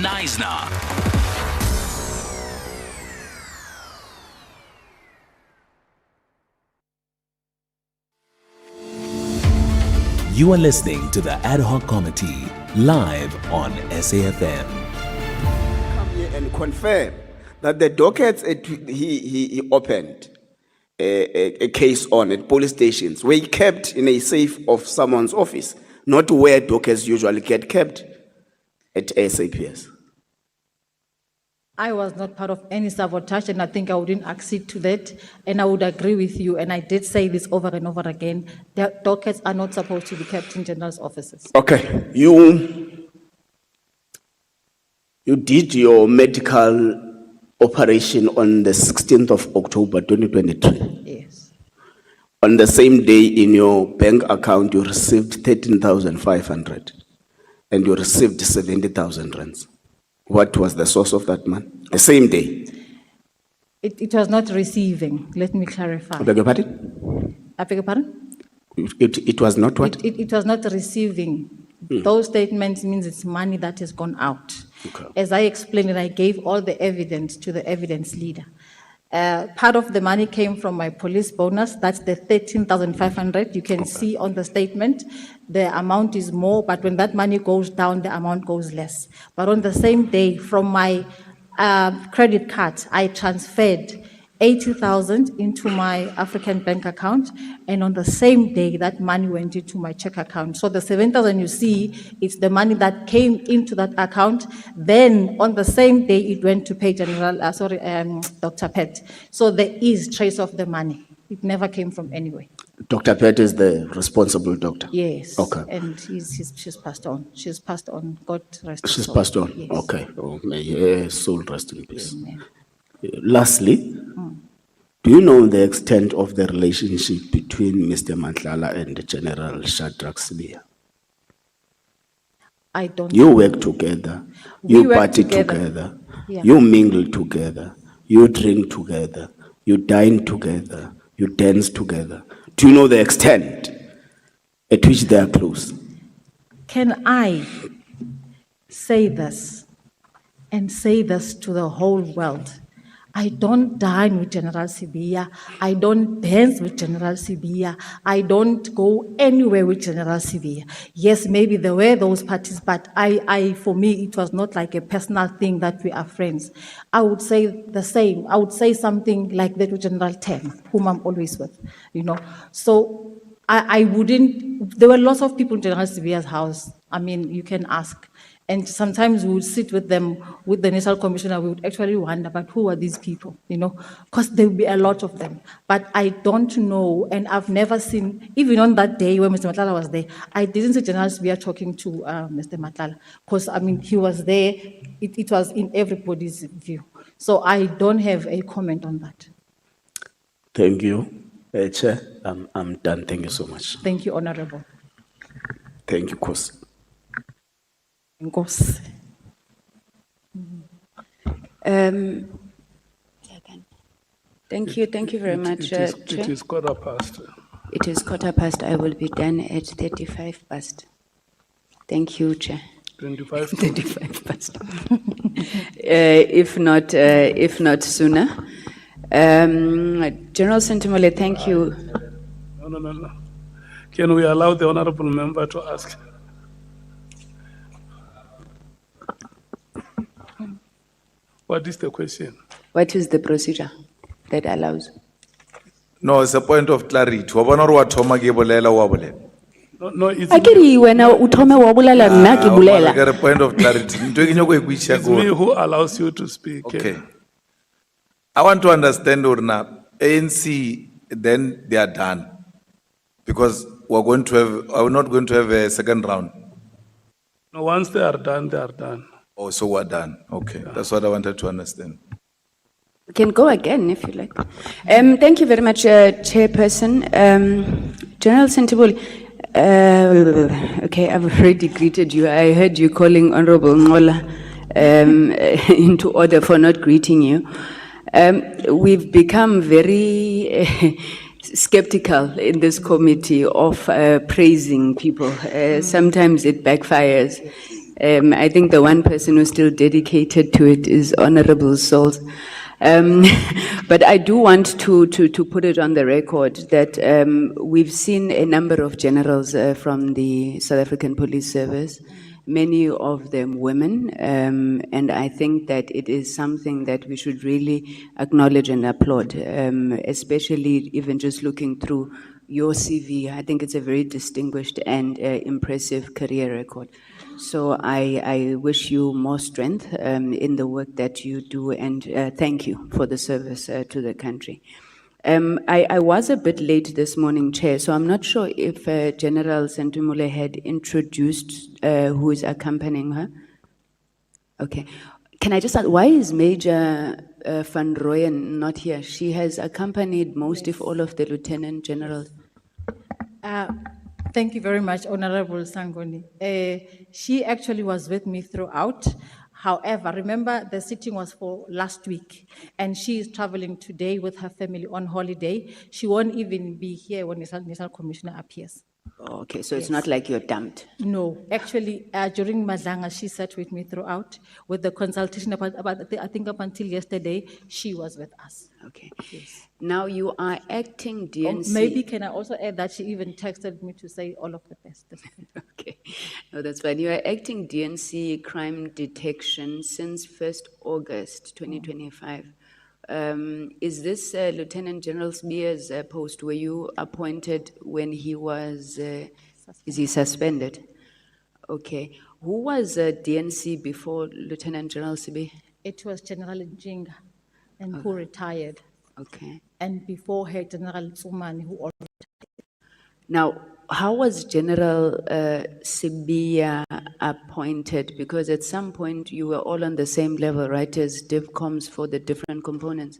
Neisner. You are listening to the Ad Hoc Committee live on SAfm. Come here and confirm that the dockets he opened a case on at police stations were kept in a safe of someone's office, not where dockets usually get kept at SAPS. I was not part of any sabotage, and I think I wouldn't accede to that, and I would agree with you, and I did say this over and over again, the dockets are not supposed to be kept in general's offices. Okay, you did your medical operation on the 16th of October 2023. Yes. On the same day in your bank account, you received 13,500 and you received 70,000 rands. What was the source of that money? The same day. It was not receiving. Let me clarify. I beg your pardon? I beg your pardon? It was not what? It was not receiving. Those statements means it's money that has gone out. Okay. As I explained, and I gave all the evidence to the evidence leader. Part of the money came from my police bonus. That's the 13,500. You can see on the statement, the amount is more, but when that money goes down, the amount goes less. But on the same day, from my credit card, I transferred 80,000 into my African bank account, and on the same day, that money went into my check account. So the 7,000 you see, it's the money that came into that account. Then on the same day, it went to pay Dr. Pett. So there is trace of the money. It never came from anywhere. Dr. Pett is the responsible doctor? Yes. Okay. And she's passed on. She's passed on. God rest her She's soul. passed on? Yes. Okay. Oh, may her soul rest in peace. Amen. Lastly, do you know the extent of the relationship between Mr. Mantlala and General Shadrach Sibiya? I don't. You work together, We you work party together. together, Yeah. you mingle together, you drink together, you dine together, you dance together. Do you know the extent at which they are close? Can I say this and say this to the whole world? I don't dine with General Sibiya. I don't dance with General Sibiya. I don't go anywhere with General Sibiya. Yes, maybe there were those parties, but for me, it was not like a personal thing that we are friends. I would say the same. I would say something like that with General Ten, whom I'm always with, So I wouldn't, there were lots of people in General Sibiya's house. I mean, you can ask. And sometimes we would sit with them, with the National Commissioner, we would actually wonder, but who are these people, Because there will be a lot of them. But I don't know, and I've never seen, even on that day when Mr. Matlala was there, I didn't see General Sibiya talking to Mr. Matlala, because, he was there, it was in everybody's view. So I don't have a comment on that. Thank you. Chair, I'm done. Thank you so much. Thank you, Honorable. Thank you, Kosi. Nkosi. Thank you very much, Chair. It is past. It is past. I will be done at 35 past. Thank you, Chair. 25. 35 past. If not sooner. General Sentimole, thank you. No. Can we allow the honorable member to ask? What is the question? What is the procedure that allows? No, it's a point of clarity. No, it's Akiri wena uthome wa bolela nna ke bolela. Get a point of clarity. it's me who allows you to speak. Okay. I want to understand Urna. ANC, then they are done. Because we're not going to have a second round. No, once they are done, they are done. Oh, so we're done. Okay. Yeah. That's what I wanted to understand. You can go again if you like. Thank you very much, Chairperson. General Sentibule, okay, I've already greeted you. I heard you calling Honorable Ngola into order for not greeting you. We've become very skeptical in this committee of praising people. Sometimes it backfires. I think the one person who's still dedicated to it is Honorable Salt. But I do want to put it on the record that we've seen a number of generals from the South African Police Service, many of them women, and I think that it is something that we should really acknowledge and applaud, especially even just looking through your CV. I think it's a very distinguished and impressive career record. So I wish you more strength in the work that you do, and thank you for the service to the country. I was a bit late this morning, Chair, so I'm not sure if General Sentumule had introduced who is accompanying her. Okay. Can I just ask, why is Major Van Rooyen not here? She has accompanied most, if all, of the Lieutenant Generals. Thank you very much, Honorable Sangoni. She actually was with me throughout. However, remember the sitting was for last week, and she is traveling today with her family on holiday. She won't even be here when the National Commissioner appears. Okay, so it's not like you're dumped. No, actually, during Madlanga, she sat with me throughout with the consultation about I think up until yesterday, she was with us. Okay. Yes. Now you are acting DNC. Maybe can I also add that she even texted me to say all of the best. Okay, no, that's fine. You are acting DNC crime detection since 1st August 2025. Is this Lieutenant General Sbia's post? Were you appointed when he was, is he suspended? Okay. Who was DNC before Lieutenant General Sibia? It was General Njinga, and who retired. Okay. And before her, General Tsumani, who also Now, how was General Sibia appointed? Because at some point you were all on the same level, right, as DivComs for the different components?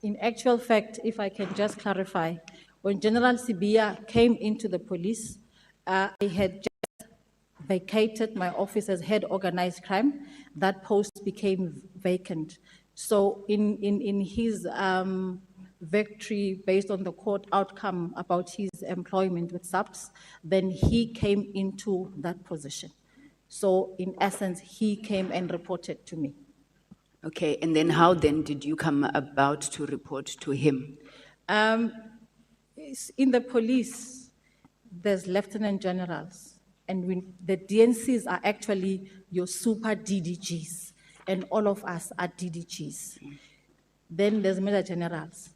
In actual fact, if I can just clarify, when General Sibia came into the police, I had just vacated my office as head organized crime. That post became vacant. So in his victory based on the court outcome about his employment with SAPS, then he came into that position. So in essence, he came and reported to me. Okay, and then how then did you come about to report to him? In the police, there's lieutenant generals, and the DNCs are actually your super DDGs, and all of us are DDGs. Then there's major generals.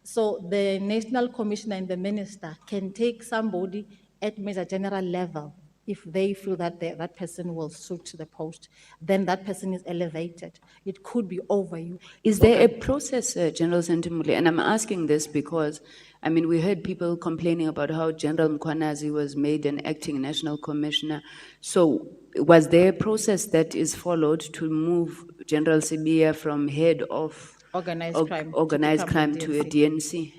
So the National Commissioner and the Minister can take somebody at major general level if they feel that that person will suit to the post, then that person is elevated. It could be over you. Is there a process, General Sentumule? And I'm asking this because, I mean, we heard people complaining about how General Mkhwanazi was made an acting national commissioner. So was there a process that is followed to move General Sibia from head of organized crime to a DNC?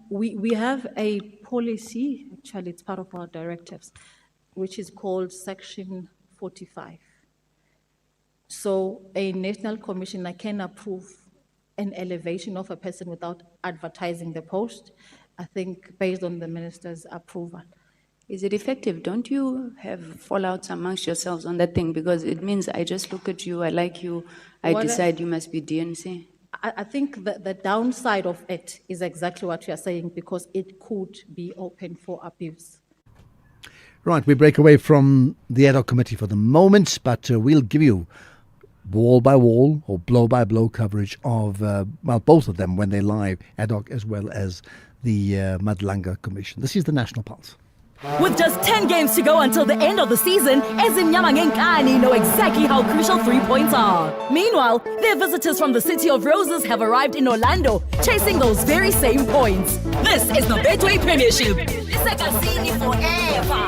We have a policy, actually it's part of our directives, which is called Section 45. So a national commissioner can approve an elevation of a person without advertising the post, I think based on the minister's approval. Is it effective? Don't you have fallouts amongst yourselves on that thing? Because it means I just look at you, I like you, I decide you must be DNC. I think that the downside of it is exactly what you are saying, because it could be open for abuse. Right, we break away from the ad hoc committee for the moment, but we'll give you wall by wall or blow by blow coverage of, both of them when they're live, ad hoc as well as the Madlanga Commission. This is the National Pulse. With just 10 games to go until the end of the season, Ezimnyama Ngenkani know exactly how crucial 3 points are. Meanwhile, their visitors from the City of Roses have arrived in Orlando, chasing those very same points. This is the Betway Premiership. Forever.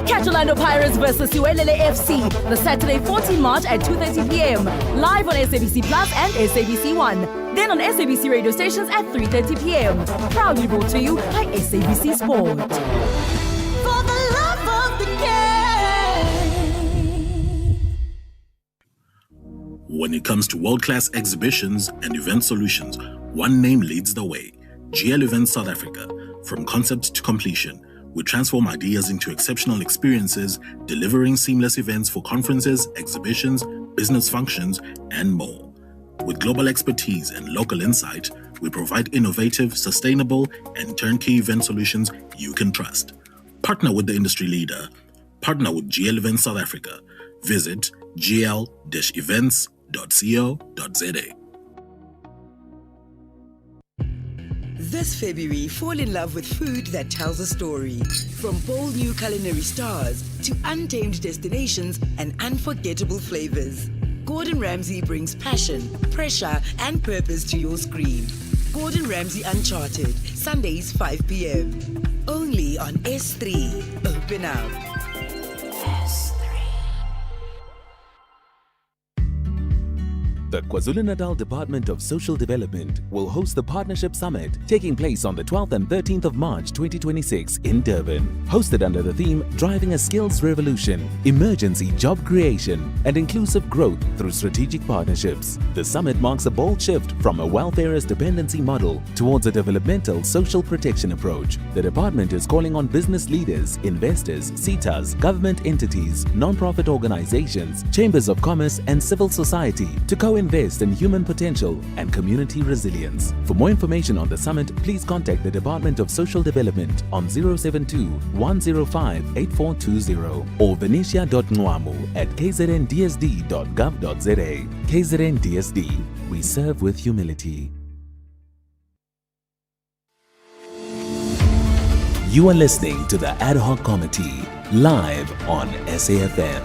Catch Orlando Pirates versus Uelele FC the Saturday 14 March at 2:30 p.m. live on SABC Plus and SABC One. Then on SABC radio stations at 3:30 p.m. Proudly brought to you by SABC Sport. For the love of the game. When it comes to world-class exhibitions and event solutions, one name leads the way. GL Events South Africa. From concept to completion, we transform ideas into exceptional experiences, delivering seamless events for conferences, exhibitions, business functions, and more. With global expertise and local insight, we provide innovative, sustainable, and turnkey event solutions you can trust. Partner with the industry leader. Partner with GL Events South Africa. Visit gl-events.co.za. This February, fall in love with food that tells a story. From bold new culinary stars to untamed destinations and unforgettable flavors. Gordon Ramsay brings passion, pressure, and purpose to your screen. Gordon Ramsay Uncharted, Sundays 5 p.m. Only on S3. Open up. The KwaZulu-Natal Department of Social Development will host the Partnership Summit taking place on the 12th and 13th of March 2026 in Durban. Hosted under the theme Driving a Skills Revolution, Emergency Job Creation and Inclusive Growth through Strategic Partnerships. The summit marks a bold shift from a welfareist dependency model towards a developmental social protection approach. The department is calling on business leaders, investors, CETAs, government entities, non-profit organizations, chambers of commerce and civil society to co-invest in human potential and community resilience. For more information on the summit, please contact the Department of Social Development on 072-105-8420 or venetia.nwamu@kzndsd.gov.za. KZN DSD, we serve with humility. You are listening to the Ad Hoc Committee, live on SAFM.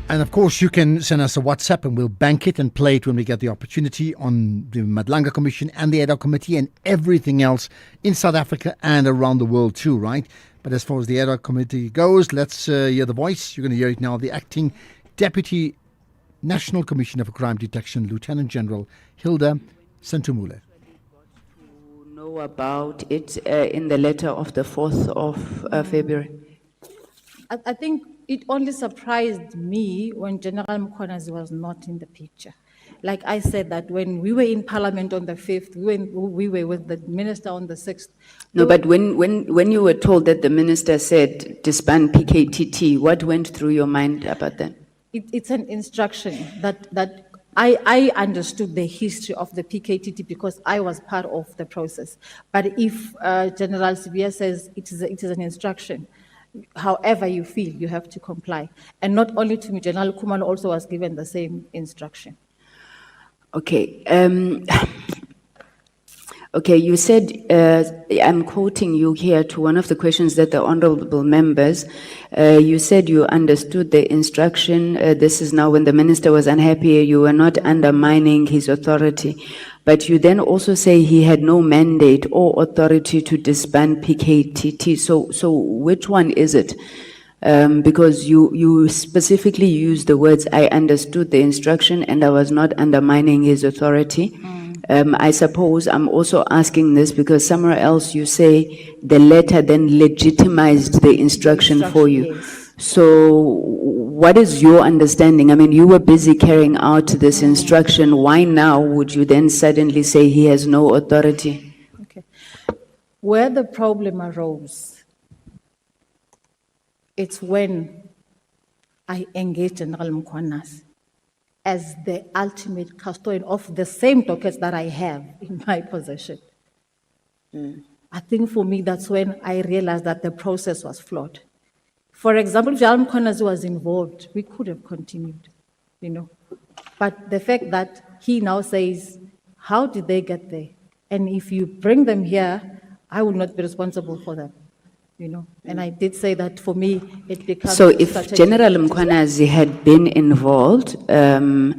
And of course, you can send us a WhatsApp and we'll bank it and play it when we get the opportunity on the Madlanga Commission and the Ad Hoc Committee and everything else in South Africa and around the world too, right? But as far as the Ad Hoc Committee goes, let's hear the voice. You're going to hear it now. The Acting Deputy National Commissioner for Crime Detection, Lieutenant General Hilda Sentumule. Know about it in the letter of the 4th of February. I think it only surprised me when General Mkhwanazi was not in the picture. Like I said, that when we were in Parliament on the 5th, we were with the Minister on the 6th. No, but when you were told that the Minister said disband PKTT, what went through your mind about that? It's an instruction that I understood the history of the PKTT because I was part of the process. But if General Sibiya says it is an instruction, however you feel, you have to comply. And not only to me, General Kumalo also was given the same instruction. Okay. Okay, you said, I'm quoting you here to one of the questions that the honorable members, you said you understood the instruction. This is now when the minister was unhappy, you were not undermining his authority. But you then also say he had no mandate or authority to disband PKTT. So which one is it? Because you specifically used the words, I understood the instruction and I was not undermining his authority. I suppose I'm also asking this because somewhere else you say the letter then legitimized the instruction for you. Yes. So what is your understanding? I mean, you were busy carrying out this instruction. Why now would you then suddenly say he has no authority? Okay. Where the problem arose, it's when I engaged General Mkhwanazi as the ultimate custodian of the same dockets that I have in my possession. I think for me, that's when I realized that the process was flawed. For example, if General Mkhwanazi was involved, we could have continued, But the fact that he now says, how did they get there? And if you bring them here, I will not be responsible for them. And I did say that for me, it becomes... So if General Mkhwanazi had been involved, then,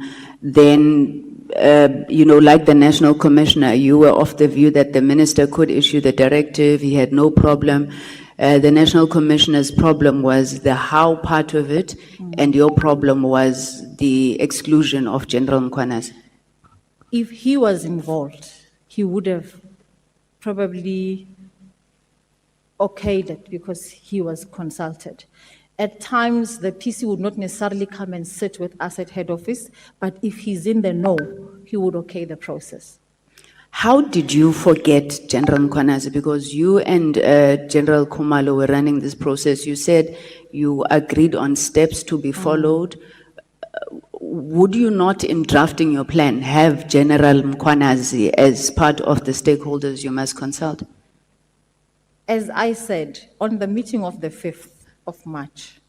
like the National Commissioner, you were of the view that the minister could issue the directive, he had no problem. The National Commissioner's problem was the how part of it, and your problem was the exclusion of General Mkhwanazi. If he was involved, he would have probably okayed it because he was consulted. At times, the PC would not necessarily come and sit with us at head office, but if he's in the know, he would okay the process. How did you forget General Mkhwanazi? Because you and General Khumalo were running this process. You said you agreed on steps to be followed. Would you not, in drafting your plan, have General Mkhwanazi as part of the stakeholders you must consult? As I said, on the meeting of the 5th of March,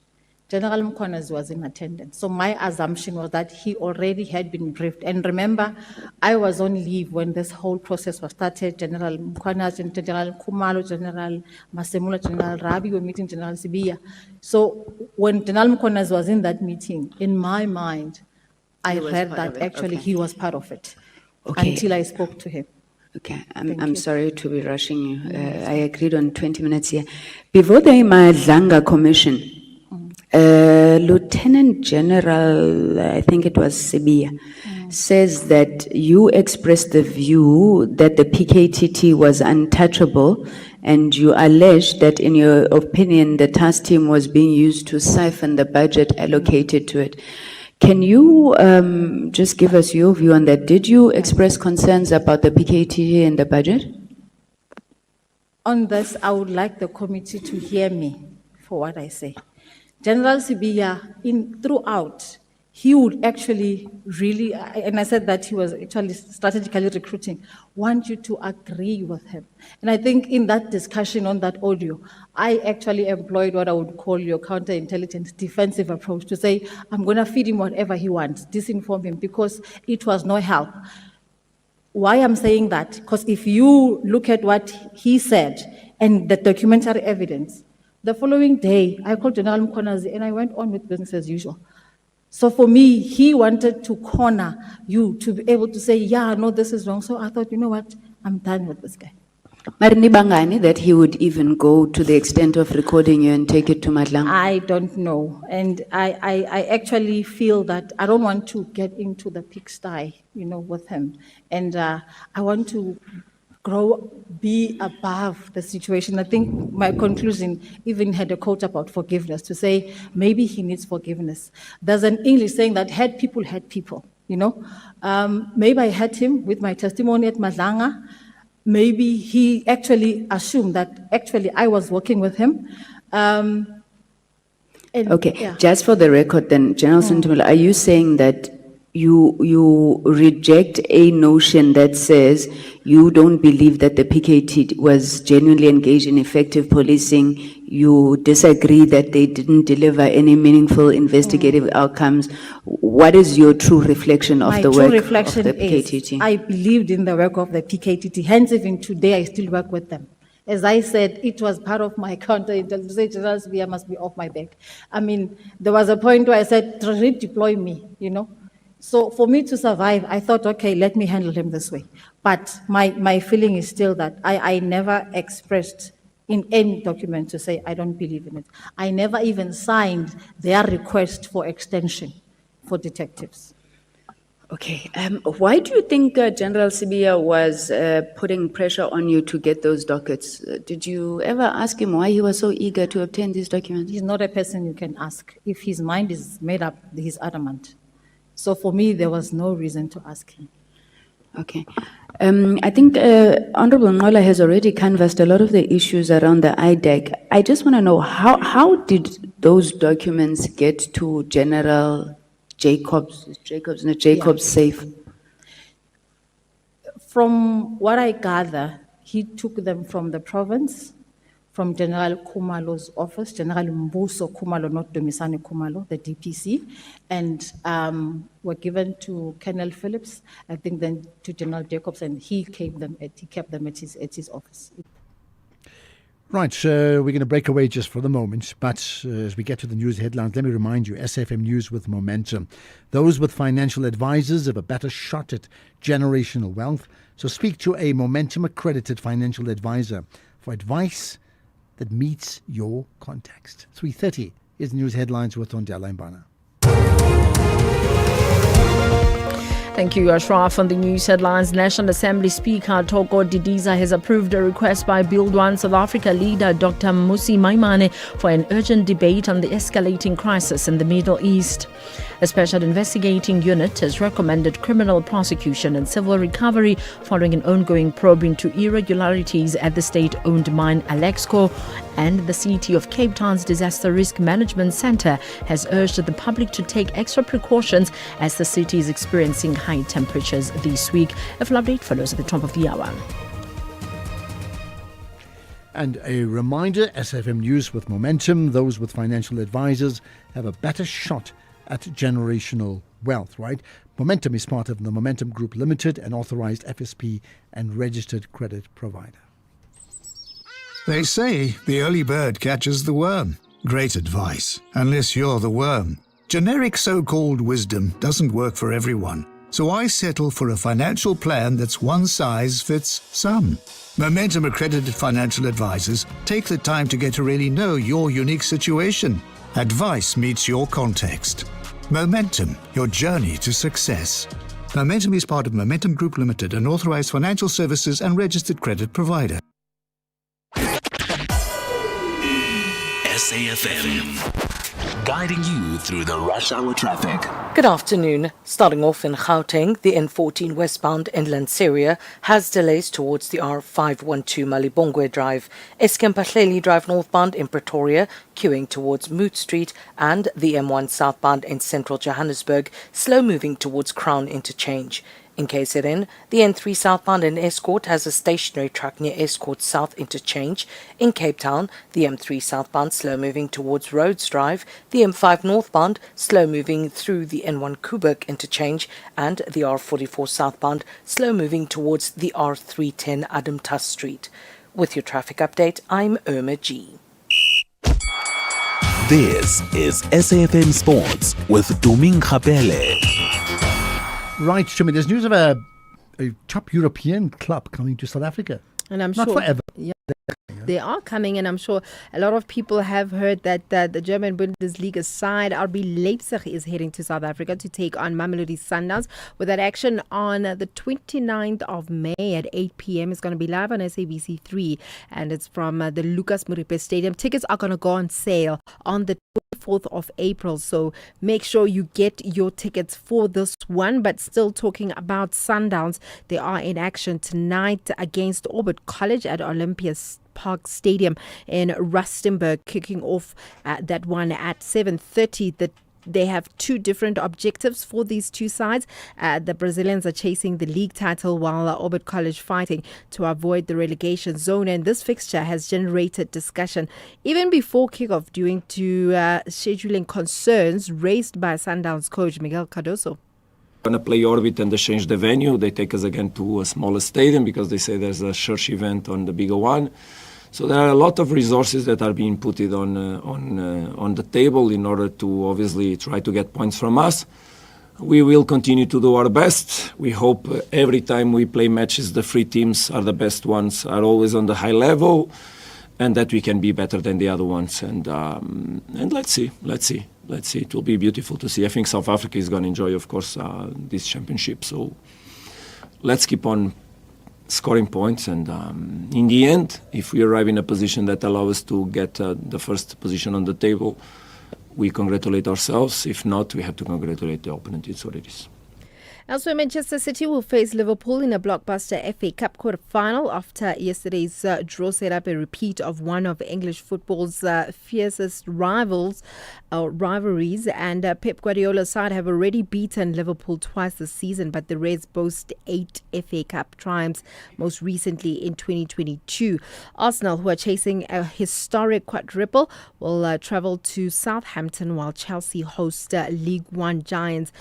General Mkhwanazi was in attendance. So my assumption was that he already had been briefed. And remember, I was on leave when this whole process was started. General Mkhwanazi, General Khumalo, General Masemula, General Rabi were meeting General Sibiya. So when General Mkhwanazi was in that meeting, in my mind, I heard that actually he was part of it until I spoke to him. Okay, I'm sorry to be rushing you. I agreed on 20 minutes here. Before the Madlanga Commission, Lieutenant General, I think it was Sibiya, says that you expressed the view that the PKTT was untouchable, and you alleged that, in your opinion, the task team was being used to siphon the budget allocated to it. Can you just give us your view on that? Did you express concerns about the PKTT and the budget? On this, I would like the committee to hear me for what I say. General Sibiya, throughout, he would actually really, and I said that he was actually strategically recruiting, want you to agree with him. And I think in that discussion on that audio, I actually employed what I would call your counterintelligence defensive approach to say, I'm going to feed him whatever he wants, disinform him, because it was no help. Why I'm saying that? Because if you look at what he said and the documentary evidence, the following day, I called General Mkhwanazi and I went on with business as usual. So for me, he wanted to corner you to be able to say, yeah, no, this is wrong. So I thought, you know what, I'm done with this guy. Marini Bangani, that he would even go to the extent of recording you and take it to Madlang? I don't know. And I actually feel that I don't want to get into the pigsty, with him. And I want to be above the situation. I think my conclusion even had a quote about forgiveness to say maybe he needs forgiveness. There's an English saying that had people, maybe I had him with my testimony at Madlanga. Maybe he actually assumed that actually I was working with him. Just for the record then, General Sentimela, are you saying that you reject a notion that says you don't believe that the PKT was genuinely engaged in effective policing? You disagree that they didn't deliver any meaningful investigative outcomes. What is your true reflection of the work of the PKT? I believed in the work of the PKT. Hence, even today, I still work with them. As I said, it was part of my counterintelligence. General Sibiya must be off my back. I mean, there was a point where I said, redeploy me, So for me to survive, I thought, okay, let me handle him this way. But my feeling is still that I never expressed in any document to say I don't believe in it. I never even signed their request for extension for detectives. Okay. Why do you think General Sibiya was putting pressure on you to get those dockets? Did you ever ask him why he was so eager to obtain these documents? He's not a person you can ask. If his mind is made up, he's adamant. So for me, there was no reason to ask him. Okay. I think Honorable Ngola has already canvassed a lot of the issues around the IDEC. I just want to know, how did those documents get to General Jacobs safe? From what I gather, he took them from the province, from General Khumalo's office, General Mbuso Khumalo, not Dumisani Khumalo, the DPC, and were given to Colonel Phillips, I think then to General Jacobs, and he kept them at his office. Right, so we're going to break away just for the moment, but as we get to the news headlines, let me remind you, SAfm News with Momentum. Those with financial advisors have a better shot at generational wealth, so speak to a Momentum accredited financial advisor for advice that meets your context. 3:30 is news headlines with Ondela Mbana. Thank you, Ashraf. On the news headlines, National Assembly Speaker Thoko Didiza has approved a request by Build One South Africa leader Dr. Musi Maimane for an urgent debate on the escalating crisis in the Middle East. A special investigating unit has recommended criminal prosecution and civil recovery following an ongoing probe into irregularities at the state-owned mine Alexco. And the City of Cape Town's Disaster Risk Management Centre has urged the public to take extra precautions as the city is experiencing high temperatures this week. A full update follows at the top of the hour. And a reminder, SAfm News with Momentum, those with financial advisors have a better shot at generational wealth, right? Momentum is part of the Momentum Group Limited, an authorized FSP and registered credit provider. They say the early bird catches the worm. Great advice, unless you're the worm. Generic so-called wisdom doesn't work for everyone, so I settle for a financial plan that's one size fits some. Momentum accredited financial advisors take the time to get to really know your unique situation. Advice meets your context. Momentum, your journey to success. Momentum is part of Momentum Group Limited, an authorized financial services and registered credit provider. SAfm, guiding you through the rush hour traffic. Good afternoon. Starting off in Gauteng, the N14 westbound in Lanseria has delays towards the R512 Malibongwe Drive, Eskempahleli Drive northbound in Pretoria, queuing towards Moot Street, and the M1 southbound in central Johannesburg, slow moving towards Crown Interchange. In KZN, the N3 southbound in Escort has a stationary truck near Escort South Interchange. In Cape Town, the M3 southbound slow moving towards Rhodes Drive, the M5 northbound slow moving through the N1 Kuburg Interchange, and the R44 southbound slow moving towards the R310 Adamtas Street. With your traffic update, I'm Irma G. This is SAfm Sports with Tuming Khapele. Right, Shumi, there's news of a top European club coming to South Africa. And I'm Not sure forever. Yeah, they are coming, and I'm sure a lot of people have heard that the German Bundesliga side, RB Leipzig, is heading to South Africa to take on Mamelodi Sundowns. With that action on the 29th of May at 8 p.m. It's going to be live on SABC3, and it's from the Lucas Muripe Stadium. Tickets are going to go on sale on the 24th of April, so make sure you get your tickets for this one. But still talking about Sundowns, they are in action tonight against Orbit College at Olympia Park Stadium in Rustenburg, kicking off that one at 7:30. They have two different objectives for these two sides. The Brazilians are chasing the league title, while Orbit College fighting to avoid the relegation zone. And this fixture has generated discussion even before kickoff due to scheduling concerns raised by Sundowns coach Miguel Cardoso. Going to play Orbit and they change the venue. They take us again to a smaller stadium because they say there's a church event on the bigger one. So there are a lot of resources that are being put on the table in order to obviously try to get points from us. We will continue to do our best. We hope every time we play matches, the three teams are the best ones, are always on the high level, and that we can be better than the other ones. And let's see. It will be beautiful to see. I think South Africa is going to enjoy, of course, this championship. So let's keep on scoring points, and in the end, if we arrive in a position that allows us to get the first position on the table, we congratulate ourselves. If not, we have to congratulate the opponent. It's what it is. Elsewhere, Manchester City will face Liverpool in a blockbuster FA Cup quarter-final after yesterday's draw set up a repeat of one of English football's fiercest rivalries. And Pep Guardiola's side have already beaten Liverpool twice this season, but the Reds boast 8 FA Cup triumphs, most recently in 2022. Arsenal, who are chasing a historic quadruple, will travel to Southampton, while Chelsea host League One giants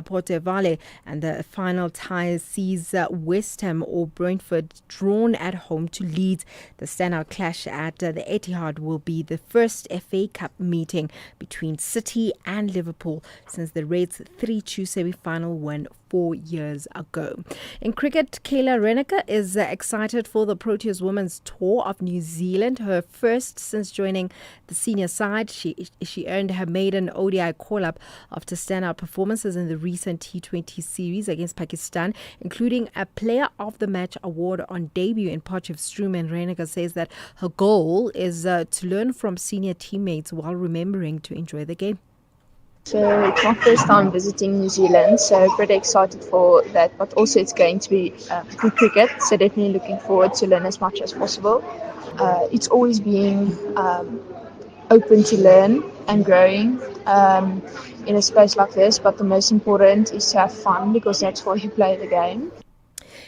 Porto Vale. And the final tie sees West Ham or Brentford drawn at home to Leeds. The standout clash at the Etihad will be the first FA Cup meeting between City and Liverpool since the Reds' 3-2 semi-final win 4 years ago. In cricket, Kayla Renneker is excited for the Proteas women's tour of New Zealand, her first since joining the senior side. She earned her maiden ODI call-up after standout performances in the recent T20 series against Pakistan, including a Player of the Match award on debut in Potchefstroom. And Renneker says that her goal is to learn from senior teammates while remembering to enjoy the game. So it's my first time visiting New Zealand, so pretty excited for that. But also it's going to be good cricket, so definitely looking forward to learn as much as possible. It's always being open to learn and growing in a space like this, but the most important is to have fun, because that's why you play the game.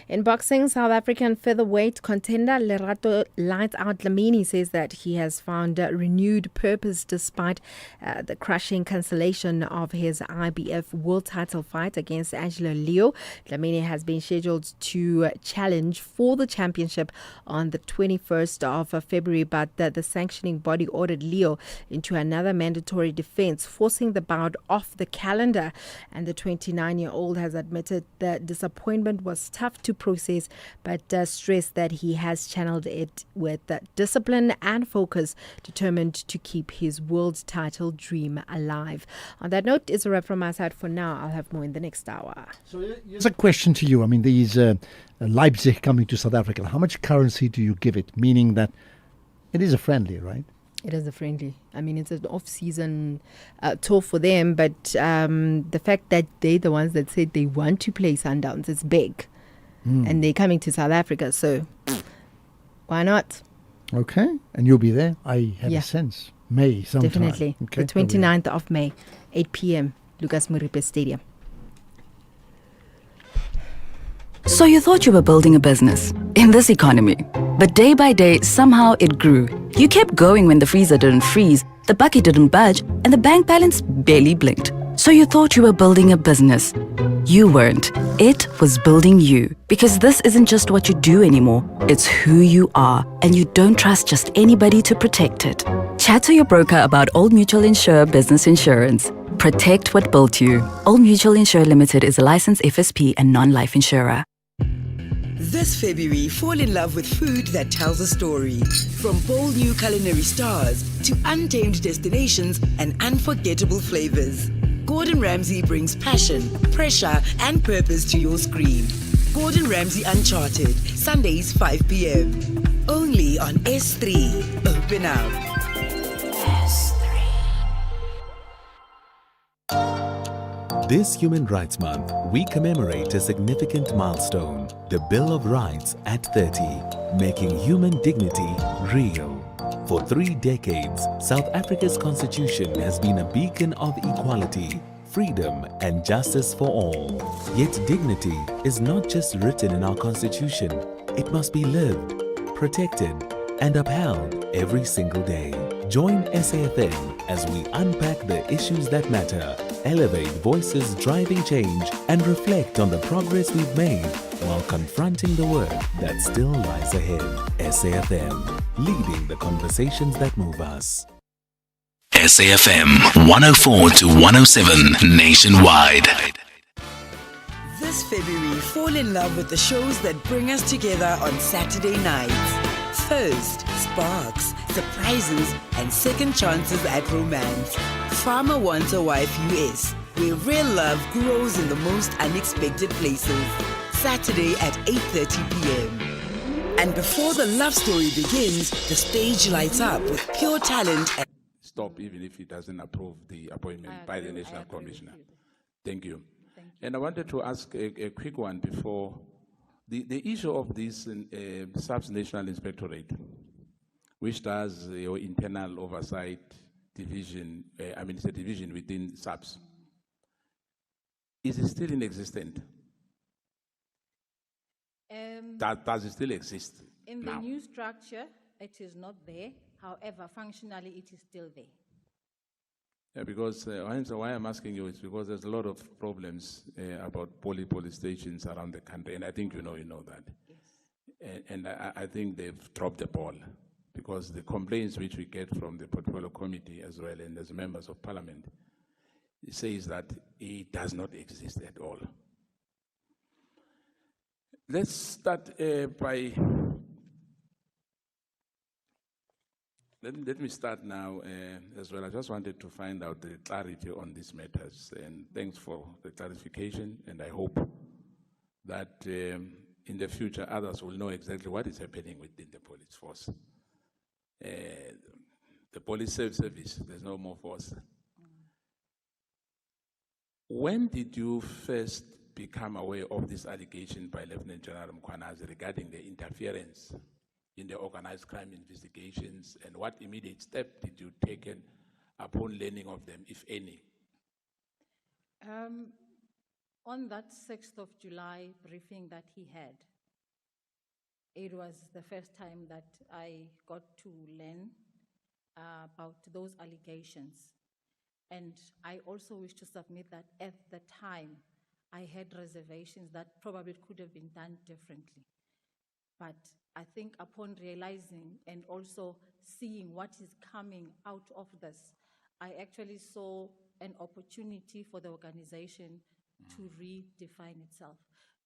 In boxing, South African featherweight contender Lerato Lights Out Dlamini says that he has found renewed purpose despite the crushing cancellation of his IBF world title fight against Angelo Leo. Dlamini has been scheduled to challenge for the championship on the 21st of February, but the sanctioning body ordered Leo into another mandatory defense, forcing the bout off the calendar. And the 29-year-old has admitted that disappointment was tough to process, but stressed that he has channeled it with discipline and focus, determined to keep his world title dream alive. On that note, it's a wrap from my side for now. I'll have more in the next hour. So here's a question to you. I mean, these Leipzig coming to South Africa, how much currency do you give it? Meaning that it is a friendly, right? It is a friendly. I mean, it's an off-season tour for them, but the fact that they're the ones that said they want to play Sundowns is big. And they're coming to South Africa, so why not? Okay, and you'll be there, I have a sense. May sometime. Definitely. Okay, the 29th of May, 8 p.m., Lucas Muripe Stadium. So you thought you were building a business in this economy, but day by day, somehow it grew. You kept going when the freezer didn't freeze, the bucket didn't budge, and the bank balance barely blinked. So you thought you were building a business. You weren't. It was building you. Because this isn't just what you do anymore. It's who you are. And you don't trust just anybody to protect it. Chat to your broker about Old Mutual Insure Business Insurance. Protect what built you. Old Mutual Insure Limited is a licensed FSP and non-life insurer. This February, fall in love with food that tells a story. From bold new culinary stars to untamed destinations and unforgettable flavors. Gordon Ramsay brings passion, pressure, and purpose to your screen. Gordon Ramsay Uncharted, Sundays 5 p.m. Only on S3. Open up. This Human Rights Month, we commemorate a significant milestone, the Bill of Rights at 30, making human dignity real. For 3 decades, South Africa's constitution has been a beacon of equality, freedom and justice for all. Yet dignity is not just written in our constitution. It must be lived, protected and upheld every single day. Join SAfm as we unpack the issues that matter, elevate voices driving change and reflect on the progress we've made while confronting the work that still lies ahead. SAfm, leading the conversations that move us. SAfm 104 to 107 nationwide. This February, fall in love with the shows that bring us together on Saturday nights. First, sparks, surprises, and second chances at romance. Farmer Wants a Wife US, where real love grows in the most unexpected places. Saturday at 8:30 p.m. And before the love story begins, the stage lights up with pure talent and stop even if he doesn't approve the appointment by the National Commissioner. Thank you. And I wanted to ask a quick one before the issue of this SAPS National Inspectorate, which does your internal oversight division, it's a division within SAPS. Is it still in existence? Does it still exist In now? the new structure, it is not there. However, functionally, it is still there. Yeah, because why I'm asking you is because there's a lot of problems about police stations around the country, and I think you know that. Yes. And I think they've dropped the ball, because the complaints which we get from the Portfolio Committee as well and as members of Parliament, it says that it does not exist at all. Let's start by. Let me start now as well. I just wanted to find out the clarity on these matters, and thanks for the clarification. And I hope that in the future others will know exactly what is happening within the police force. The police service, there's no more force. When did you first become aware of this allegation by Lieutenant General Mkhwanazi regarding the interference in the organized crime investigations, and what immediate step did you take upon learning of them, if any? On that 6th of July briefing that he had, it was the first time that I got to learn about those allegations. And I also wish to submit that at the time, I had reservations that probably could have been done differently. But I think upon realizing and also seeing what is coming out of this, I actually saw an opportunity for the organization to redefine itself.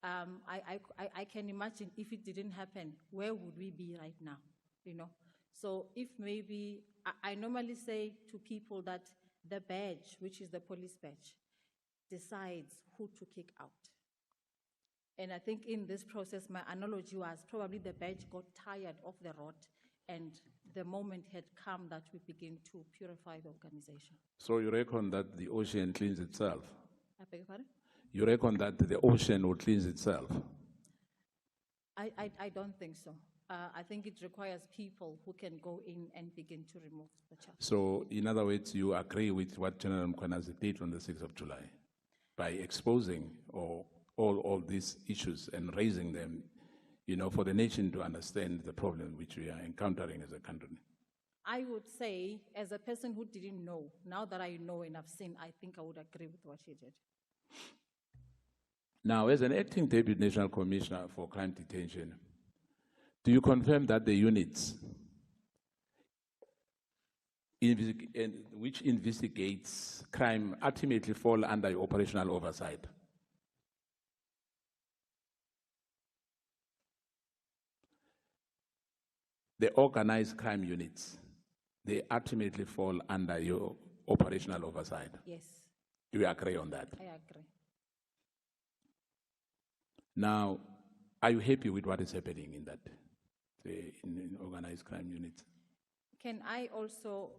I can imagine if it didn't happen, where would we be right now? You know? So if maybe, I normally say to people that the badge, which is the police badge, decides who to kick out. And I think in this process, my analogy was probably the badge got tired of the rod, and the moment had come that we begin to purify the organization. So you reckon that the ocean cleans itself? I beg your pardon? You reckon that the ocean will cleanse itself? I don't think so. I think it requires people who can go in and begin to remove the chaff. So, in other words, you agree with what General Mkhwanazi did on the 6th of July by exposing all these issues and raising them, you know, for the nation to understand the problem which we are encountering as a country? I would say, as a person who didn't know, now that I know and I've seen, I think I would agree with what he did. Now, as an acting Deputy National Commissioner for Crime Detention, do you confirm that the units which investigates crime ultimately fall under your operational oversight? The organized crime units, they ultimately fall under your operational oversight? Yes. Do you agree on that? I agree. Now, are you happy with what is happening in that, in organized crime units? Can I also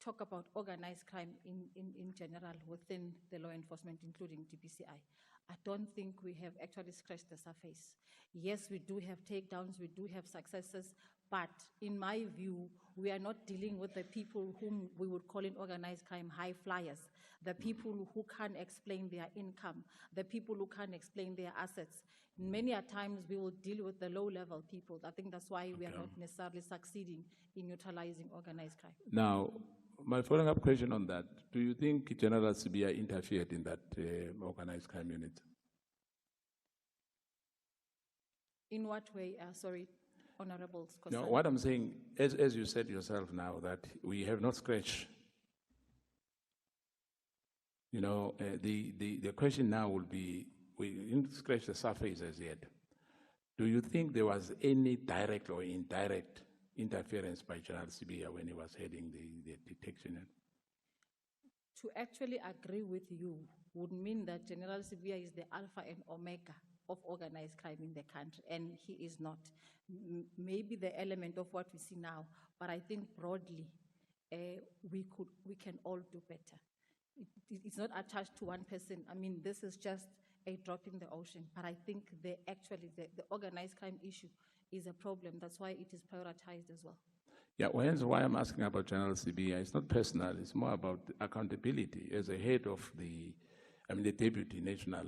talk about organized crime in general within the law enforcement, including DPCI? I don't think we have actually scratched the surface. Yes, we do have takedowns, we do have successes, but in my view, we are not dealing with the people whom we would call in organized crime high flyers, the people who can't explain their income, the people who can't explain their assets. Many a times we will deal with the low-level people. I think that's why we are not necessarily succeeding in neutralizing organized crime. Now, my following up question on that, do you think General Sibia interfered in that organized crime unit? In what way? Sorry, Honorable Scott. No, what I'm saying, as you said yourself now, that we have not scratched. You know, the question now will be, we didn't scratch the surface as yet. Do you think there was any direct or indirect interference by General Sibia when he was heading the detection? To actually agree with you would mean that General Sibia is the alpha and omega of organized crime in the country, and he is not. Maybe the element of what we see now, but I think broadly, we can all do better. It's not attached to one person. I mean, this is just a drop in the ocean, but I think the organized crime issue is a problem. That's why it is prioritized as well. Yeah, well, hence why I'm asking about General Sibia. It's not personal, it's more about accountability. As a head of the Deputy National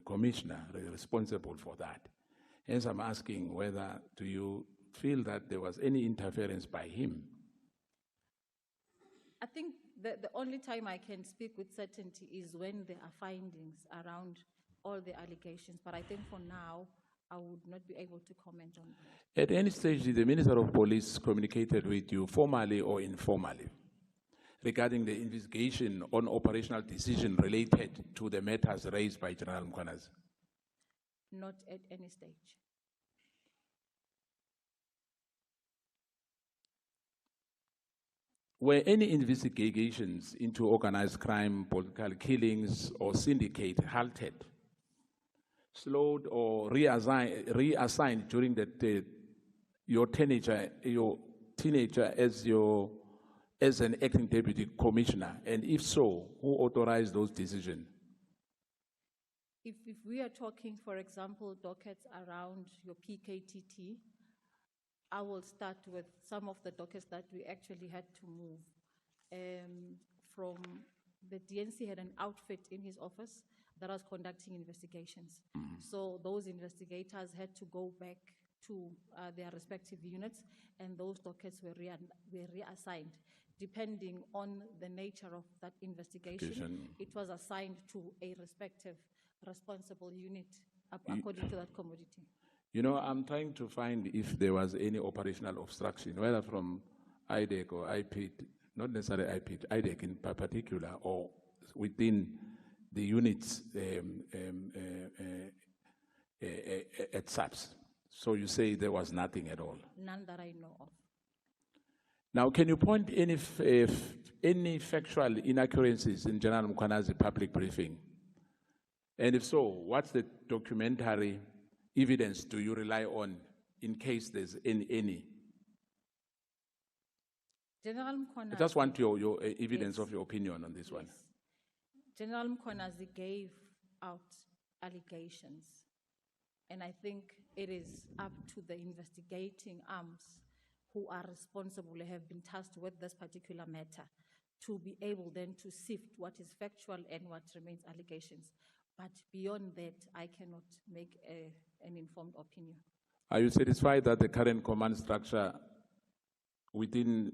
Commissioner responsible for that. Hence I'm asking whether, do you feel that there was any interference by him? I think the only time I can speak with certainty is when there are findings around all the allegations, but I think for now, I would not be able to comment on that. At any stage, did the Minister of Police communicated with you formally or informally regarding the investigation on operational decision related to the matters raised by General Mkhwanazi? not at any stage. Were any investigations into organized crime, political killings, or syndicate halted, slowed, or reassigned during your teenager as an acting deputy commissioner? And if so, who authorized those decisions? If we are talking, for example, dockets around your PKTT, I will start with some of the dockets that we actually had to move. From the DNC had an outfit in his office that was conducting investigations. So those investigators had to go back to their respective units, and those dockets were reassigned. Depending on the nature of that investigation, it was assigned to a respective responsible unit according to that commodity. You know, I'm trying to find if there was any operational obstruction, whether from IDEC or IPID, not necessarily IPID, IDEC in particular, or within the units at SAPS. So you say there was nothing at all? None that I know of. Now, can you point any factual inaccuracies in General Mkhwanazi public briefing? And if so, what's the documentary evidence do you rely on in case there's any? General Mkhwanazi, I just want your evidence of your opinion on this one. General Mkhwanazi gave out allegations, and I think it is up to the investigating arms who are responsible, have been tasked with this particular matter, to be able then to sift what is factual and what remains allegations. But beyond that, I cannot make an informed opinion. Are you satisfied that the current command structure within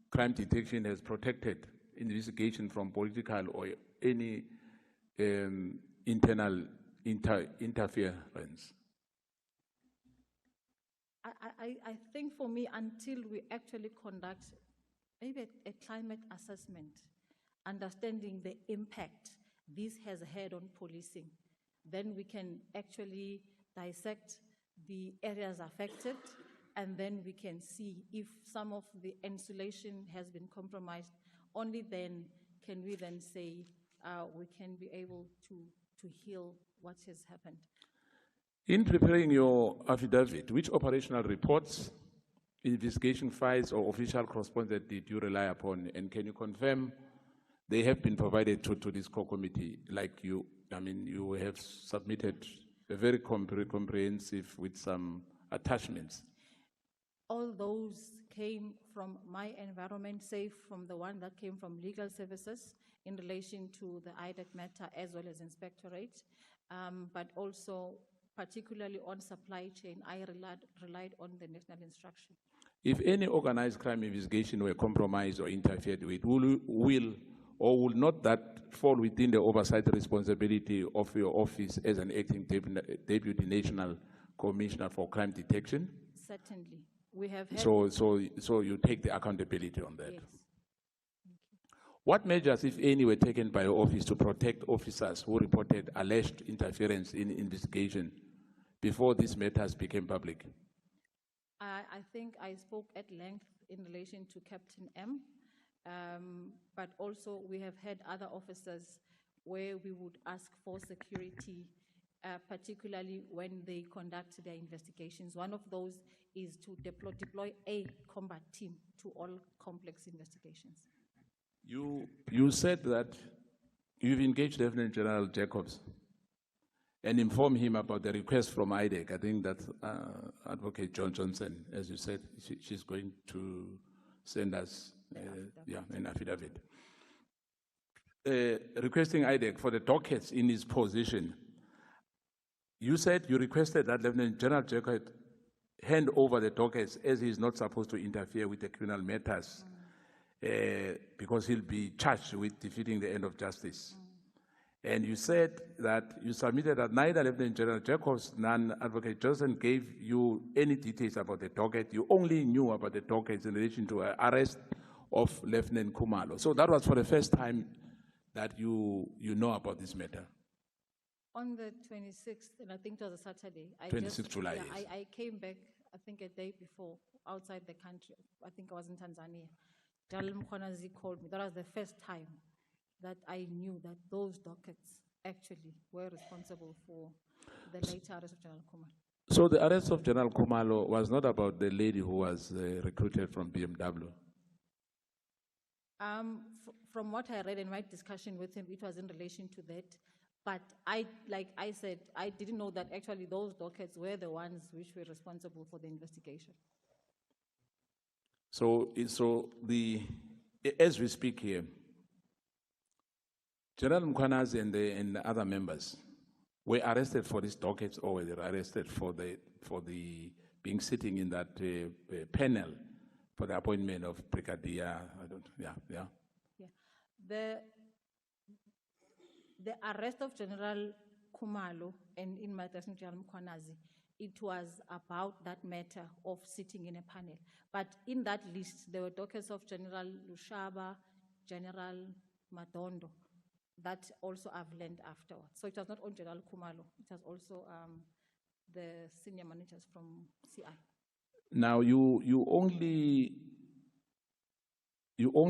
crime detection has protected investigation from political or any internal interference? I think for me, until we actually conduct maybe a climate assessment, understanding the impact this has had on policing, then we can actually dissect the areas affected, and then we can see if some of the insulation has been compromised. Only then can we then say we can be able to heal what has happened. In preparing your affidavit, which operational reports, investigation files, or official correspondence did you rely upon? And can you confirm they have been provided to this core committee? Like you have submitted a very comprehensive with some attachments. All those came from my environment, save from the one that came from legal services in relation to the IDEC matter as well as inspectorate, but also particularly on supply chain, I relied on the national instruction. If any organized crime investigation were compromised or interfered with, will not that fall within the oversight responsibility of your office as an acting deputy national commissioner for crime detection? Certainly. We have had so you take the accountability on that? Yes. What measures, if any, were taken by your office to protect officers who reported alleged interference in investigation before these matters became public? I think I spoke at length in relation to Captain M, but also we have had other officers where we would ask for security, particularly when they conduct their investigations. One of those is to deploy a combat team to all complex investigations. You said that you've engaged Lieutenant General Jacobs and informed him about the request from IDEC. I think that Advocate Johnson, as you said, she's going to send us an affidavit. Requesting IDEC for the dockets in his position. You said you requested that Lieutenant General Jacobs hand over the dockets as he is not supposed to interfere with the criminal matters. Because he'll be charged with defeating the end of justice. And you said that you submitted that neither Lieutenant General Jacobs nor Advocate Johnson gave you any details about the docket. You only knew about the dockets in relation to the arrest of Lieutenant Khumalo. So that was for the first time that you know about this matter. On the 26th, and I think it was a Saturday. 26th July, Yeah, yes. I came back, I think a day before, outside the country. I think I was in Tanzania. Mkhwanazi called me. That was the first time that I knew that those dockets actually were responsible for the later arrest of General Khumalo. So the arrest of General Khumalo was not about the lady who was recruited from BMW. From what I read in my discussion with him, it was in relation to that. But like I said, I didn't know that actually those dockets were the ones which were responsible for the investigation. So as we speak here, General Mkhwanazi and the other members were arrested for these dockets, or were they arrested for the being sitting in that panel for the appointment of Brigadier? Yeah. The arrest of General Khumalo and in my address, General Mkhwanazi, it was about that matter of sitting in a panel. But in that list, there were dockets of General Lushaba, General Madondo, that also I've learned afterwards. So it was not on General Khumalo, it was also the senior managers from CI. Now you only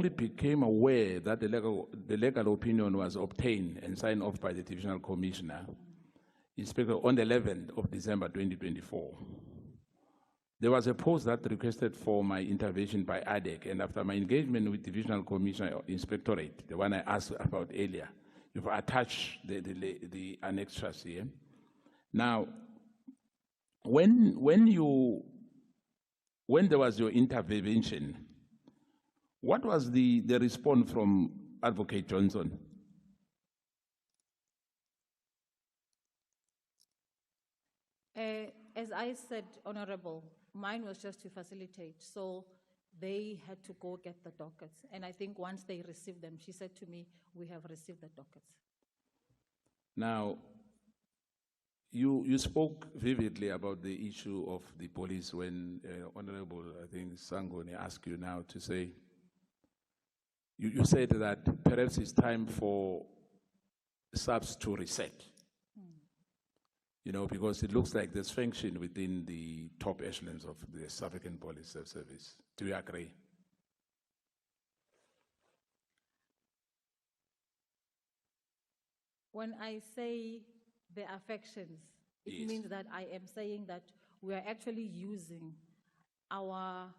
became aware that the legal opinion was obtained and signed off by the Divisional Commissioner, Inspector, on the 11th of December 2024. There was a post that requested for my intervention by ADEC, and after my engagement with Divisional Commissioner Inspectorate, the one I asked about earlier, you've attached the annexures here. Now, when there was your intervention, what was the response from Advocate Johnson? As I said, Honorable, mine was just to facilitate. So they had to go get the dockets. And I think once they received them, she said to me, we have received the dockets. Now, you spoke vividly about the issue of the police when Honorable, I think, Sangoni asked you now to say, you said that perhaps it's time for SAPS to reset. You know, because it looks like there's function within the top echelons of the South African Police Service. Do you agree? When I say the affections, it Yes. means that I am saying that we are actually using our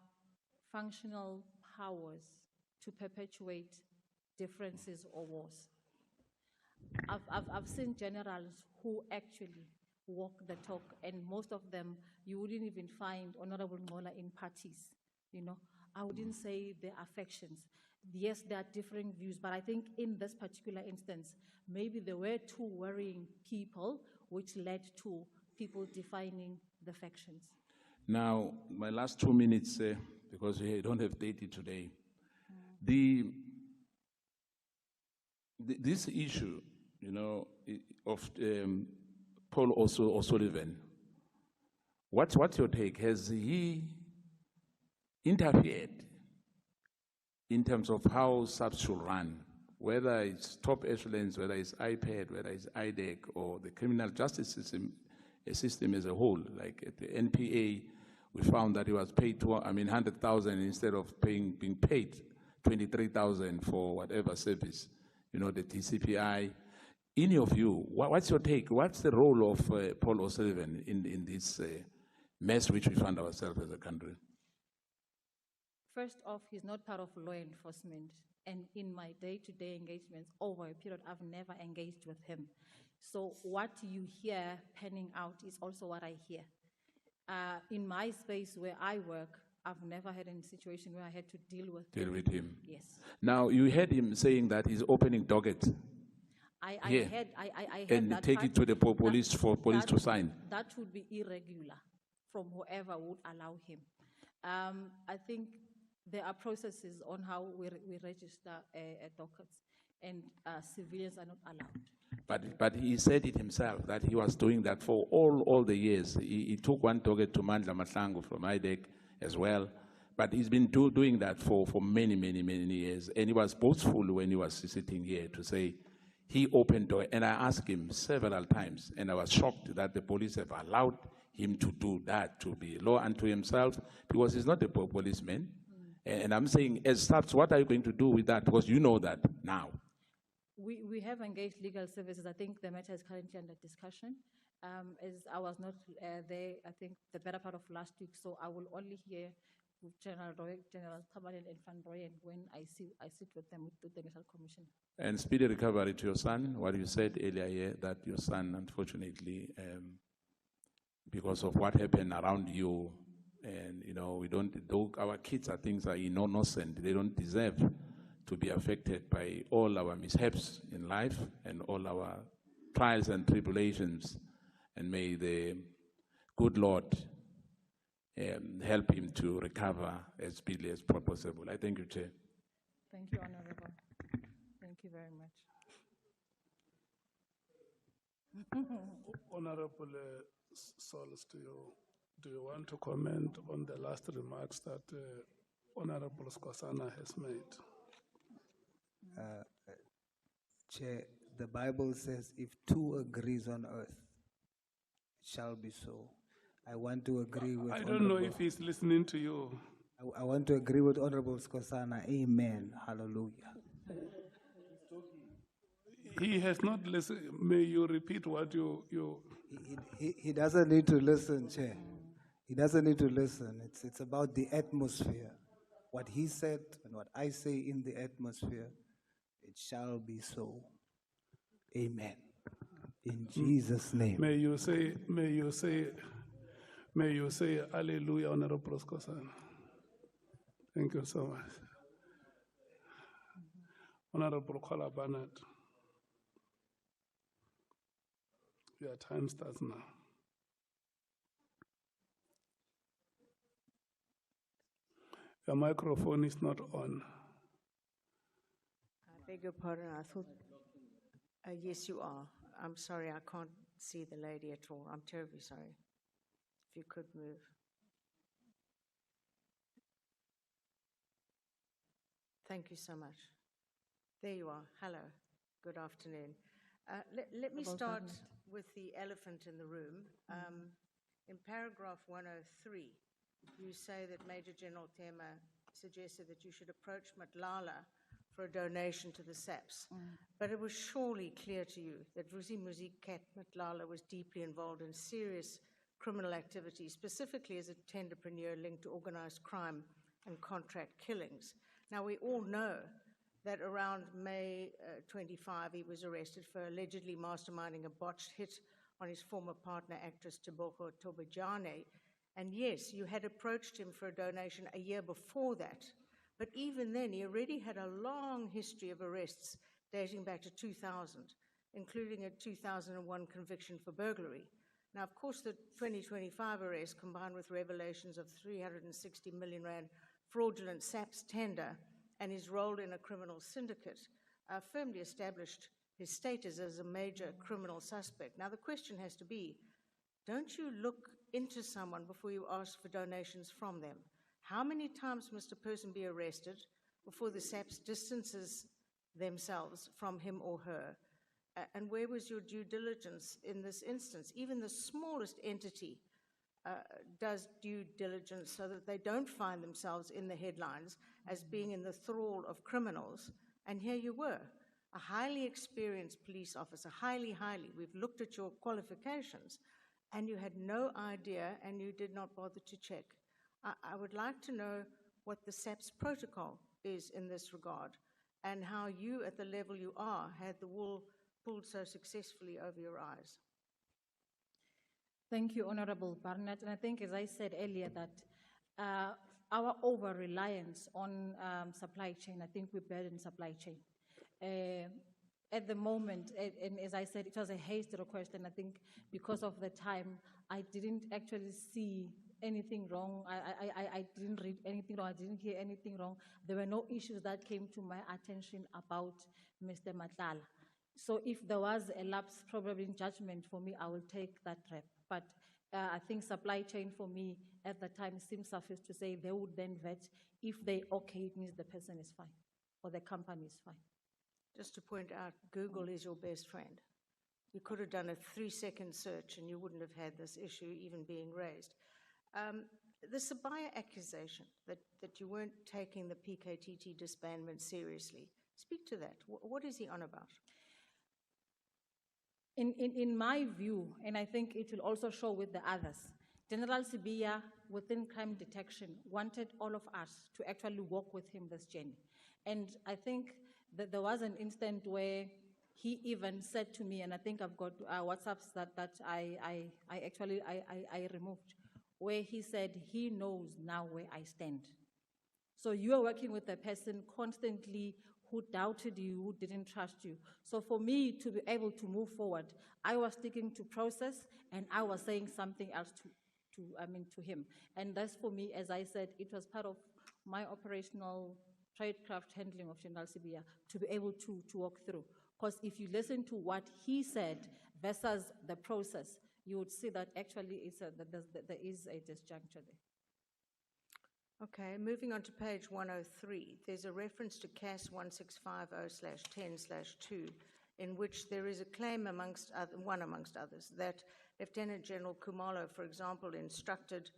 functional powers to perpetuate differences or wars. I've seen generals who actually walk the talk, and most of them, you wouldn't even find Honorable Ngola in parties, you know. I wouldn't say their affections. Yes, there are differing views, but I think in this particular instance, maybe there were two worrying people, which led to people defining the factions. Now, my last 2 minutes, because we don't have data today. This issue, you know, of Paul O'Sullivan, what's your take? Has he interfered in terms of how SAPS should run, whether it's top echelons, whether it's IPAD, whether it's IDEC, or the criminal justice system as a whole? Like at the NPA, we found that he was paid 100,000 instead of being paid 23,000 for whatever service, you know, the TCPI. In your view, what's your take? What's the role of Paul O'Sullivan in this mess which we find ourselves as a country? First off, he's not part of law enforcement. And in my day-to-day engagements over a period, I've never engaged with him. So what you hear panning out is also what I hear. In my space where I work, I've never had a situation where I had to deal with him. Yes. Now, you heard him saying that he's opening dockets. I heard and that take part. it to the police for police to sign. That would be irregular from whoever would allow him. I think there are processes on how we register dockets, and civilians are not allowed. But he said it himself that he was doing that for all the years. He took one docket to Mandla Mahlangu from IDEC as well. But he's been doing that for many years. And he was boastful when he was sitting here to say He opened door, and I asked him several times, and I was shocked that the police have allowed him to do that, to be law unto himself, because he's not a policeman. And I'm saying, as SAFs, what are you going to do with that? Because you know that now. We have engaged legal services. I think the matter is currently under discussion. As I was not there, I think the better part of last week, so I will only hear with General Tabanen and Van Rooyen when I sit with them, with the National Commission. And speedy recovery to your son. What you said earlier here, that your son, unfortunately, because of what happened around you, and we don't, though our kids are things are innocent, they don't deserve to be affected by all our mishaps in life and all our trials and tribulations. And may the good Lord help him to recover as speedily as possible. I thank you, Chair. Thank you, Honorable. Thank you very much. Honorable Solis, do you want to comment on the last remarks that Honorable Skhosana has made? Chair, the Bible says, if two agrees on earth, it shall be so. I want to agree with I don't know if he's listening to you. I want to agree with Honorable Skhosana. Amen. Hallelujah. He has not listened. May you repeat what you... He doesn't need to listen, Chair. He doesn't need to listen. It's about the atmosphere. What he said and what I say in the atmosphere, it shall be so. Amen. In Jesus' name. May you say, Hallelujah, Honorable Skhosana. Thank you so much. Honorable Kola Barnett. Your time starts now. Your microphone is not on. I beg your pardon. I thought, yes, you are. I'm sorry, I can't see the lady at all. I'm terribly sorry. If you could move. Thank you so much. There you are. Hello. Good afternoon. Let me start with the elephant in the room. In paragraph 103, you say that Major General Tema suggested that you should approach Matlala for a donation to the SAPS. But it was surely clear to you that Ruzi Muzikat Matlala was deeply involved in serious criminal activity, specifically as a tenderpreneur linked to organized crime and contract killings. Now, we all know that around May 25, he was arrested for allegedly masterminding a botched hit on his former partner, actress Tebogo Tobajane. And yes, you had approached him for a donation a year before that. But even then, he already had a long history of arrests dating back to 2000, including a 2001 conviction for burglary. Now, of course, the 2025 arrest, combined with revelations of 360 million rand fraudulent SAPS tender and his role in a criminal syndicate, firmly established his status as a major criminal suspect. Now, the question has to be, don't you look into someone before you ask for donations from them? How many times must a person be arrested before the SAPS distances themselves from him or her? And where was your due diligence in this instance? Even the smallest entity does due diligence so that they don't find themselves in the headlines as being in the thrall of criminals. And here you were, a highly experienced police officer, highly, we've looked at your qualifications, and you had no idea and you did not bother to check. I would like to know what the SAPS protocol is in this regard and how you, at the level you are, had the wool pulled so successfully over your eyes. Thank you, Honorable Barnett. And I think, as I said earlier, that our over-reliance on supply chain, I think we burden supply chain. At the moment, and as I said, it was a hasty request, and I think because of the time, I didn't actually see anything wrong. I didn't read anything wrong. I didn't hear anything wrong. There were no issues that came to my attention about Mr. Matlala. So if there was a lapse, probably in judgment for me, I will take that rep. But I think supply chain for me at the time seems suffice to say they would then vet. If they okay, it means the person is fine or the company is fine. Just to point out, Google is your best friend. You could have done a 3-second search and you wouldn't have had this issue even being raised. The Sabaya accusation that you weren't taking the PKTT disbandment seriously, speak to that. What is he on about? In my view, and I think it will also show with the others, General Sibiya, within crime detection, wanted all of us to actually walk with him this journey. And I think that there was an instant where he even said to me, and I think I've got WhatsApps that I removed, where he said he knows now where I stand. So you are working with a person constantly who doubted you, who didn't trust you. So for me to be able to move forward, I was sticking to process and I was saying something else to him. And that's for me, as I said, it was part of my operational tradecraft handling of General Sibiya to be able to walk through. Because if you listen to what he said versus the process, you would see that actually there is a disjuncture there. Okay, moving on to page 103, there's a reference to CAS 1650/10/2, in which there is a claim amongst others, that Lieutenant General Khumalo, for example, instructed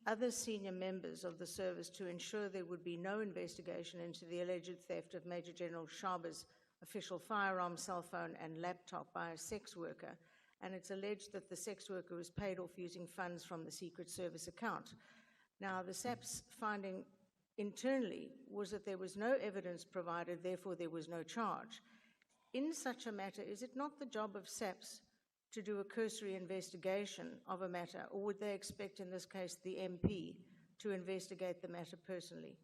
other senior members of the service to ensure there would be no investigation into the alleged theft of Major General Shaba's official firearm, cell phone, and laptop by a sex worker. And it's alleged that the sex worker was paid off using funds from the Secret Service account. Now, the SAP's finding internally was that there was no evidence provided, therefore there was no charge. In such a matter, is it not the job of SAPs to do a cursory investigation of a matter, or would they expect, in this case, the MP to investigate the matter personally?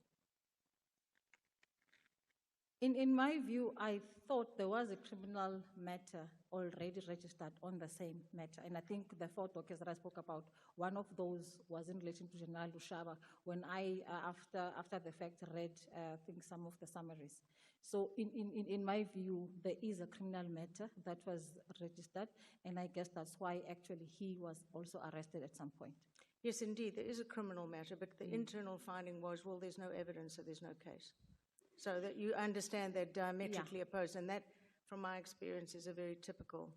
In my view, I thought there was a criminal matter already registered on the same matter. And I think the 4 dockets that I spoke about, one of those was in relation to General Lushaba when I, after the fact, read, I think, some of the summaries. So in my view, there is a criminal matter that was registered, and I guess that's why actually he was also arrested at some point. Yes, indeed, there is a criminal matter, but the internal finding was, well, there's no evidence, so there's no case. So that you understand they're diametrically opposed, and that, from my experience, is a very typical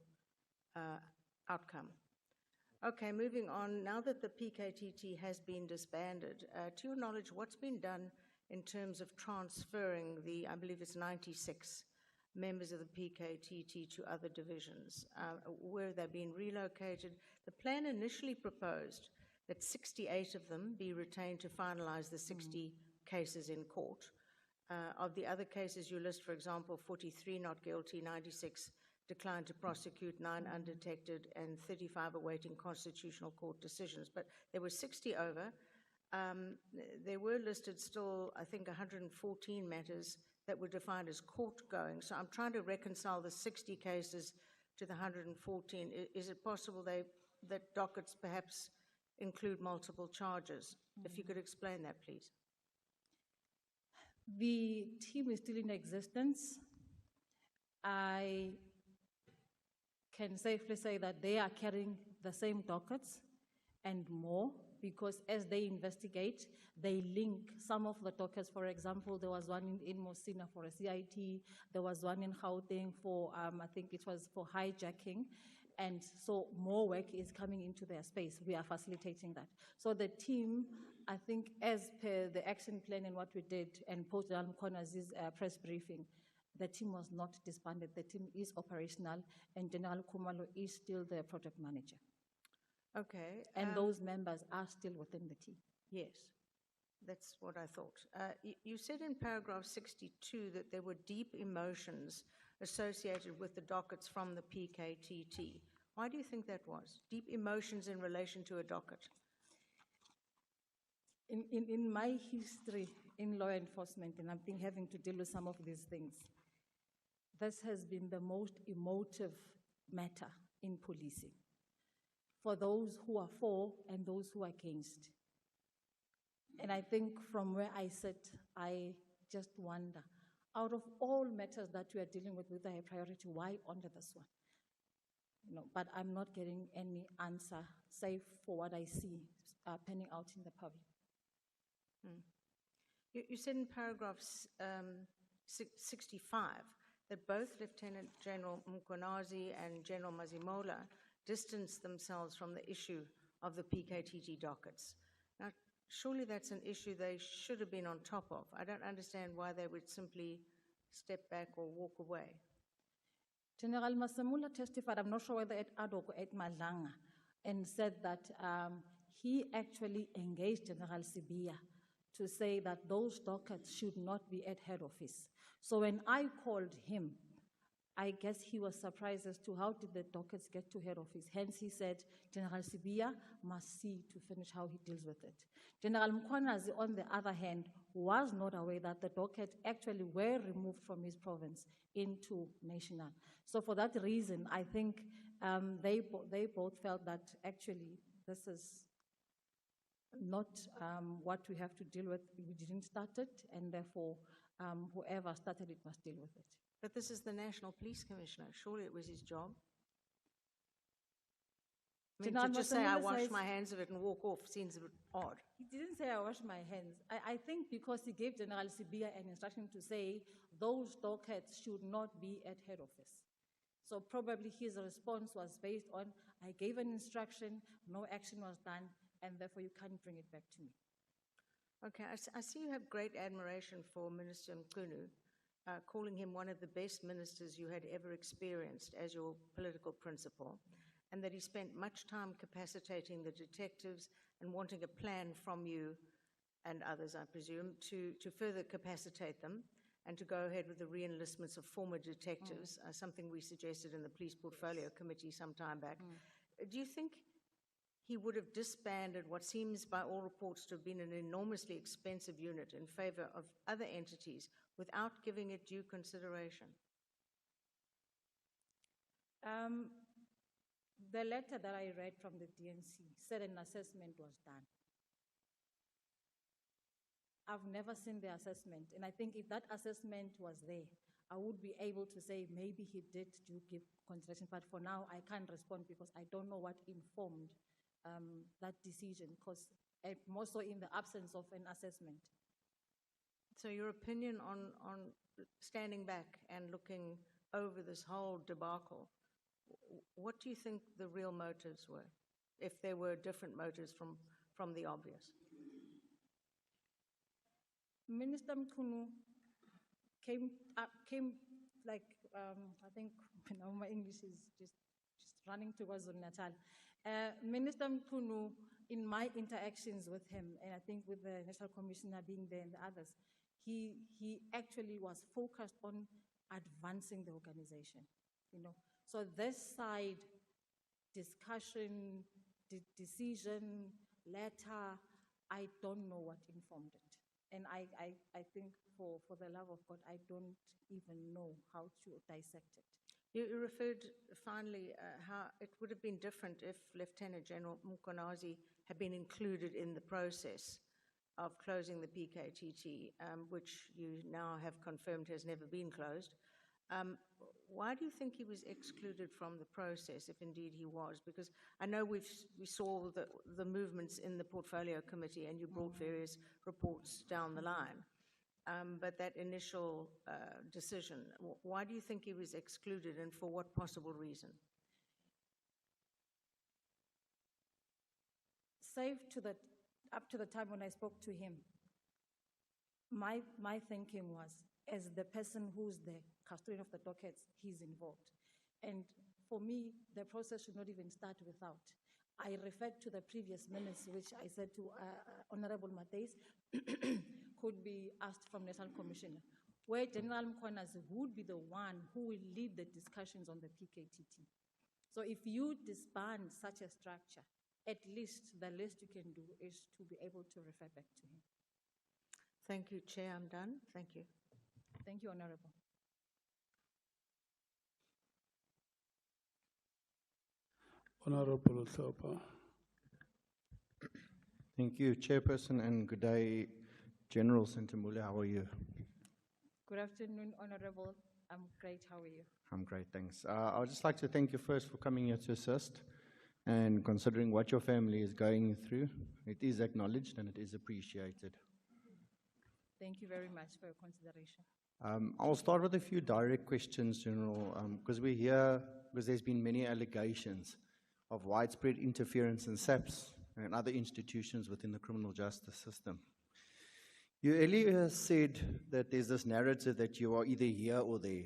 outcome. Okay, moving on. Now that the PKTT has been disbanded, to your knowledge, what's been done in terms of transferring the, I believe it's 96 members of the PKTT to other divisions? Where they've been relocated? The plan initially proposed that 68 of them be retained to finalize the 60 cases in court. Of the other cases you list, for example, 43 not guilty, 96 declined to prosecute, 9 undetected, and 35 awaiting constitutional court decisions. But there were 60 over. There were listed still, I think, 114 matters that were defined as court-going. So I'm trying to reconcile the 60 cases to the 114. Is it possible that dockets perhaps include multiple charges? If you could explain that, please. The team is still in existence. I can safely say that they are carrying the same dockets and more, because as they investigate, they link some of the dockets. For example, there was one in Mosina for a CIT, there was one in Gauteng for, I think it was for hijacking. And so more work is coming into their space. We are facilitating that. So the team, I think, as per the action plan and what we did, and post Mkhwanazi's press briefing, the team was not disbanded. The team is operational, and General Khumalo is still the project manager. Okay. And those members are still within the team. Yes, that's what I thought. You said in paragraph 62 that there were deep emotions associated with the dockets from the PKTT. Why do you think that was? Deep emotions in relation to a docket? In my history in law enforcement, and I've been having to deal with some of these things, this has been the most emotive matter in policing, for those who are for and those who are against. And I think from where I sit, I just wonder, out of all matters that we are dealing with a high priority, why only this one? But I'm not getting any answer, save for what I see panning out in the public. You said in paragraph 65 that both Lieutenant General Mkhwanazi and General Mazimola distanced themselves from the issue of the PKTG dockets. Now, surely that's an issue they should have been on top of. I don't understand why they would simply step back or walk away. General Masamula testified, I'm not sure whether at Adok or at Madlanga, and said that he actually engaged General Sibia to say that those dockets should not be at head office. So when I called him, I guess he was surprised as to how did the dockets get to head office. Hence he said, General Sibia must see to finish how he deals with it. General Mkhwanazi, on the other hand, was not aware that the docket actually were removed from his province into national. So for that reason, I think they both felt that actually this is not what we have to deal with. We didn't start it, and therefore whoever started it must deal with it. But this is the National Police Commissioner. Surely it was his job. I mean, to just say, I wash my hands of it and walk off seems a bit odd. He didn't say, I wash my hands. I think because he gave General Sibia an instruction to say, those dockets should not be at head office. So probably his response was based on, I gave an instruction, no action was done, and therefore you can't bring it back to me. Okay, I see you have great admiration for Minister Mkhunu, calling him one of the best ministers you had ever experienced as your political principal, and that he spent much time capacitating the detectives and wanting a plan from you and others, I presume, to further capacitate them and to go ahead with the re-enlistments of former detectives, something we suggested in the Police Portfolio Committee some time back. Do you think he would have disbanded what seems by all reports to have been an enormously expensive unit in favor of other entities without giving it due consideration? The letter that I read from the DNC said an assessment was done. I've never seen the assessment, and I think if that assessment was there, I would be able to say maybe he did give consideration, but for now I can't respond because I don't know what informed that decision, because more so in the absence of an assessment. So your opinion on standing back and looking over this whole debacle, what do you think the real motives were, if there were different motives from the obvious? Minister Mkhunu came like, I think my English is just running towards Natal. Minister Mkhunu, in my interactions with him, and I think with the National Commissioner being there and the others, he actually was focused on advancing the organization, So this side, discussion, decision, letter, I don't know what informed it. And I think for the love of God, I don't even know how to dissect it. You referred finally how it would have been different if Lieutenant General Mkhwanazi had been included in the process of closing the PKTT, which you now have confirmed has never been closed. Why do you think he was excluded from the process, if indeed he was? Because I know we saw the movements in the Portfolio Committee, and you brought various reports down the line. But that initial decision, why do you think he was excluded, and for what possible reason? Up to the time when I spoke to him, my thinking was, as the person who's the custodian of the dockets, he's involved. And for me, the process should not even start without. I referred to the previous minutes, which I said to Honorable Mateis, could be asked from National Commissioner, where General Mkhwanazi would be the one who will lead the discussions on the PKTT. So if you disband such a structure, at least the least you can do is to be able to refer back to him. Thank you, Chair. I'm done. Thank you. Thank you, Honorable. Honorable Thopa. Thank you, Chairperson, and good day, General Sentimule. How are you? Good afternoon, Honorable. I'm great. How are you? I'm great, thanks. I would just like to thank you first for coming here to assist and considering what your family is going through. It is acknowledged and it is appreciated. Thank you very much for your consideration. I'll start with a few direct questions, General, because we're here because there's been many allegations of widespread interference in SAPS and other institutions within the criminal justice system. You earlier said that there's this narrative that you are either here or there,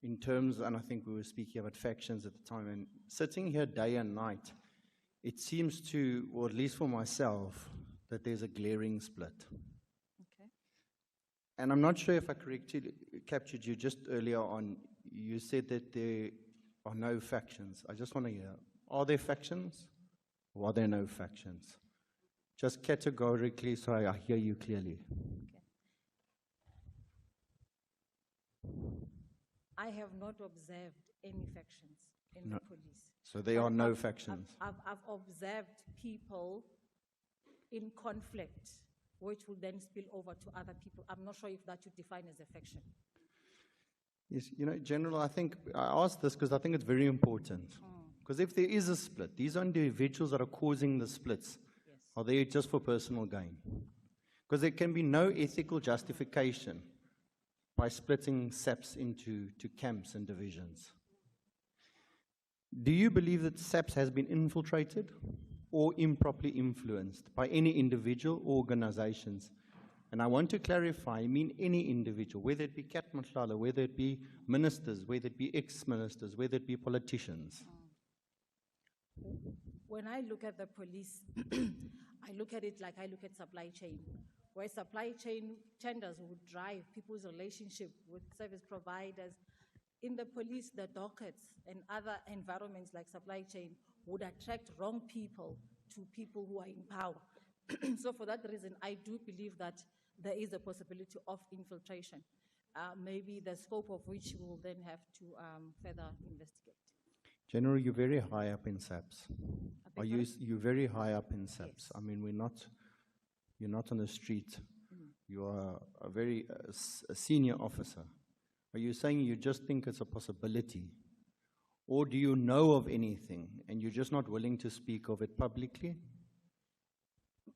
in terms, and I think we were speaking about factions at the time, and sitting here day and night, it seems to, or at least for myself, that there's a glaring split. Okay. And I'm not sure if I correctly captured you just earlier on. You said that there are no factions. I just want to hear, are there factions or are there no factions? Just categorically so I hear you clearly. I have not observed any factions in the police. So there are no factions. I've observed people in conflict, which will then spill over to other people. I'm not sure if that you define as a faction. Yes, you know, General, I think I asked this because I think it's very important. Because if there is a split, these are individuals that are causing the splits. Are they just for personal gain? Because there can be no ethical justification by splitting SAPS into camps and divisions. Do you believe that SAPS has been infiltrated or improperly influenced by any individual or organizations? And I want to clarify, I mean any individual, whether it be Kat Mhlala, whether it be ministers, whether it be ex-ministers, whether it be politicians. When I look at the police, I look at it like I look at supply chain, where supply chain tenders would drive people's relationship with service providers. In the police, the dockets and other environments like supply chain would attract wrong people to people who are in power. So for that reason, I do believe that there is a possibility of infiltration, maybe the scope of which we will then have to further investigate. General, you're very high up in SAPS. You're very high up in SAPS. Yes. I mean, you're not on the street. You are a very senior officer. Are you saying you just think it's a possibility? Or do you know of anything and you're just not willing to speak of it publicly?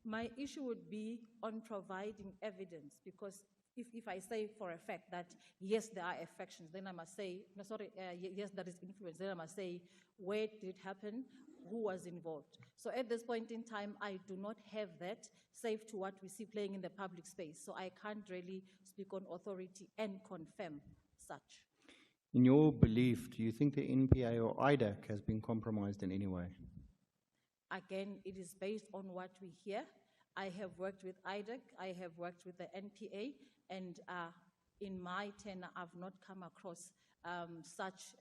My issue would be on providing evidence, because if I say for a fact that, yes, there are affections, then I must say, no, sorry, yes, there is influence, then I must say, where did it happen, who was involved? So at this point in time, I do not have that, save to what we see playing in the public space. So I can't really speak on authority and confirm such. In your belief, do you think the NPA or IDAC has been compromised in any way? Again, it is based on what we hear. I have worked with IDAC, I have worked with the NPA, and in my tenure, I've not come across such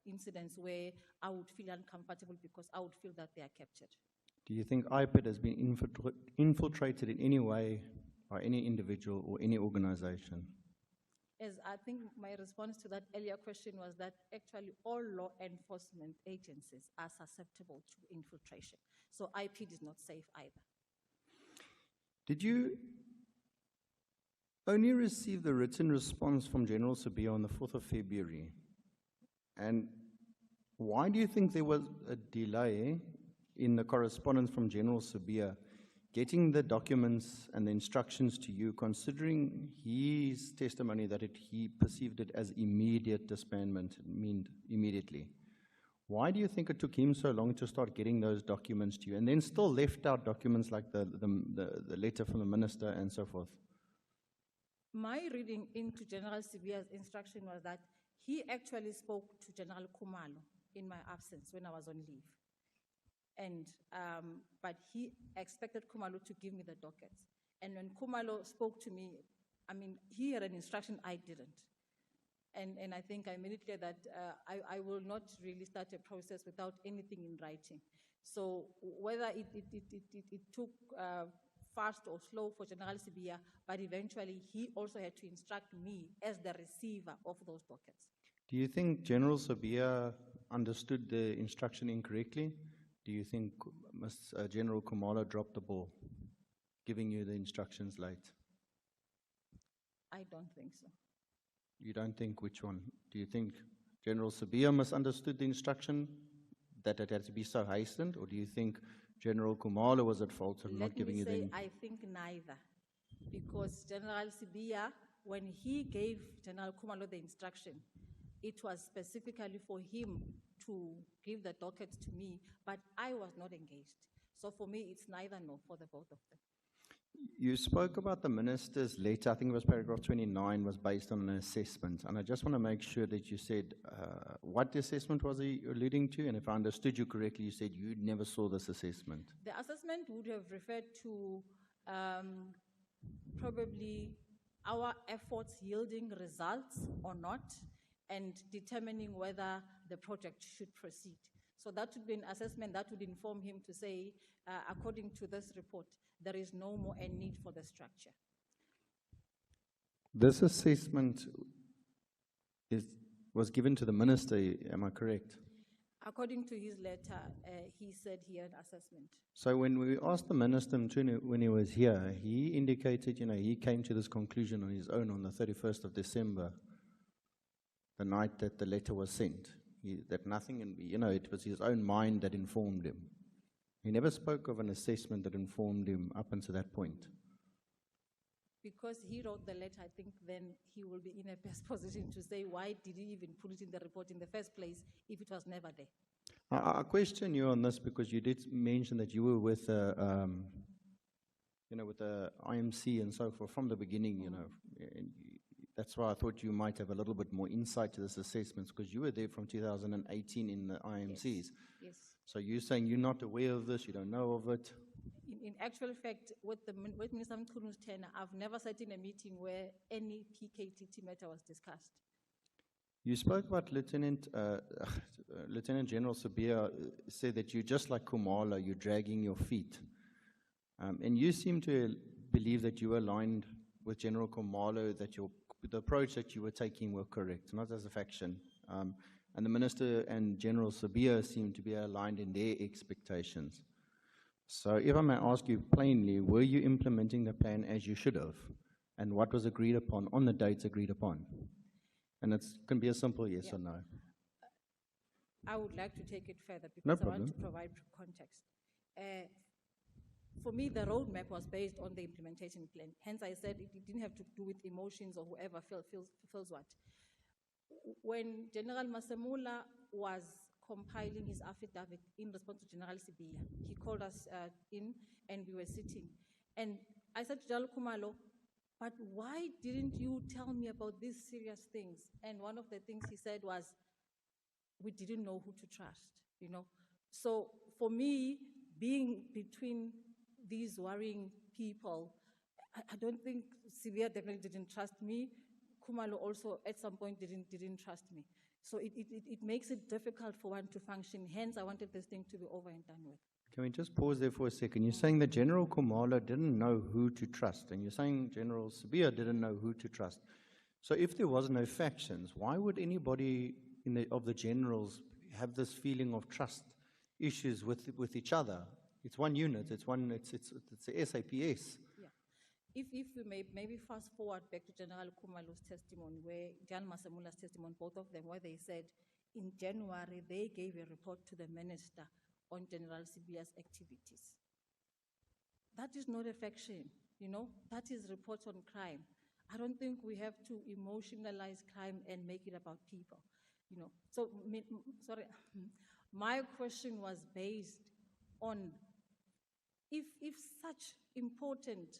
incidents where I would feel uncomfortable because I would feel that they are captured. Do you think IPID has been infiltrated in any way by any individual or any organization? As I think my response to that earlier question was that actually all law enforcement agencies are susceptible to infiltration. So IPID is not safe either. Did you only receive the written response from General Sibiya on the 4th of February? And why do you think there was a delay in the correspondence from General Sibiya getting the documents and the instructions to you, considering his testimony that he perceived it as immediate disbandment, meant immediately? Why do you think it took him so long to start getting those documents to you, and then still left out documents like the letter from the minister and so forth? My reading into General Sibiya's instruction was that he actually spoke to General Khumalo in my absence when I was on leave. And, but he expected Khumalo to give me the dockets. And when Khumalo spoke to me, I mean, he had an instruction I didn't. And I think I made it clear that I will not really start a process without anything in writing. So whether it took fast or slow for General Sibiya, but eventually he also had to instruct me as the receiver of those dockets. Do you think General Sibiya understood the instruction incorrectly? Do you think General Khumalo dropped the ball, giving you the instructions late? I don't think so. You don't think which one? Do you think General Sibiya misunderstood the instruction, that it had to be so hastened, or do you think General Khumalo was at fault of not giving you the... I think neither, because General Sibiya when he gave General Khumalo the instruction, it was specifically for him to give the docket to me, but I was not engaged. So for me, it's neither nor for the both of them. You spoke about the minister's letter, I think it was paragraph 29, was based on an assessment. And I just want to make sure that you said what assessment was he alluding to? And if I understood you correctly, you said you never saw this assessment. The assessment would have referred to probably our efforts yielding results or not, and determining whether the project should proceed. So that would be an assessment that would inform him to say, according to this report, there is no more a need for the structure. This assessment was given to the minister, am I correct? According to his letter, he said he had an assessment. So when we asked the minister when he was here, he indicated, he came to this conclusion on his own on the 31st of December, the night that the letter was sent. That nothing, it was his own mind that informed him. He never spoke of an assessment that informed him up until that point. Because he wrote the letter, I think then he will be in a best position to say, why did he even put it in the report in the first place if it was never there? I question you on this because you did mention that you were with with the IMC and so forth from the beginning, and that's why I thought you might have a little bit more insight to this assessment because you were there from 2018 in the IMCs. Yes. So you're saying you're not aware of this, you don't know of it? In actual fact, with Minister Mkhwanazi's tenure, I've never sat in a meeting where any PKTT matter was discussed. You spoke about Lieutenant General Sabia said that you're just like Khumalo, you're dragging your feet. And you seem to believe that you were aligned with General Khumalo, that the approach that you were taking were correct, not as a faction. And the Minister and General Sabia seem to be aligned in their expectations. So if I may ask you plainly, were you implementing the plan as you should have? And what was agreed upon on the dates agreed upon? And it can be a simple yes or no. I would like to take it further because No I want problem. to provide context. For me, the roadmap was based on the implementation plan. Hence, I said it didn't have to do with emotions or whoever feels what. When General Masemula was compiling his affidavit in response to General Sibia, he called us in and we were sitting. And I said to General Khumalo, but why didn't you tell me about these serious things? And one of the things he said was, we didn't know who to trust, So for me, being between these worrying people, I don't think Sibia definitely didn't trust me. Khumalo also at some point didn't trust me. So it makes it difficult for one to function. Hence, I wanted this thing to be over and done with. Can we just pause there for a second? You're saying that General Khumalo didn't know who to trust, and you're saying General Sabia didn't know who to trust. So if there was no factions, why would anybody of the generals have this feeling of trust issues with each other? It's one unit. It's the SAPS. Yeah. If we may maybe fast forward back to General Khumalo's testimony, where Jan Masemula's testimony, both of them, where they said in January they gave a report to the minister on General Sibia's activities. That is not a faction, that is reports on crime. I don't think we have to emotionalize crime and make it about people, So, sorry, my question was based on if such important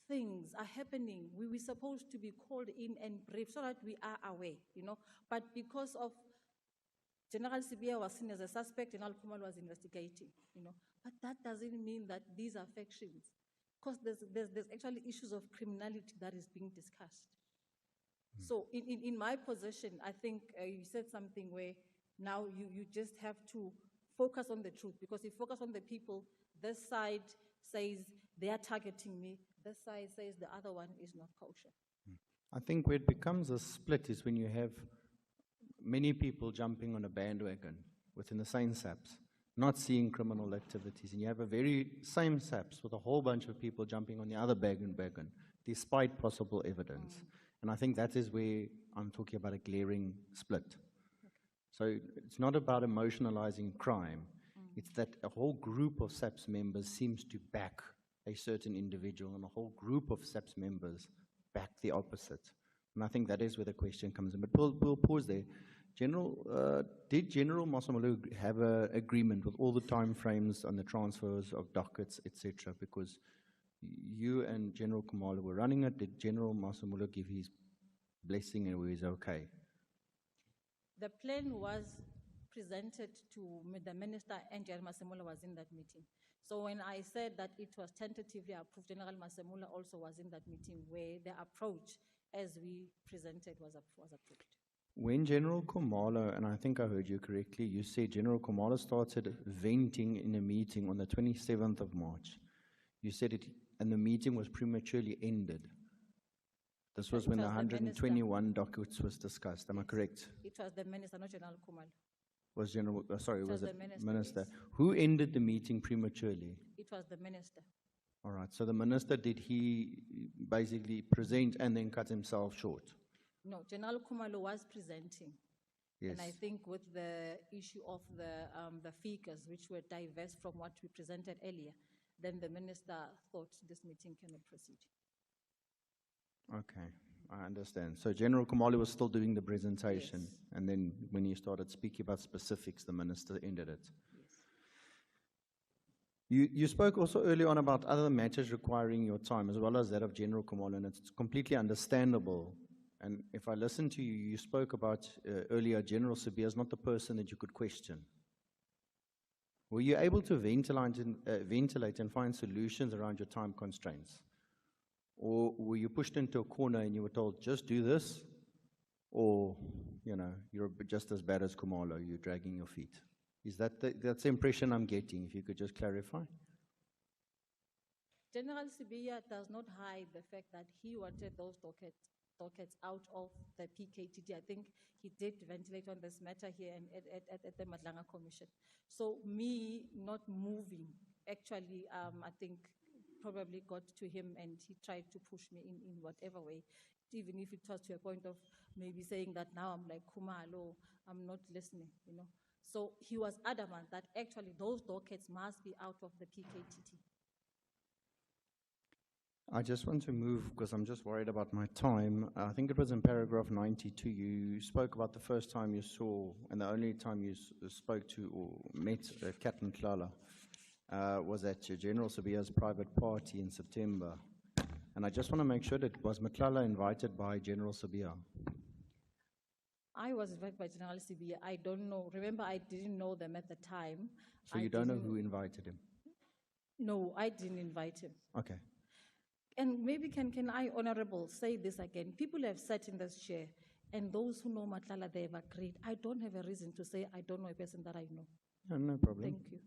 things are happening, we're supposed to be called in and briefed so that we are aware, But because of General Sibia was seen as a suspect, General Khumalo was investigating, But that doesn't mean that these are factions, because there's actually issues of criminality that is being discussed. So in my position, I think you said something where now you just have to focus on the truth, because if you focus on the people, this side says they are targeting me, this side says the other one is not kosher. I think where it becomes a split is when you have many people jumping on a bandwagon within the same SAPS, not seeing activities, and you have a very same SAPS with a whole bunch of people jumping on the other bandwagon, despite possible evidence. And I think that is where I'm talking about a glaring split. So it's not about emotionalizing crime. It's that a whole group of SAPS members seems to back a certain individual, and a whole group of SAPS members back the opposite. And I think that is where the question comes in. But we'll pause there. Did General Masamolo have an agreement with all the time frames on the transfers of dockets, etc.? Because you and General Khumalo were running it. Did General Masamolo give his blessing and was okay? The plan was presented to the minister, and General Masemola was in that meeting. So when I said that it was tentatively approved, General Masemola also was in that meeting where the approach as we presented was approved. When General Khumalo, and I think I heard you correctly, you said General Khumalo started venting in a meeting on the 27th of March. You said it, and the meeting was prematurely ended. This was when the 121 dockets was discussed. Am I correct? It was the minister, not General Khumalo. Was General? Sorry, was the it minister, yes. Who ended the meeting prematurely? It was the minister. All right. So the minister, did he basically present and then cut himself short? No, General Khumalo was presenting. Yes. And I think with the issue of the figures, which were diverse from what we presented earlier, then the minister thought this meeting cannot proceed. Okay, I understand. So General Khumalo was still doing the presentation, yes. And then when he started speaking about specifics, the minister ended it. Yes. You spoke also early on about other matters requiring your time, as well as that of General Khumalo, and it's completely understandable. And if I listen to you, you spoke about earlier, General Sibiya is not the person that you could question. Were you able to ventilate and find solutions around your time constraints? Or were you pushed into a corner and you were told, just do this? Or, you're just as bad as Khumalo, you're dragging your feet? Is that that's the impression I'm getting, if you could just clarify? General Sibiya does not hide the fact that he wanted those dockets out of the PKTT. I think he did ventilate on this matter here and at the Madlanga Commission. So me not moving, actually, I think probably got to him, and he tried to push me in whatever way, even if it was to a point of maybe saying that now I'm like Khumalo, I'm not listening, So he was adamant that actually those dockets must be out of the PKTT. I just want to move, because I'm just worried about my time. I think it was in paragraph 92, you spoke about the first time you saw, and the only time you spoke to or met Kat Mkhwanazi was at General Sibiya's private party in September. And I just want to make sure that was Mkhwanazi invited by General Sibiya? I was invited by General Sibiya. I don't know. Remember, I didn't know them at the time. So you don't know who invited him? No, I didn't invite him. Okay. And maybe can I, Honorable, say this again? People have sat in this chair, and those who know Mkhwanazi, they have agreed. I don't have a reason to say I don't know a person that I know. No problem. Thank you.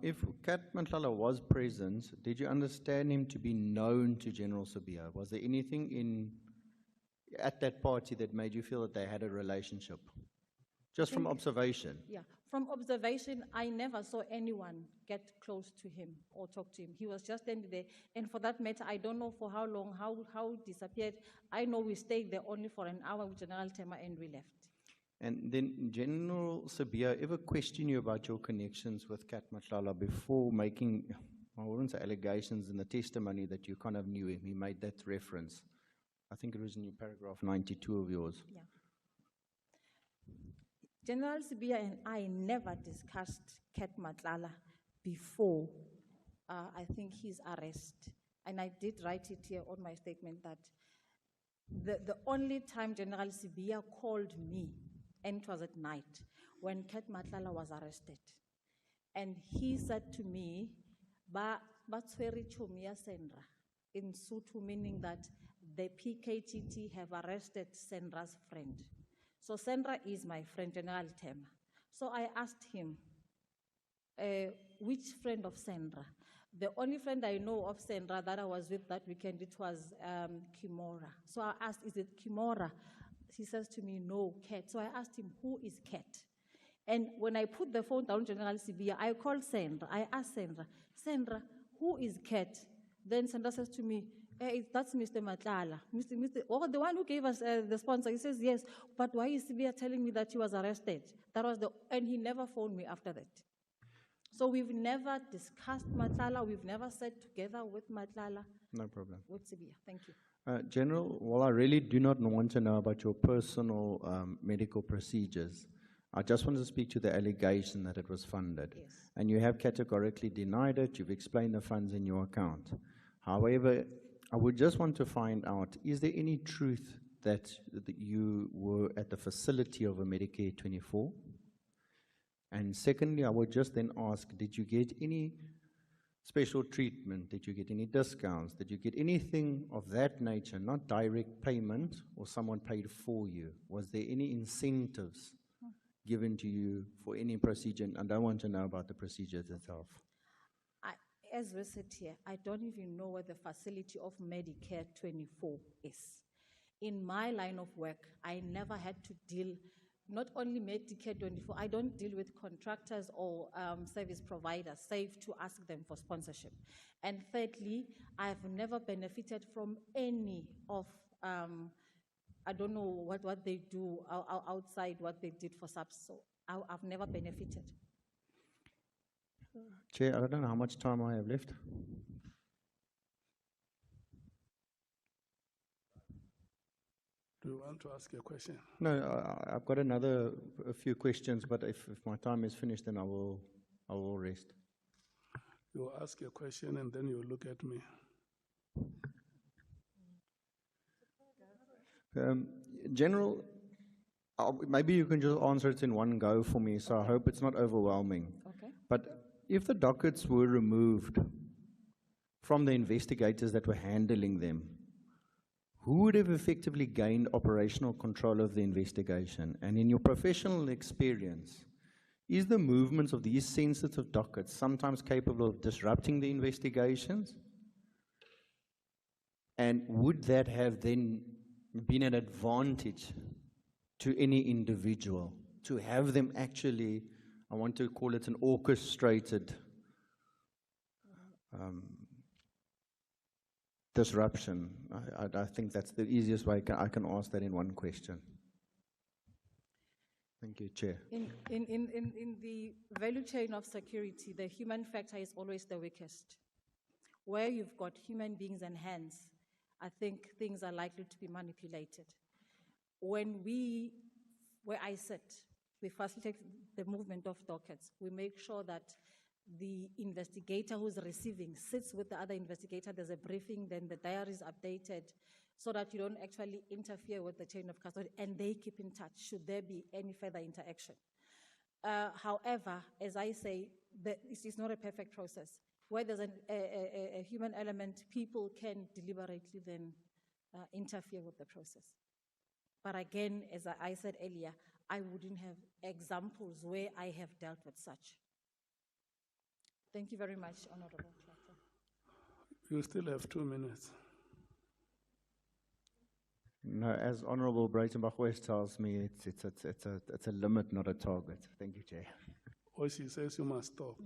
If Kat Mkhwanazi was present, did you understand him to be known to General Sibiya? Was there anything at that party that made you feel that they had a relationship? Just from observation? Yeah, from observation, I never saw anyone get close to him or talk to him. He was just standing there. And for that matter, I don't know for how long, how he disappeared. I know we stayed there only for an hour with General Tema and we left. And then General Sibiya ever questioned you about your connections with Kat Mkhwanazi before making, I wouldn't say allegations in the testimony that you kind of knew him? He made that reference. I think it was in your paragraph 92 of yours. Yeah. General Sibiya and I never discussed Kat Mkhwanazi before, I think, his arrest. And I did write it here on my statement that the only time General Sibiya called me, and it was at night, when Kat Mkhwanazi was arrested. And he said to me, "Ba tshwere chomi ya Senra," in Sotho, meaning that the PKTT have arrested Senra's friend. So Senra is my friend, General Tema. So I asked him, which friend of Senra? The only friend I know of Senra that I was with that weekend, it was Kimora. So I asked, is it Kimora? He says to me, no, Kat. So I asked him, who is Kat? And when I put the phone down, General Sibiya, I called Senra. I asked Senra, who is Kat? Then Senra says to me, that's Mr. Mkhwanazi. The one who gave us the sponsor. He says, yes, but why is Sibiya telling me that he was arrested? And he never phoned me after that. So we've never discussed Mkhwanazi. We've never sat together with Mkhwanazi. No problem. With Sibiya. Thank you. General, while I really do not want to know about your personal medical procedures, I just want to speak to the allegation that it was funded. Yes. And you have categorically denied it. You've explained the funds in your account. However, I would just want to find out, is there any truth that you were at the facility of a Medicare 24? And secondly, I would just then ask, did you get any special treatment? Did you get any discounts? Did you get anything of that nature, not direct payment or someone paid for you? Was there any incentives given to you for any procedure? And I don't want to know about the procedures itself. As we sit here, I don't even know where the facility of Medicare 24 is. In my line of work, I never had to deal, not only Medicare 24, I don't deal with contractors or service providers, save to ask them for sponsorship. And thirdly, I've never benefited from any of, I don't know what they do outside what they did for subs, so I've never benefited. Chair, I don't know how much time I have left. Do you want to ask a question? No, I've got a few questions, but if my time is finished, then I will rest. You ask a question and then you look at me. General, maybe you can just answer it in one go for me, so I hope it's not overwhelming. Okay. But if the dockets were removed from the investigators that were handling them, who would have effectively gained operational control of the investigation? And in your professional experience, is the movements of these sensitive dockets sometimes capable of disrupting the investigations? And would that have then been an advantage to any individual to have them actually, I want to call it an orchestrated disruption? I think that's the easiest way I can ask that in one question. Thank you, Chair. In the value chain of security, the human factor is always the weakest. Where you've got human beings and hands, I think things are likely to be manipulated. Where I sit, we facilitate the movement of dockets. We make sure that the investigator who's receiving sits with the other investigator, there's a briefing, then the diary is updated, so that you don't actually interfere with the chain of custody, and they keep in touch should there be any further interaction. However, as I say, it's not a perfect process. Where there's a human element, people can deliberately then interfere with the process. But again, as I said earlier, I wouldn't have examples where I have dealt with such. Thank you very much, Honorable Clark. You still have 2 minutes. No, as Honorable Breitenbach West tells me, it's a limit, not a target. Thank you, Chair. Or she says you must stop.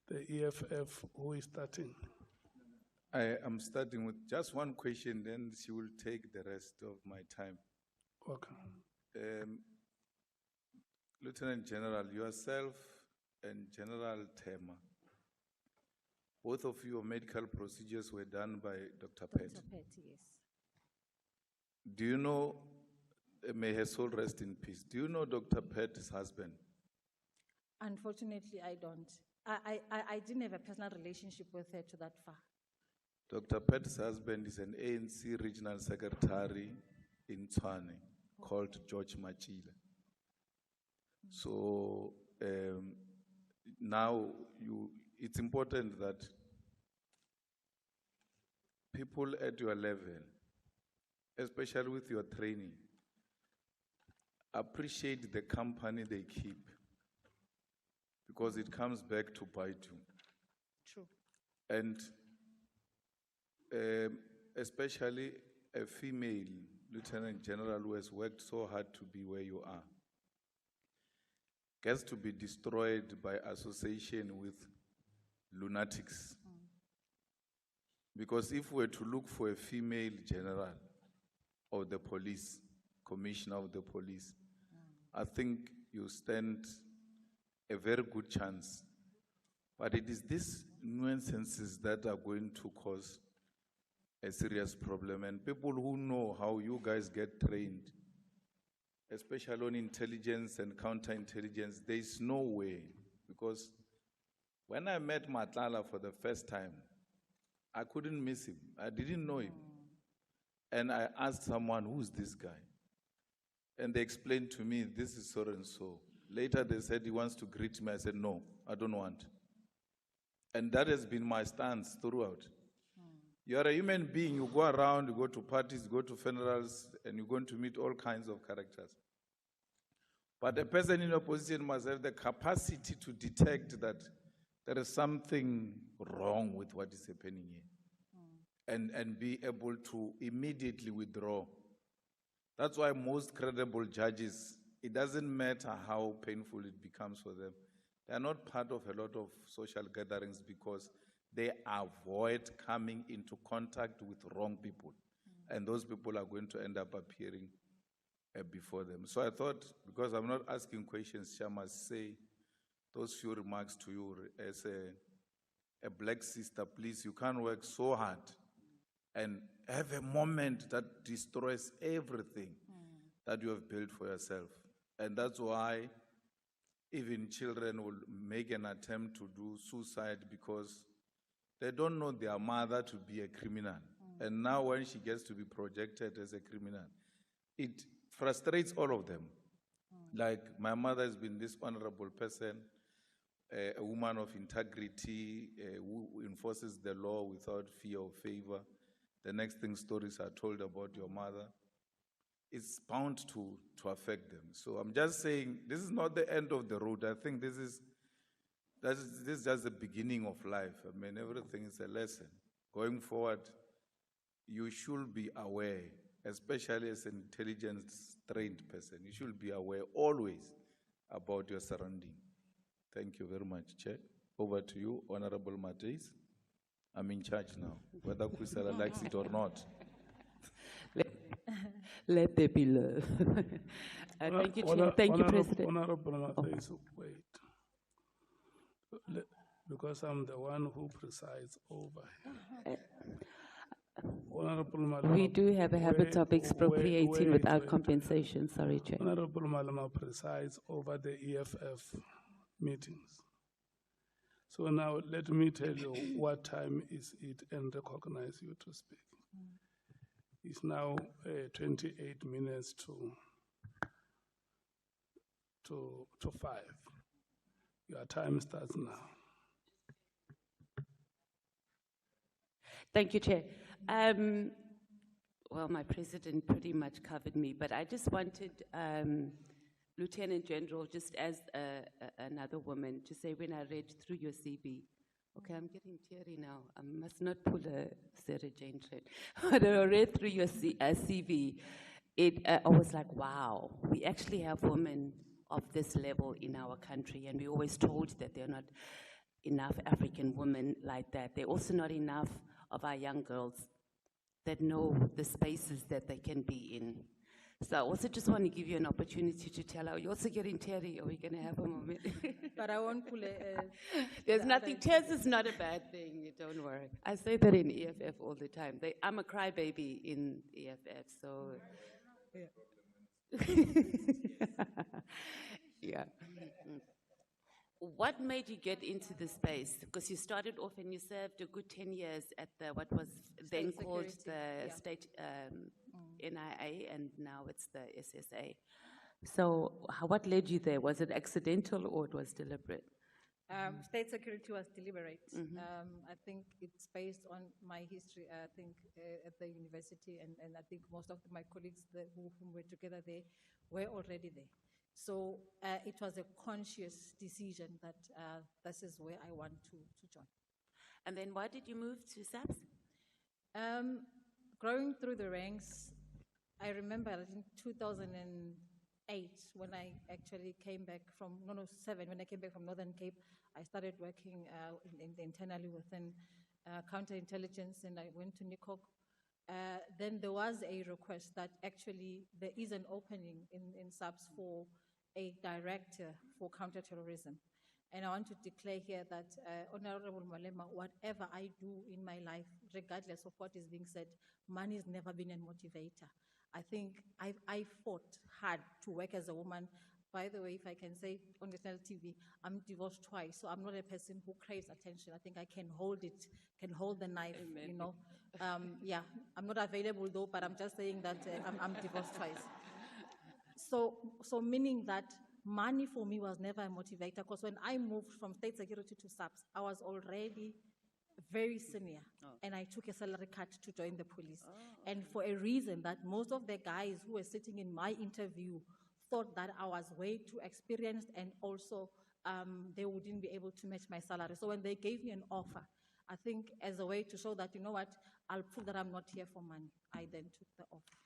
The EFF, who is starting? I am starting with just one question, then she will take the rest of my time. Okay. Lieutenant General, yourself and General Tema, both of your medical procedures were done by Dr. Pett. Dr. Pett, yes. Do you know, may her soul rest in peace, do you know Dr. Pett's husband? Unfortunately, I don't. I didn't have a personal relationship with her to that far. Dr. Pett's husband is an ANC regional secretary in Tshwane called George Machile. So now it's important that people at your level, especially with your training, appreciate the company they keep, because it comes back to bite you. True. And especially a female lieutenant general who has worked so hard to be where you are, gets to be destroyed by association with lunatics. Because if we were to look for a female general of the police, commissioner of the police, I think you stand a very good chance. But it is these nuances that are going to cause a serious problem. And people who know how you guys get trained, especially on intelligence and counterintelligence, there is no way. Because when I met Matlala for the first time, I couldn't miss him. I didn't know him. And I asked someone, who's this guy? And they explained to me, this is so and so. Later they said he wants to greet me. I said, no, I don't want. And that has been my stance throughout. You are a human being, you go around, you go to parties, you go to funerals, and you're going to meet all kinds of characters. But a person in opposition must have the capacity to detect that there is something wrong with what is happening here, and be able to immediately withdraw. That's why most credible judges, it doesn't matter how painful it becomes for them, they are not part of a lot of social gatherings because they avoid coming into contact with wrong people. And those people are going to end up appearing before them. So I thought, because I'm not asking questions, I must say those few remarks to you as a black sister. Please, you can't work so hard and have a moment that destroys everything that you have built for yourself. And that's why even children will make an attempt to do suicide because they don't know their mother to be a criminal. And now when she gets to be projected as a criminal, it frustrates all of them. Like, my mother has been this honorable person, a woman of integrity, who enforces the law without fear or favor. The next thing stories are told about your mother, it's bound to affect them. So I'm just saying, this is not the end of the road. I think this is just the beginning of life. I mean, everything is a lesson. Going forward, you should be aware, especially as an intelligence-trained person, you should be aware always about your surrounding. Thank you very much, Chair. Over to you, Honorable Mateis. I'm in charge now, whether Kusala likes it or not. Let there be love. Thank you, Chair. Thank you, President. Honorable Mateis, wait. Because I'm the one who presides over here. Honorable Malama, We do have a habit of expropriating without compensation. Sorry, Chair. Honorable Malama presides over the EFF meetings. So now let me tell you what time is it and recognize you to speak. It's now 28 minutes to 5. Your time starts now. Thank you, Chair. Well, my president pretty much covered me, but I just wanted Lieutenant General, just as another woman, to say when I read through your CV, okay, I'm getting teary now. I must not pull a Sarah Jane trend. When I read through your CV, I was like, wow, we actually have women of this level in our country, and we always told that there are not enough African women like that. There are also not enough of our young girls that know the spaces that they can be in. So I also just want to give you an opportunity to tell her, you're also getting teary, are we going to have a moment? But I won't pull There's nothing, tears is not a bad thing, don't worry. I say that in EFF all the time. I'm a crybaby in EFF, so. Yeah. What made you get into the space? Because you started off and you served a good 10 years at what was then called the State NIA, and now it's the SSA. So what led you there? Was it accidental or it was deliberate? State security was deliberate. I think it's based on my history, I think, at the university, and I think most of my colleagues who were together there were already there. So it was a conscious decision that this is where I want to join. And then why did you move to SAPS? Growing through the ranks, I remember in 2008 when I actually came back from, when I came back from Northern Cape, I started working internally within counterintelligence, and I went to NICOC. Then there was a request that actually there is an opening in SAPS for a director for counterterrorism. And I want to declare here that, Honorable Malema, whatever I do in my life, regardless of what is being said, money has never been a motivator. I think I fought hard to work as a woman. By the way, if I can say on national TV, I'm divorced twice, so I'm not a person who craves attention. I think I can hold it, can hold the knife, Amen. you know. Yeah, I'm not available though, but I'm just saying that I'm divorced twice. So meaning that money for me was never a motivator, because when I moved from state security to SAPS, I was already very senior, and I took a salary cut to join the police. And for a reason that most of the guys who were sitting in my interview thought that I was way too experienced, and also they wouldn't be able to match my salary. So when they gave me an offer, I think as a way to show that, you know what, I'll prove that I'm not here for money, I then took the offer.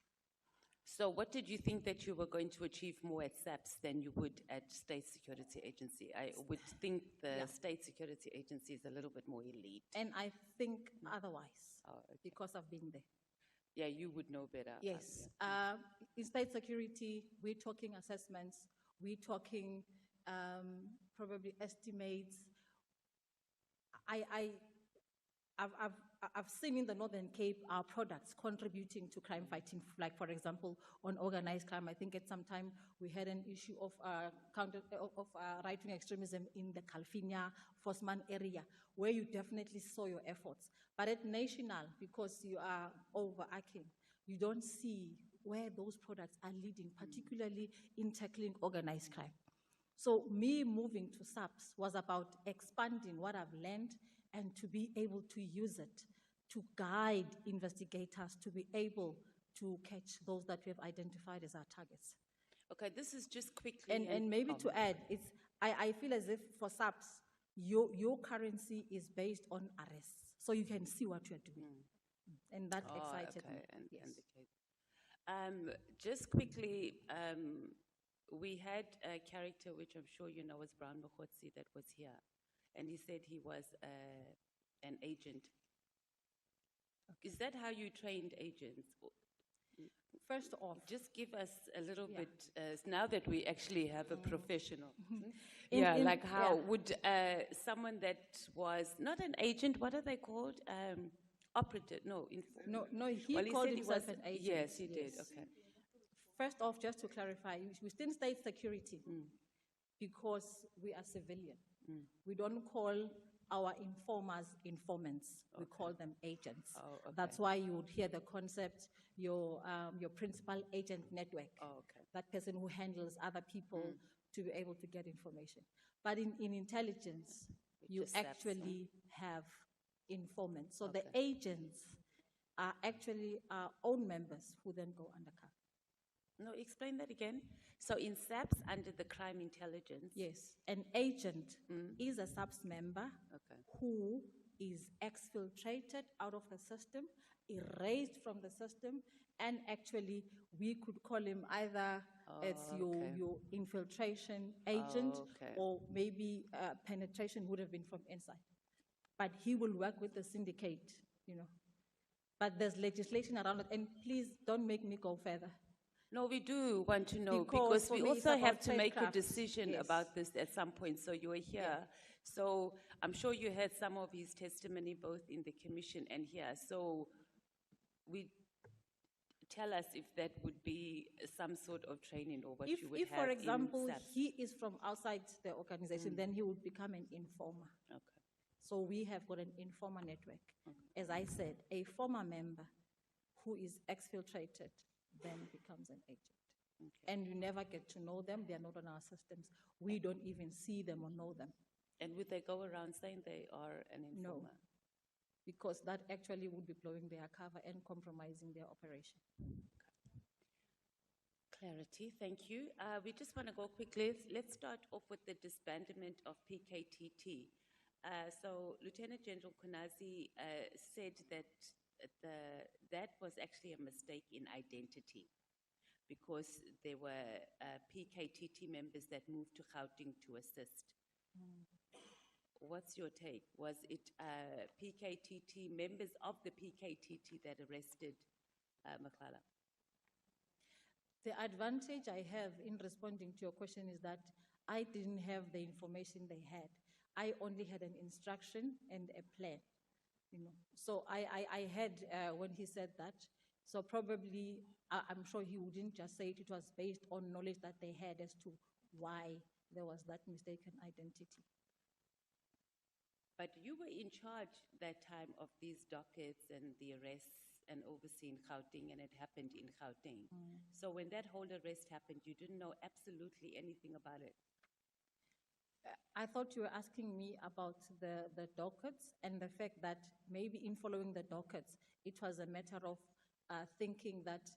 So what did you think that you were going to achieve more at SAPS than you would at State Security Agency? I would think the State Security Agency is a little bit more elite. And I think otherwise, because I've been there. Yeah, you would know better. Yes. In state security, we're talking assessments, we're talking probably estimates. I've seen in the Northern Cape our products contributing to crime fighting, like for example, on organized crime. I think at some time we had an issue of right-wing extremism in the Calvinia, Forsman area, where you definitely saw your efforts. But at national, because you are overarching, you don't see where those products are leading, particularly in tackling organized crime. So me moving to SAPS was about expanding what I've learned and to be able to use it to guide investigators to be able to catch those that we have identified as our targets. Okay, this is just quickly. And maybe to add, I feel as if for SAPS, your currency is based on arrests, so you can see what you're doing. And that excited me. Yes. Just quickly, we had a character which I'm sure you know as Brown Mkhwanazi that was here, and he said he was an agent. Is that how you trained agents? First off, just give us a little bit, now that we actually have a professional. How would someone that was not an agent, what are they called? Operative, no. He called himself an agent. Yes, he did, okay. First off, just to clarify, we still state security because we are civilian. We don't call our informers informants. We call them agents. That's why you would hear the concept, your principal agent network, that person who handles other people to be able to get information. But in intelligence, you actually have informants. So the agents are actually our own members who then go undercover. No, explain that again. So in SAPS, under the crime intelligence. Yes, an agent is a SAPS member who is exfiltrated out of the system, erased from the system, and actually we could call him either it's your infiltration agent or maybe penetration would have been from inside. But he will work with the syndicate, you know. But there's legislation around it, and please don't make me go further. No, we do want to know because we also have to make a decision about this at some point. So you are here. So I'm sure you heard some of his testimony both in the commission and here. So we tell us if that would be some sort of training or what you would have. If, for example, in SAPS. he is from outside the organization, then he would become an informer. So we have got an informer network. As I said, a former member who is exfiltrated then becomes an agent. And you never get to know them. They are not on our systems. We don't even see them or know them. And would they go around saying they are an informer? No, because that actually would be blowing their cover and compromising their operation. Clarity, thank you. We just want to go quickly. Let's start off with the disbandment of PKTT. So Lieutenant General Mkhwanazi said that that was actually a mistake in identity because there were PKTT members that moved to Gauteng to assist. What's your take? Was it PKTT, members of the PKTT that arrested Makhala? The advantage I have in responding to your question is that I didn't have the information they had. I only had an instruction and a plan, you know. So I had, when he said that, so probably, I'm sure he wouldn't just say it was based on knowledge that they had as to why there was that mistaken identity. But you were in charge that time of these dockets and the arrests and overseeing Gauteng, and it happened in Gauteng. So when that whole arrest happened, you didn't know absolutely anything about it? I thought you were asking me about the dockets and the fact that maybe in following the dockets, it was a matter of thinking that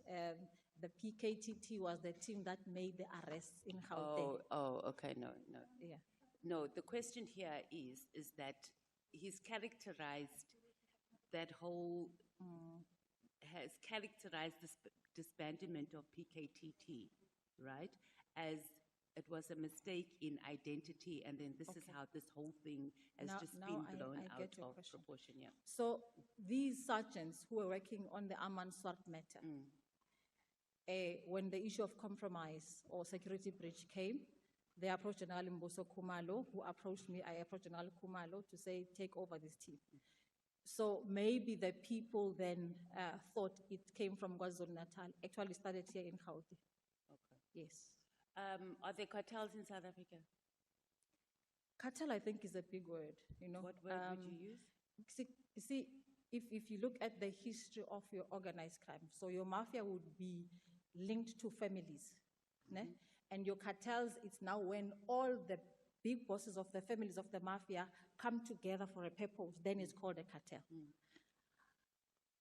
the PKTT was the team that made the arrests in Gauteng. Okay, no. Yeah. No, the question here is that he's characterized that whole, has characterized this disbandment of PKTT, right, as it was a mistake in identity, and then this is how this whole thing has just been blown out of proportion. Yeah. So these sergeants who were working on the Aman Swart matter, when the issue of compromise or security breach came, they approached General Mboso Khumalo, who approached me. I approached General Khumalo to say, take over this team. So maybe the people then thought it came from KwaZulu-Natal. Actually started here in Gauteng. Okay. Yes. Are there cartels in South Africa? Cartel, I think, is a big word. You know, What word would you use? See, if you look at the history of your organized crime, so your mafia would be linked to families, ne? And your cartels, it's now when all the big bosses of the families of the mafia come together for a purpose, then it's called a cartel.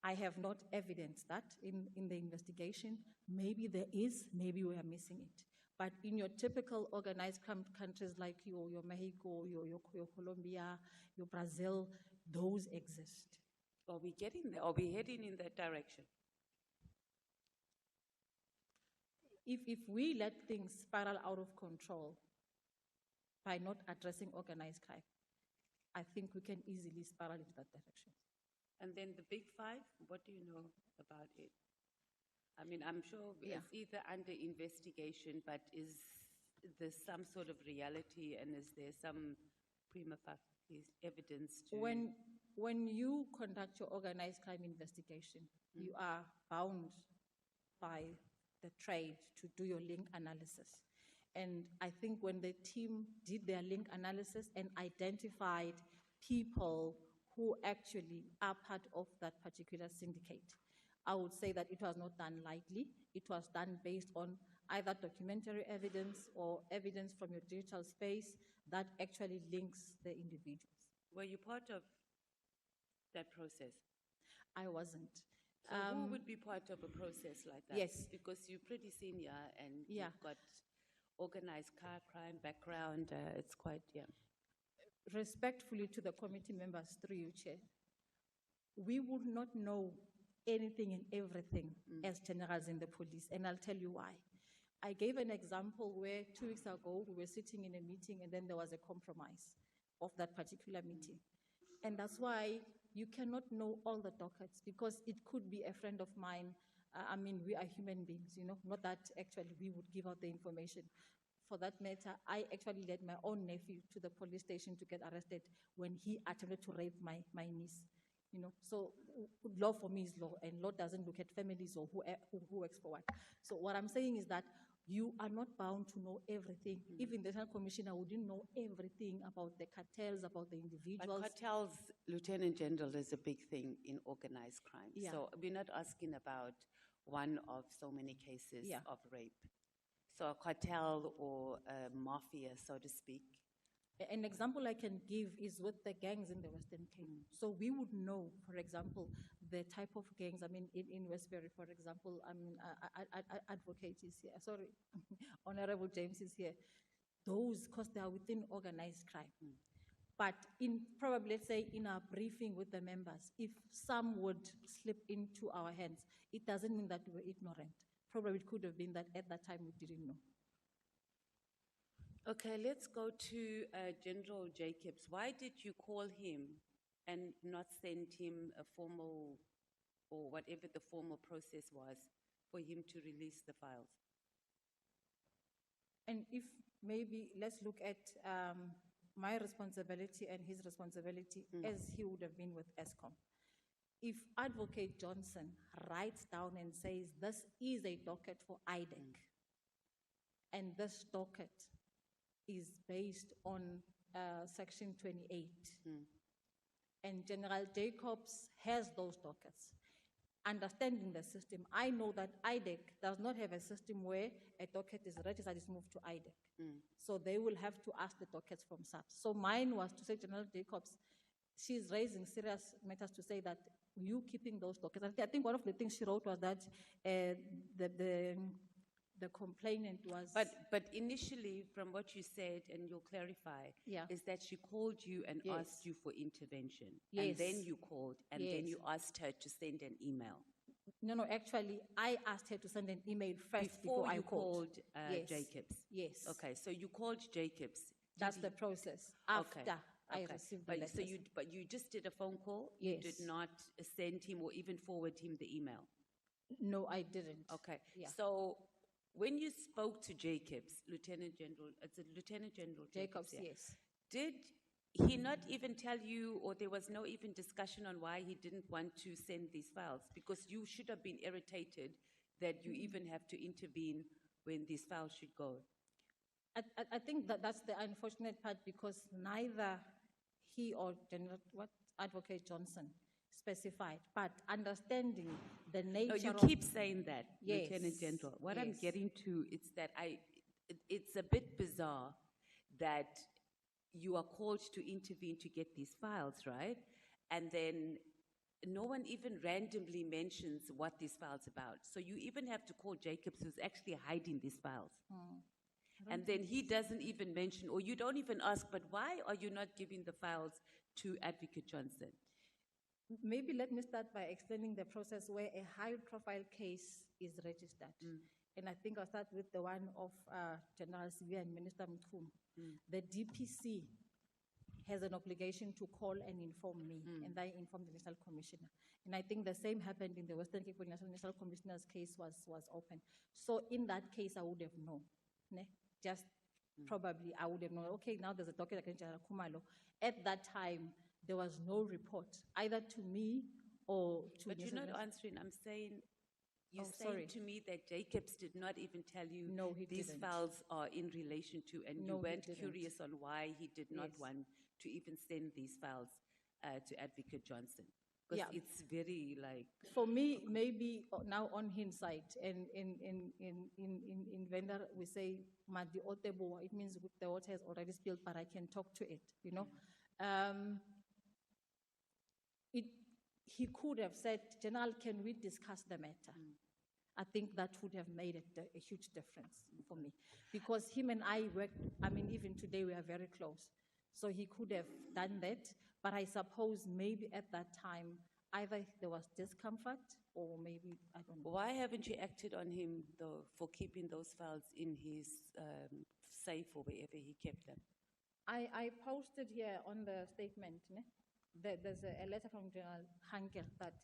I have not evidenced that in the investigation. Maybe there is, maybe we are missing it. But in your typical organized crime countries like your Mexico, your Colombia, your Brazil, those exist. Are we getting there? Are we heading in that direction? If we let things spiral out of control by not addressing organized crime, I think we can easily spiral into that direction. And then the big five, what do you know about it? I mean, I'm sure it's either under investigation, but is there some sort of reality, and is there some prima facie evidence to... When you conduct your organized crime investigation, you are bound by the trade to do your link analysis. And I think when the team did their link analysis and identified people who actually are part of that particular syndicate, I would say that it was not done lightly. It was done based on either documentary evidence or evidence from your digital space that actually links the individuals. Were you part of that process? I wasn't. So who would be part of a process like that? Yes. Because you're pretty senior and you've got organized car crime background. It's quite, Respectfully to the committee members, through you, Chair, we would not know anything and everything as generals in the police, and I'll tell you why. I gave an example where 2 weeks ago we were sitting in a meeting and then there was a compromise of that particular meeting. And that's why you cannot know all the dockets, because it could be a friend of mine. I mean, we are human beings, you know, not that actually we would give out the information. For that matter, I actually led my own nephew to the police station to get arrested when he attempted to rape my niece. You know, so law for me is law, and law doesn't look at families or who works for what. So what I'm saying is that you are not bound to know everything. Even the National Commissioner wouldn't know everything about the cartels, about the individuals. But cartels, Lieutenant General, is a big thing in organized crime. Yeah. So we're not asking about one of so many cases of rape. So a cartel or a mafia, so to speak. An example I can give is with the gangs in the Western Cape. So we would know, for example, the type of gangs. I mean, in Westbury, for example, I mean, Advocate is here. Sorry, Honorable James is here. Those, because they are within organized crime. But in probably, let's say, in our briefing with the members, if some would slip into our hands, it doesn't mean that we were ignorant. Probably it could have been that at that time we didn't know. Okay, let's go to General Jacobs. Why did you call him and not send him a formal, or whatever the formal process was, for him to release the files? And if maybe let's look at my responsibility and his responsibility as he would have been with ESCOM. If Advocate Johnson writes down and says, this is a docket for IDEC, and this docket is based on Section 28, and General Jacobs has those dockets, understanding the system, I know that IDEC does not have a system where a docket is registered, is moved to IDEC. So they will have to ask the dockets from SAPS. So mine was to say, General Jacobs, she's raising serious matters to say that you keeping those dockets. I think one of the things she wrote was that the complainant was... But initially, from what you said, and you'll clarify, is that she called you and asked you for intervention. And then you called, and then you asked her to send an email. No, actually, I asked her to send an email first before I called. Jacobs. Yes. Okay, so you called Jacobs. That's the process. After I received the but, letters. but you just did a phone call? Yes. You did not send him or even forward him the email? No, I didn't. Okay. Yeah. So when you spoke to Jacobs, Lieutenant General, it's a Lieutenant General Jacobs, yeah, yes. did he not even tell you, or there was no even discussion on why he didn't want to send these files? Because you should have been irritated that you even have to intervene when these files should go. I think that's the unfortunate part, because neither he or Advocate Johnson specified, but understanding the nature No, you of... keep saying that, Yes, Lieutenant General. What I'm yes. getting to is that it's a bit bizarre that you are called to intervene to get these files, right? And then no one even randomly mentions what these files about. So you even have to call Jacobs, who's actually hiding these files. And then he doesn't even mention, or you don't even ask, but why are you not giving the files to Advocate Johnson? Maybe let me start by explaining the process where a high-profile case is registered. And I think I'll start with the one of General Sivia and Minister Mkhwanazi. The DPC has an obligation to call and inform me, and I inform the National Commissioner. And I think the same happened in the Western Cape when the National Commissioner's case was open. So in that case, I would have known. Just probably I would have known, okay, now there's a docket against General Khumalo. At that time, there was no report, either to me or to... But you're not answering. I'm saying, you're saying to me that Jacobs did not even tell you these files are in relation to, and you weren't curious on why he did not want to even send these files to Advocate Johnson. Because it's very like... For me, maybe now on hindsight, and in vendor we say, Madi Otebo, it means the water has already spilled, but I can talk to it, you know. He could have said, General, can we discuss the matter? I think that would have made a huge difference for me. Because him and I worked, I mean, even today we are very close. So he could have done that, but I suppose maybe at that time, either there was discomfort or maybe, I don't know. Why haven't you acted on him, though, for keeping those files in his safe or wherever he kept them? I posted here on the statement, there's a letter from General Hankel that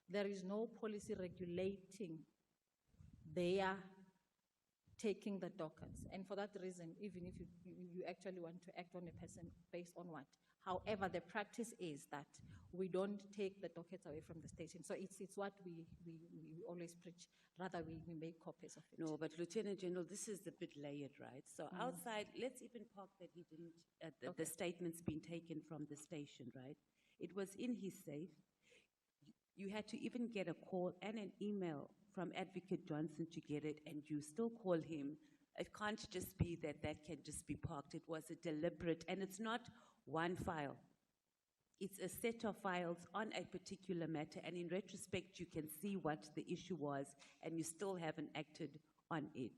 there is no policy regulating their taking the dockets. And for that reason, even if you actually want to act on a person based on what? However, the practice is that we don't take the dockets away from the station. So it's what we always preach. Rather, we make copies of it. No, but Lieutenant General, this is a bit layered, right? So outside, let's even park that he didn't, the statement's been taken from the station, right? It was in his safe. You had to even get a call and an email from Advocate Johnson to get it, and you still call him. It can't just be that can just be parked. It was a deliberate, and it's not one file. It's a set of files on a particular matter, and in retrospect, you can see what the issue was, and you still haven't acted on it.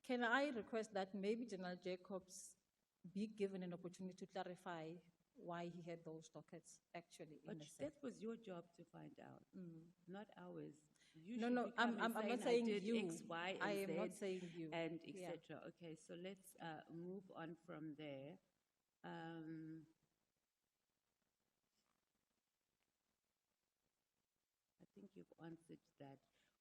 Can I request that maybe General Jacobs be given an opportunity to clarify why he had those dockets actually in the safe? That was your job to find out, not ours. You No, I'm not saying I did you. X, Y, and I Z, am not saying you. and etc. Okay, so let's move on from there. I think you've answered that.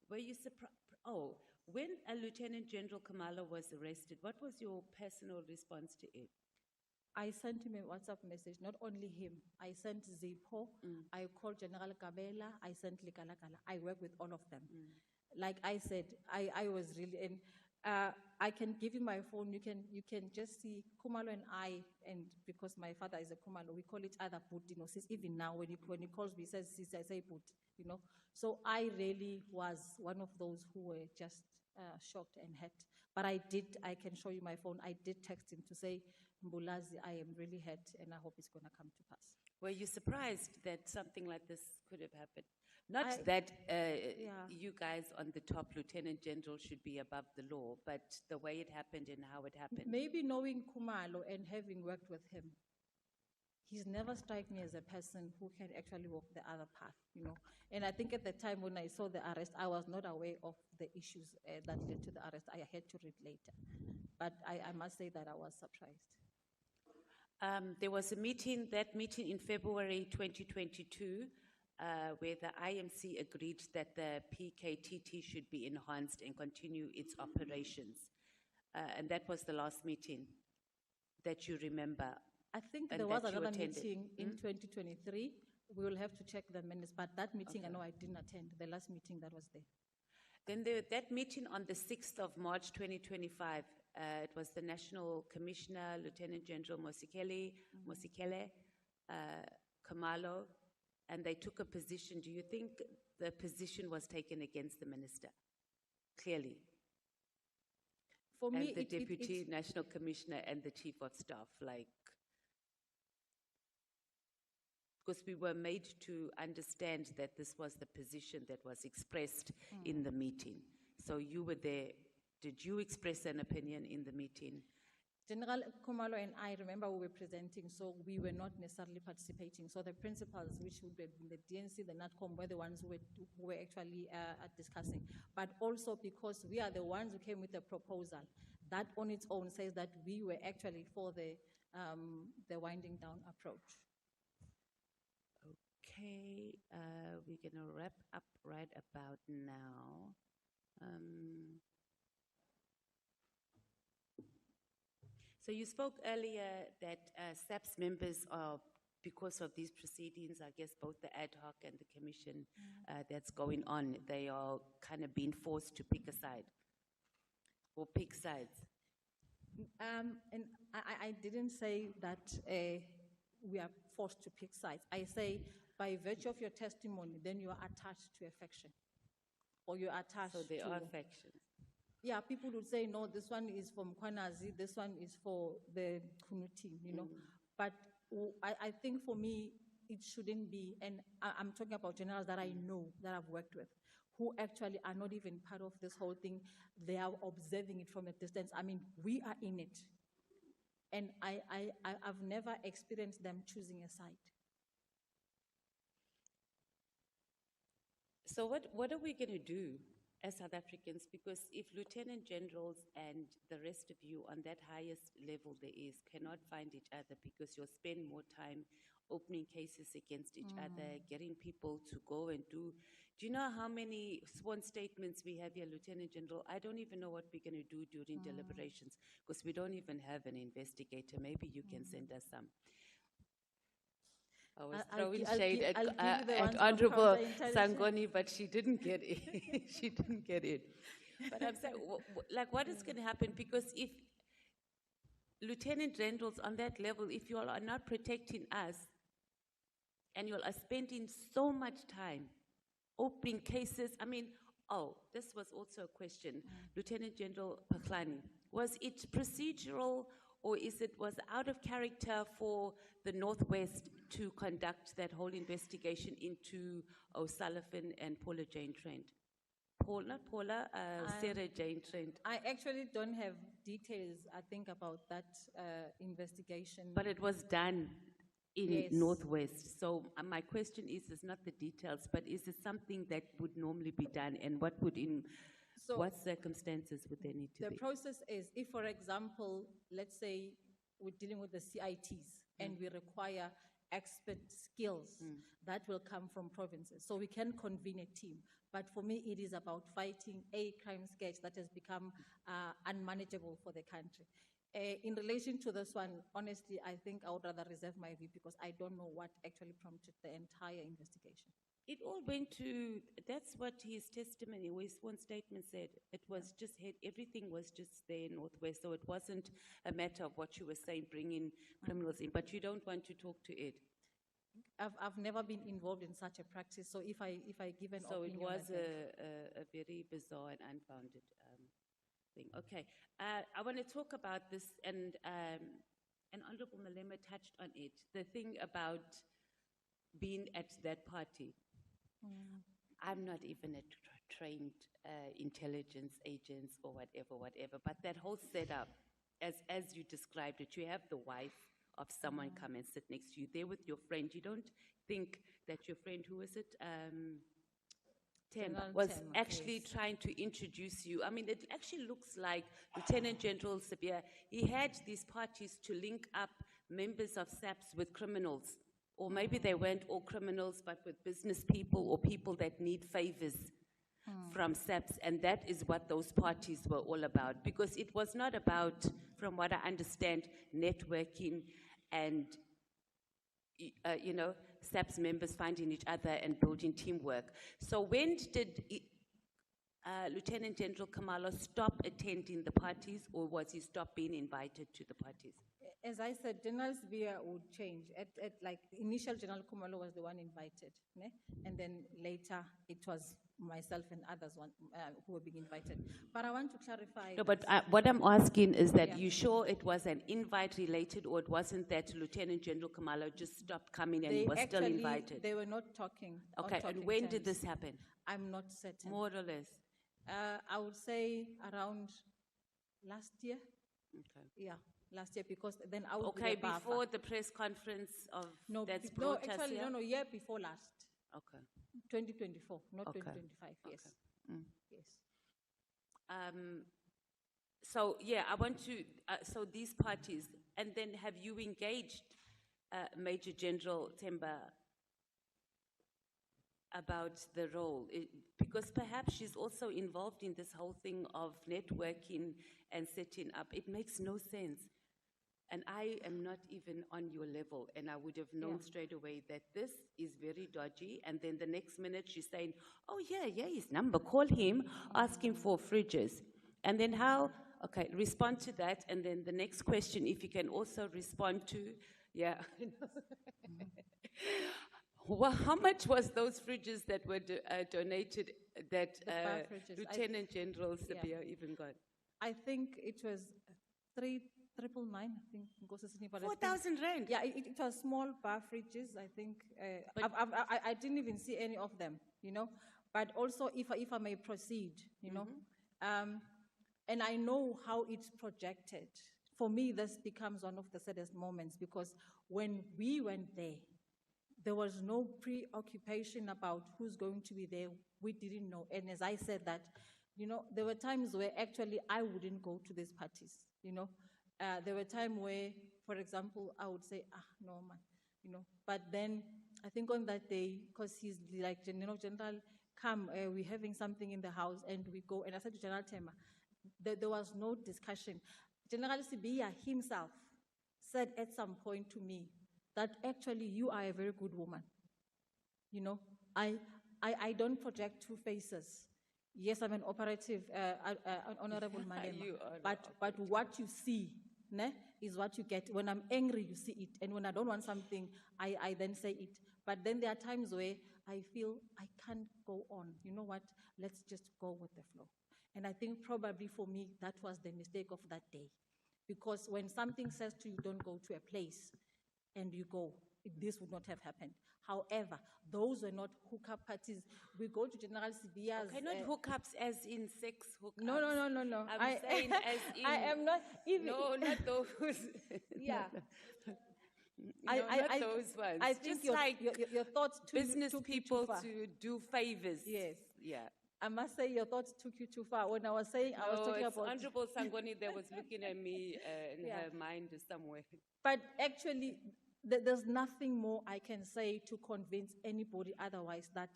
Were you surprised? Oh, When Lieutenant General Kamala was arrested, what was your personal response to it? I sent him a WhatsApp message, not only him. I sent Zippo, I called General Kabela, I sent Likalakala. I work with all of them. Like I said, I was really, and I can give you my phone. You can just see Kumalo and I, and because my father is a Kumalo, we call each other Put. You know, since even now when he calls me, he says Sis, I say Put. You know, so I really was one of those who were just shocked and hurt. But I can show you my phone. I did text him to say, Mbulazi, I am really hurt, and I hope it's going to come to pass. Were you surprised that something like this could have happened? Not that you guys on the top, Lieutenant General, should be above the law, but the way it happened and how it happened. Maybe knowing Kumalo and having worked with him, he's never struck me as a person who can actually walk the other path, you know. And I think at the time when I saw the arrest, I was not aware of the issues that led to the arrest. I had to read later. But I must say that I was surprised. There was a meeting, that meeting in February 2022, where the IMC agreed that the PKTT should be enhanced and continue its operations. And that was the last meeting that you remember. I think there was another meeting in 2023. We will have to check the minutes, but that meeting, I know I didn't attend, the last meeting that was there. Then that meeting on the 6th of March 2025, it was the National Commissioner, Lieutenant General Mosikele, Kamalo, and they took a position. Do you think the position was taken against the minister? Clearly. For me, the Deputy National Commissioner and the Chief of Staff, like, because we were made to understand that this was the position that was expressed in the meeting. So you were there. Did you express an opinion in the meeting? General Kumalo and I, remember we were presenting, so we were not necessarily participating. So the principals, which would be the DNC, the NATCOM, were the ones who were actually discussing. But also because we are the ones who came with the proposal, that on its own says that we were actually for the winding down approach. Okay, we're going to wrap up right about now. So you spoke earlier that SAPS members are, because of these proceedings, I guess both the ad hoc and the commission that's going on, they are kind of being forced to pick a side or pick sides. And I didn't say that we are forced to pick sides. I say by virtue of your testimony, then you are attached to a faction, or you're attached to... So there are factions. Yeah, people would say, no, this one is for Mkhwanazi, this one is for the Khunu team, you know. But I think for me, it shouldn't be, and I'm talking about generals that I know, that I've worked with, who actually are not even part of this whole thing. They are observing it from a distance. I mean, we are in it. And I've never experienced them choosing a side. So what are we going to do as South Africans? Because if lieutenant generals and the rest of you on that highest level there is cannot find each other, because you'll spend more time opening cases against each other, getting people to go and do you know how many sworn statements we have here, Lieutenant General? I don't even know what we're going to do during deliberations, because we don't even have an investigator. Maybe you can send us some. I was throwing shade at Honorable Sangoni, but she didn't get it. She didn't get it. But I'm saying, like, what is going to happen? Because if lieutenant generals on that level, if you all are not protecting us, and you all are spending so much time opening cases, I mean, this was also a question. Lieutenant General Mkhwanazi, was it procedural, or was it out of character for the Northwest to conduct that whole investigation into O'Sullivan and Paula Jane Trent? Sarah Jane Trent. I actually don't have details, I think, about that investigation. But it was done in Northwest. So my question is not the details, but is it something that would normally be done, and what circumstances would there need to be? The process is, if, for example, let's say we're dealing with the CITs and we require expert skills that will come from provinces. So we can convene a team. But for me, it is about fighting a crime sketch that has become unmanageable for the country. In relation to this one, honestly, I think I would rather reserve my view because I don't know what actually prompted the entire investigation. It all went to, that's what his testimony, or his sworn statement said. It was just, everything was just there, Northwest, so it wasn't a matter of what you were saying, bringing criminals in, but you don't want to talk to it. I've never been involved in such a practice, so if I give an So it opinion, was a very bizarre and unfounded thing. Okay, I want to talk about this, and Honorable Malema touched on it, the thing about being at that party. I'm not even a trained intelligence agent or whatever, but that whole setup, as you described it, you have the wife of someone come and sit next to you, there with your friend. You don't think that your friend, who is it, Tem, was actually trying to introduce you. I mean, it actually looks like Lieutenant General Sabia, he had these parties to link up members of SAPS with criminals. Or maybe they weren't all criminals, but with business people or people that need favors from SAPS. And that is what those parties were all about. Because it was not about, from what I understand, networking and SAPS members finding each other and building teamwork. So when did Lieutenant General Khumalo stop attending the parties, or was he stopped being invited to the parties? As I said, General Sibia would change. Like initial General Khumalo was the one invited, ne? And then later it was myself and others who were being invited. But I want to clarify. No, but what I'm asking is that you sure it was an invite related, or it wasn't that Lieutenant General Khumalo just stopped coming and was still invited? They were not talking. Okay, and when did this happen? I'm not certain. More or less? I would say around last year. Okay. Yeah. Last year, because then I would okay, before the press conference of that's brought us here? No, year before last. Okay. 2024, not 2025, yes. Yes. So, yeah, I want to, so these parties, and then have you engaged Major General Temba about the role? Because perhaps she's also involved in this whole thing of networking and setting up. It makes no sense. And I am not even on your level, and I would have known straight away that this is very dodgy. And then the next minute she's saying, oh, yeah, his number, call him, ask him for fridges. And then how, okay, respond to that. And then the next question, if you can also respond to, well, how much was those fridges that were donated that Lieutenant General Sabia even got? I think it was 3,999, I think. 4,000 rand? Yeah, it was small bar fridges, I think. I didn't even see any of them, But also, if I may proceed, and I know how it's projected. For me, this becomes one of the saddest moments, because when we went there was no preoccupation about who's going to be there. We didn't know. And as I said that, there were times where actually I wouldn't go to these parties, There were times where, for example, I would say, no, man, But then I think on that day, because he's like, General, come, we're having something in the house, and we go. And I said to General Tema, there was no discussion. General Sibia himself said at some point to me that actually you are a very good woman. I don't project two faces. Yes, I'm an operative, Honorable Malema, but what you see is what you get. When I'm angry, you see it. And when I don't want something, I then say it. But then there are times where I feel I can't go on. You know what? Let's just go with the flow. And I think probably for me, that was the mistake of that day. Because when something says to you, don't go to a place, and you go, this would not have happened. However, those were not hookup parties. We go to General Sibia's... Okay, not hookups as in sex hookups. No. I'm saying as in... I am not even... No, not those. Yeah. Not those ones. I think your thoughts business took people you too far. To do favors. Yes. Yeah. I must say your thoughts took you too far. When I was saying, I was talking about... Honorable Sangoni that was looking at me in her mind somewhere. But actually, there's nothing more I can say to convince anybody otherwise that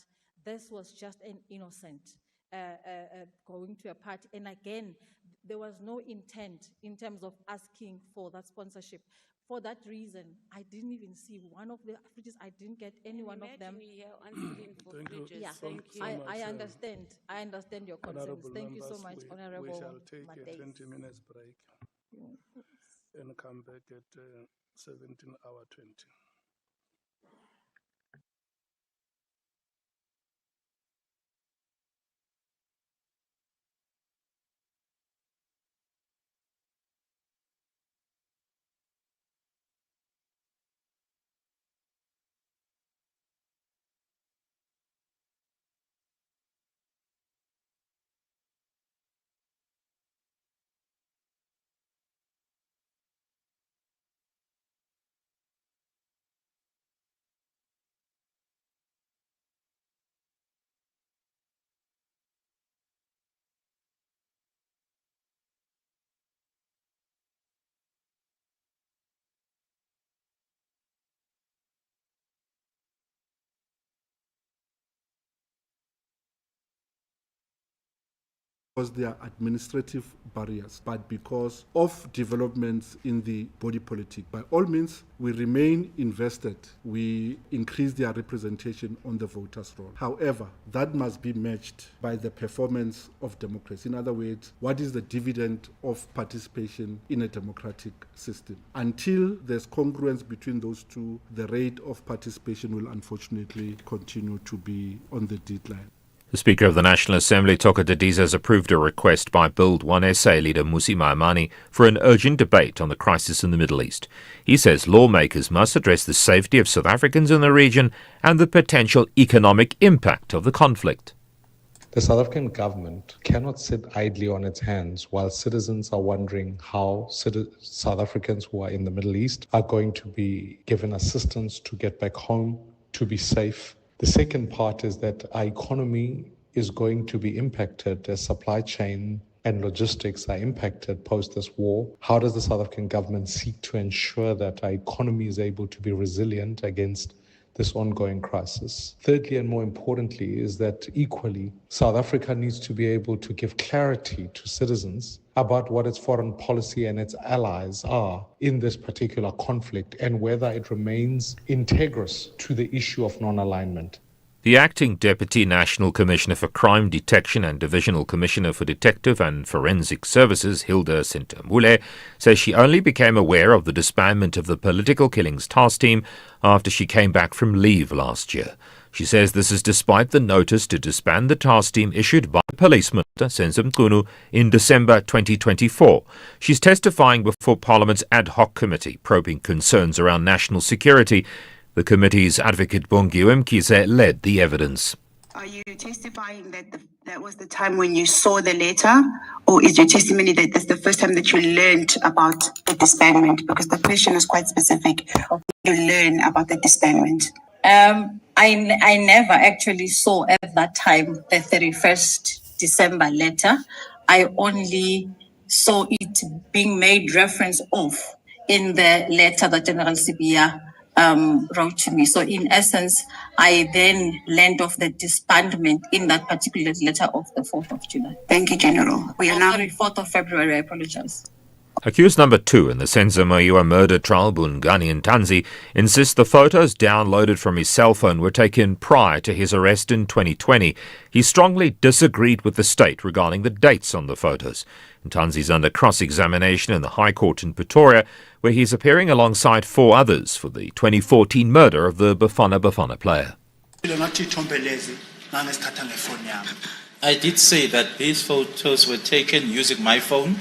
this was just an innocent going to a party. And again, there was no intent in terms of asking for that sponsorship. For that reason, I didn't even see one of the fridges. I didn't get any one of them. Thank you. Yeah, so I much, understand. I understand your concerns. honorable Thank you so members. much, We Honorable shall take a Matei. 20 minutes break and come back at 17:20. Because they are administrative barriers, but because of developments in the body politic. By all means, we remain invested. We increase their representation on the voters' roll. However, that must be matched by the performance of democracy. In other words, what is the dividend of participation in a democratic system? Until there's congruence between those two, the rate of participation will unfortunately continue to be on the decline. The Speaker of the National Assembly, Thoko Didiza, has approved a request by Build 1 SA leader Mmusi Maimane for an urgent debate on the crisis in the Middle East. He says lawmakers must address the safety of South Africans in the region and the potential economic impact of the conflict. The South African government cannot sit idly on its hands while citizens are wondering how South Africans who are in the Middle East are going to be given assistance to get back home, to be safe. The second part is that our economy is going to be impacted as supply chain and logistics are impacted post this war. How does the South African government seek to ensure that our economy is able to be resilient against this ongoing crisis? Thirdly, and more importantly, is that equally, South Africa needs to be able to give clarity to citizens about what its foreign policy and its allies are in this particular conflict and whether it remains integrous to the issue of non-alignment. The Acting Deputy National Commissioner for Crime Detection and Divisional Commissioner for Detective and Forensic Services, Hilda Sintamule, says she only became aware of the disbandment of the Political Killings Task Team after she came back from leave last year. She says this is despite the notice to disband the task team issued by Police Minister Senzo Mkhwanazi in December 2024. She's testifying before Parliament's ad hoc committee probing concerns around national security. The committee's advocate Bongiwe Mkhize led the evidence. Are you testifying that that was the time when you saw the letter, or is your testimony that that's the first time that you learned about the disbandment? Because the question is quite specific. You learn about the disbandment. I never actually saw at that time the 31st December letter. I only saw it being made reference of in the letter that General Sibiya wrote to me. So in essence, I then learned of the disbandment in that particular letter of the 4th of July. Thank you, General. We are now 4th of February, I apologize. Accused number 2 in the Senzo Mayiwa murder trial, Bungani Ntanzi, insists the photos downloaded from his cell phone were taken prior to his arrest in 2020. He strongly disagreed with the state regarding the dates on the photos. Ntanzi is under cross-examination in the High Court in Pretoria, where he's appearing alongside 4 others for the 2014 murder of the Bafana Bafana player. I did say that these photos were taken using my phone.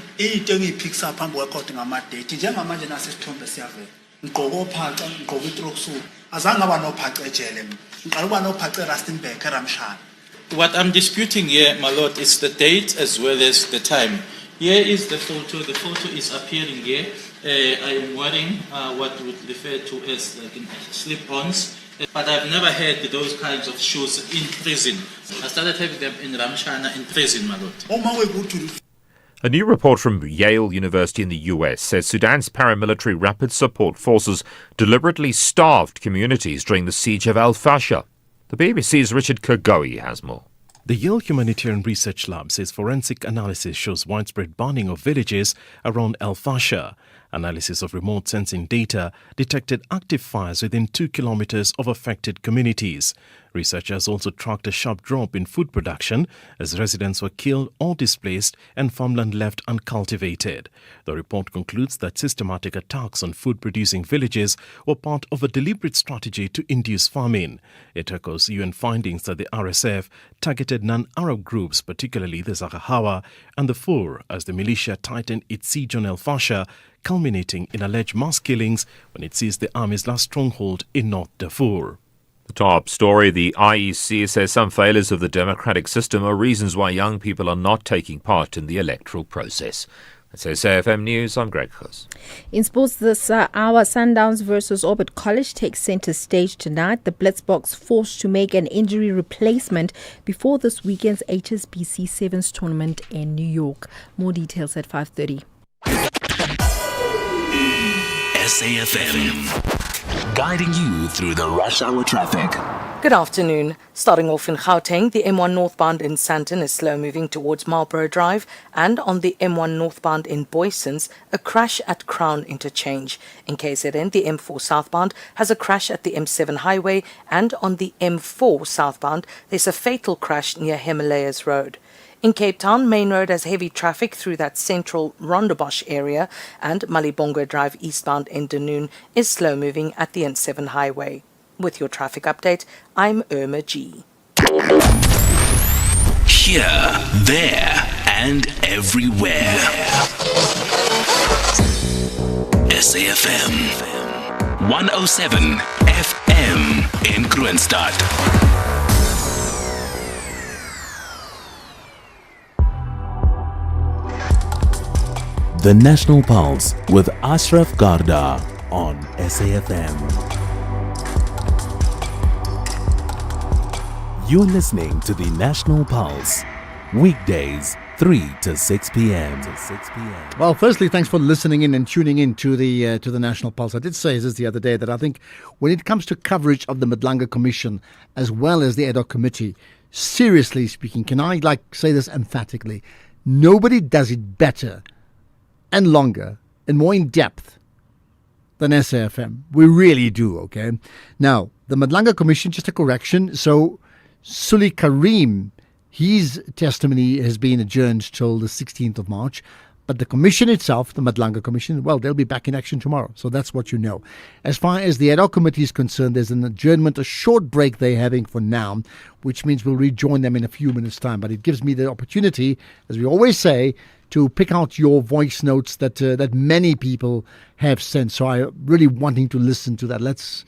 What I'm disputing here, my lord, is the date as well as the time. Here is the photo. The photo is appearing here. I am wearing what would refer to as like slip-ons. But I've never had those kinds of shoes in prison. I started having them in Ramshana in prison, my lord. A new report from Yale University in the US says Sudan's paramilitary rapid support forces deliberately starved communities during the siege of Al-Fasher. The BBC's Richard Kagoe has more. The Yale Humanitarian Research Lab says forensic analysis shows widespread burning of villages around Al-Fasher. Analysis of remote sensing data detected active fires within 2 kilometers of affected communities. Researchers also tracked a sharp drop in food production as residents were killed or displaced and farmland left uncultivated. The report concludes that systematic attacks on food-producing villages were part of a deliberate strategy to induce famine. It echoes UN findings that the RSF targeted non-Arab groups, particularly the Zaghawa and the Fur, as the militia tightened its siege on Al-Fasher, culminating in alleged mass killings when it seized the army's last stronghold in North Darfur. The top story, the IEC says some failures of the democratic system are reasons why young people are not taking part in the electoral process. That's SAFM News, I'm Greg Huss. In sports this hour, Sundowns versus Orbit College takes centre stage tonight. The Blitzboks forced to make an injury replacement before this weekend's HSBC Sevens tournament in New York. More details at 5:30. SAFM, guiding you through the rush hour traffic. Good afternoon. Starting off in Gauteng, the M1 northbound in Sandton is slow moving towards Marlborough Drive, and on the M1 northbound in Boysons, a crash at Crown Interchange. In KZN, the M4 southbound has a crash at the M7 highway, and on the M4 southbound, there's a fatal crash near Himalayas Road. In Cape Town, Main Road has heavy traffic through that central Rondebosch area, and Malibongo Drive eastbound in Dunoon is slow moving at the N7 highway. With your traffic update, I'm Irma G. Here, there, and everywhere. SAFM 107 FM in Kroonstad. The National Pulse with Ashraf Garda on SAFM. You're listening to the National Pulse, weekdays 3 to 6 p.m. Well, firstly, thanks for listening in and tuning in to the National Pulse. I did say this the other day that I think when it comes to coverage of the Madlanga Commission as well as the Ad Hoc Committee, seriously speaking, can I say this emphatically? Nobody does it better and longer and more in depth than SAFM. We really do, okay? Now, the Madlanga Commission, just a correction. So, Suli Karim, his testimony has been adjourned till the 16th of March. But the commission itself, the Madlanga Commission, well, they'll be back in action tomorrow. So that's what you know. As far as the Ad Hoc Committee is concerned, there's an adjournment, a short break they're having for now, which means we'll rejoin them in a few minutes' time. But it gives me the opportunity, as we always say, to pick out your voice notes that many people have sent. So I'm really wanting to listen to that. Let's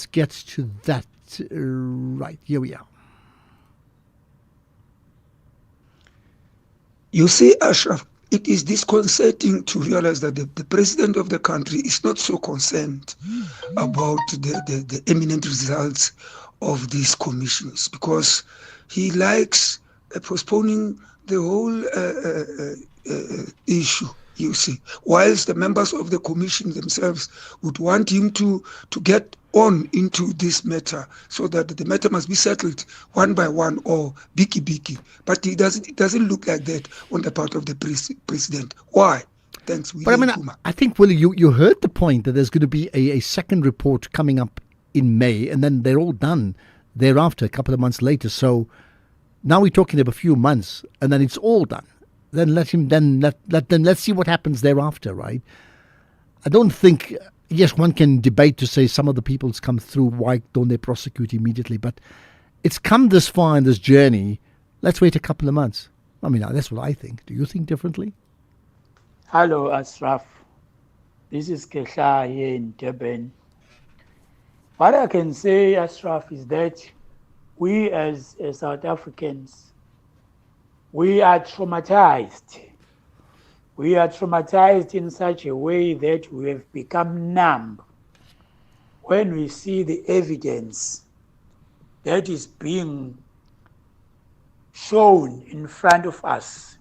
get to that right. Here we are. You see, Ashraf, it is disconcerting to realize that the president of the country is not so concerned about the eminent results of these commissions, because he likes postponing the whole issue, you see, whilst the members of the commission themselves would want him to get on into this matter, so that the matter must be settled one by one or biki. But it doesn't look like that on the part of the president. Why? Thanks, Willie. But I mean, I think, Willie, you heard the point that there's going to be a second report coming up in May, and then they're all done thereafter, a couple of months later. So now we're talking of a few months, and then it's all done. Then let's see what happens thereafter, right? I don't think, yes, one can debate to say some of the people's come through, why don't they prosecute immediately? But it's come this far in this journey. Let's wait a couple of months. I mean, that's what I think. Do you think differently? Hello, Ashraf. This is Kesha here in Durban. What I can say, Ashraf, is that we as South Africans, we are traumatized. We are traumatized in such a way that we have become numb when we see the evidence that is being shown in front of us.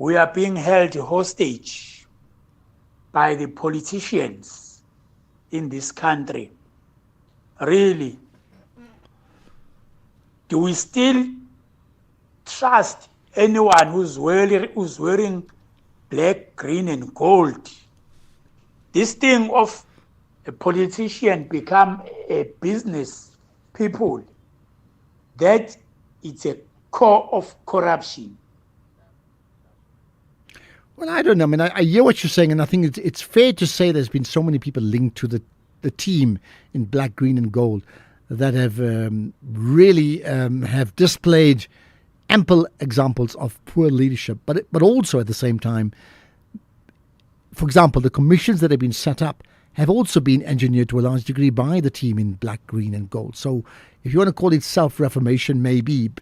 we are being held hostage by the politicians in this country. Really, do we still trust anyone who's wearing black, green, and gold? This thing of a politician become a business people, that it's a core of corruption. Well, I don't know. I mean, I hear what you're saying, and I think it's fair to say there's been so many people linked to the team in black, green, and gold that have really have displayed ample examples of poor leadership, but also at the same time, for example, the commissions that have been set up have also been engineered to a large degree by the team in black, green, and gold. So if you want to call it self-reformation, maybe,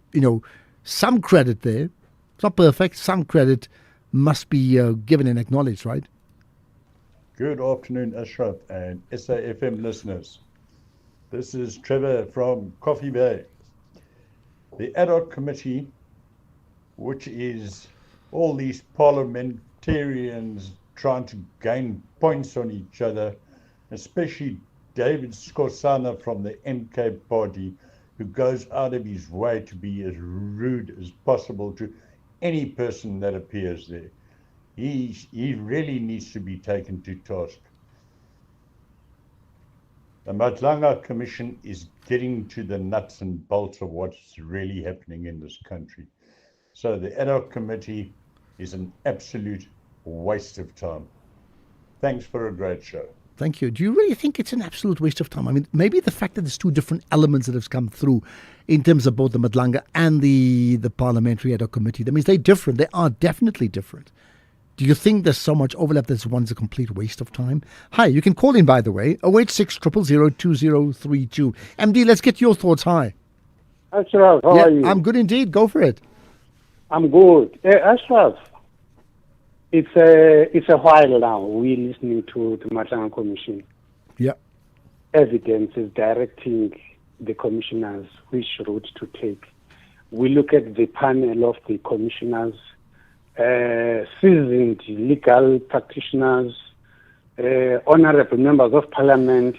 some credit there. It's not perfect. Some credit must be given and acknowledged, right? Good afternoon, Ashraf and SAFM listeners. This is Trevor from Coffee Bay. The ad hoc committee, which is all these parliamentarians trying to gain points on each other, especially David Scorsana from the MK party, who goes out of his way to be as rude as possible to any person that appears there. He really needs to be taken to task. The Madlanga Commission is getting to the nuts and bolts of what's really happening in this country. So the ad hoc committee is an absolute waste of time. Thanks for a great show. Thank you. Do you really think it's an absolute waste of time? I mean, maybe the fact that there's two different elements that have come through in terms of both the Madlanga and the parliamentary ad hoc committee, that means they're different. They are definitely different. Do you think there's so much overlap that one's a complete waste of time? Hi, you can call in, by the way, 086 000 2032. MD, let's get your thoughts. Hi. Ashraf, how are you? I'm good indeed. Go for it. I'm good. Ashraf, it's a while now we're listening to the Madlanga Commission. Yeah. Evidence is directing the commissioners which route to take. We look at the panel of the commissioners, seasoned legal practitioners, honorable members of parliament.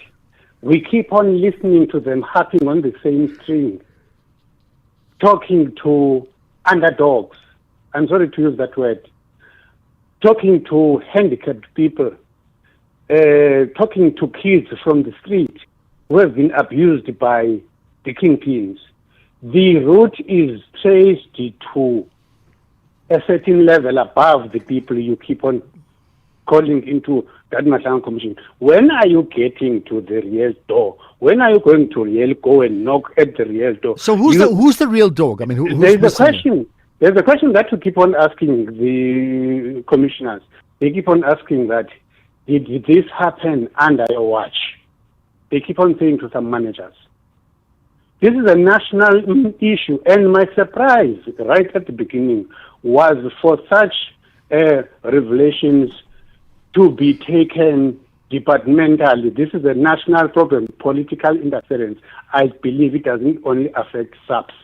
We keep on listening to them harping on the same string, talking to underdogs. I'm sorry to use that word. Talking to handicapped people, talking to kids from the street who have been abused by the kingpins. The route is traced to a certain level above the people you keep on calling into that Madlanga Commission. When are you getting to the real door? When are you going to really go and knock at the real door? So who's the real dog? I mean, who's there's a question. There's a question that you keep on asking the commissioners. They keep on asking that, did this happen under your watch? They keep on saying to some managers. This is a national issue, and my surprise right at the beginning was for such revelations to be taken departmentally. This is a national problem, political interference. I believe it doesn't only affect SAPS.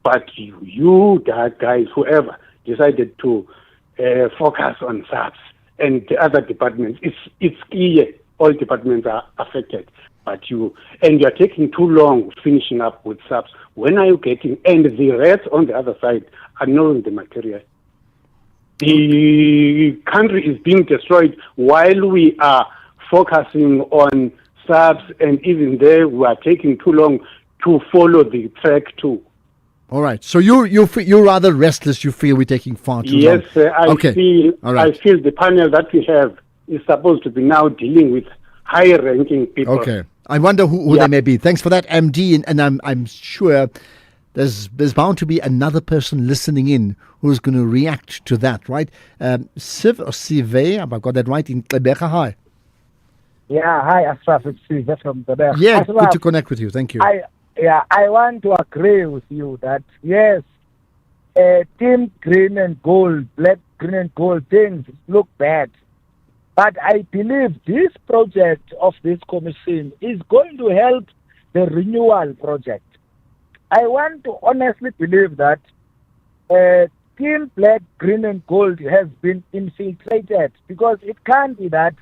But you guys, whoever decided to focus on SAPS and the other departments, it's clear all departments are affected. But you're taking too long finishing up with SAPS. When are you getting? And the rest on the other side are knowing the material. The country is being destroyed while we are focusing on SAPS, and even there we are taking too long to follow the track too. All right. So you're rather restless. You feel we're taking far too long. Yes, I feel the panel that we have is supposed to be now dealing with higher ranking people. Okay. I wonder who they may be. Thanks for that, MD. And I'm sure there's bound to be another person listening in who's going to react to that, right? Siv or Sive, have I got that right? In Klebeka, hi. Yeah, hi, Ashraf. It's Sive from Klebeka. Yeah, Ashraf, good to connect with you. Thank you. I want to agree with you that, yes, team green and gold, black, green and gold things look bad. But I believe this project of this commission is going to help the renewal project. I want to honestly believe that Team Black, Green and Gold has been infiltrated, because it can't be that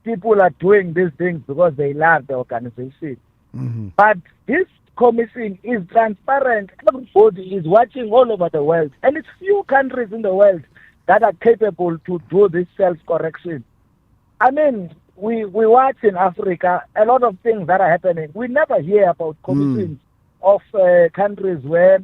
people are doing these things because they love the organization. Mm-hmm. But this commission is transparent. Everybody is watching all over the world. And it's few countries in the world that are capable to do this self-correction. I mean, we watch in Africa a lot of things that are happening. We never hear about commissions of countries where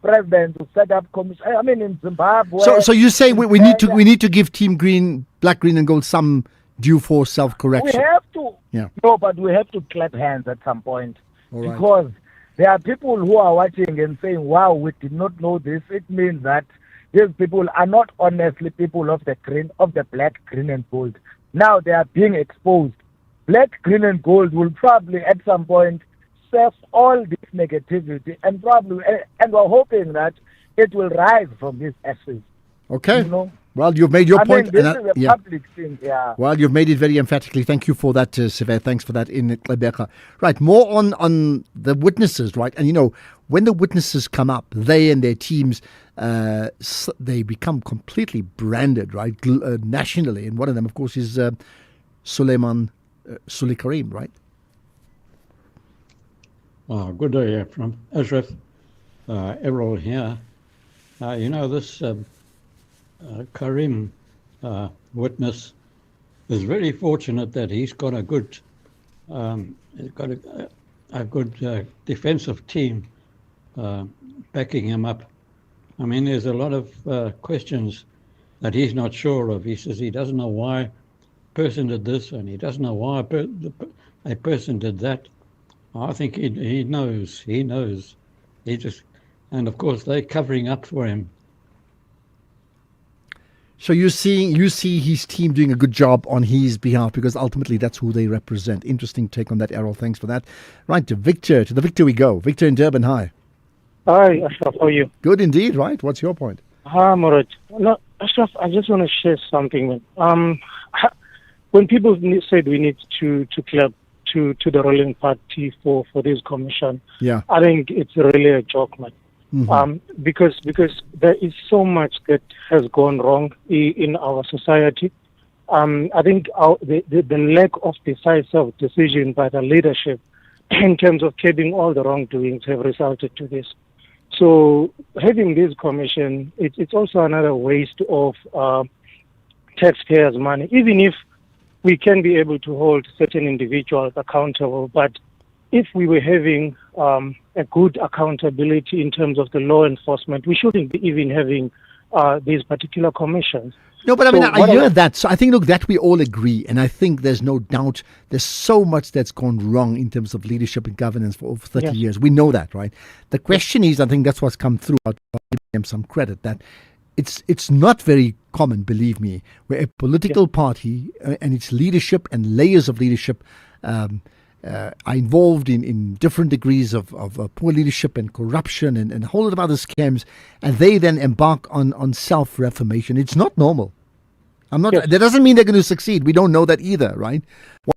presidents will set up commissions. I mean, in Zimbabwe. So you say we need to give Team Green, Black, Green and Gold some due for self-correction. We have to. Yeah. No, but we have to clap hands at some point. All right. Because there are people who are watching and saying, wow, we did not know this. It means that these people are not honestly people of the black, green and gold. Now they are being exposed. Black, green and gold will probably at some point surf all this negativity, and we're hoping that it will rise from these ashes. Okay. You know? Well, you've made your point. This is a public thing, yeah. Well, you've made it very emphatically. Thank you for that, Sive. Thanks for that in Rebecca. Right, more on the witnesses, right? And, when the witnesses come up, they and their teams, they become completely branded, right, nationally. And one of them, of course, is Suleiman Suli Karim, right? Good day from Ashraf. Errol here. This Karim witness is very fortunate that he's got a good defensive team backing him up. I mean, there's a lot of questions that he's not sure of. He says he doesn't know why a person did this, and he doesn't know why a person did that. I think he knows. He knows. And of course they're covering up for him. So you see his team doing a good job on his behalf, because ultimately that's who they represent. Interesting take on that, Errol. Thanks for that. Right, to the Victor we go. Victor in Durban, hi. Hi, Ashraf. How are you? Good indeed, right? What's your point? I'm all right. No, Ashraf, I just want to share something. When people said we need to clap to the ruling party for this commission, yeah, I think it's really a joke, man. Mm-hmm. Because there is so much that has gone wrong in our society. I think the lack of decisive decision by the leadership in terms of curbing all the wrongdoings have resulted to this. So having this commission, it's also another waste of taxpayers' money, even if we can be able to hold certain individuals accountable. But if we were having a good accountability in terms of the law enforcement, we shouldn't be even having these particular commissions. No, but I hear that. So I think, look, that we all agree. And I think there's no doubt there's so much that's gone wrong in terms of leadership and governance for over 30 years. We know that, right? The question is, I think that's what's come through. I'll give them some credit, that it's not very common, believe me, where a political party and its leadership and layers of leadership are involved in different degrees of poor leadership and corruption and a whole lot of other scams, and they then embark on self-reformation. It's not normal. That doesn't mean they're going to succeed. We don't know that either, right?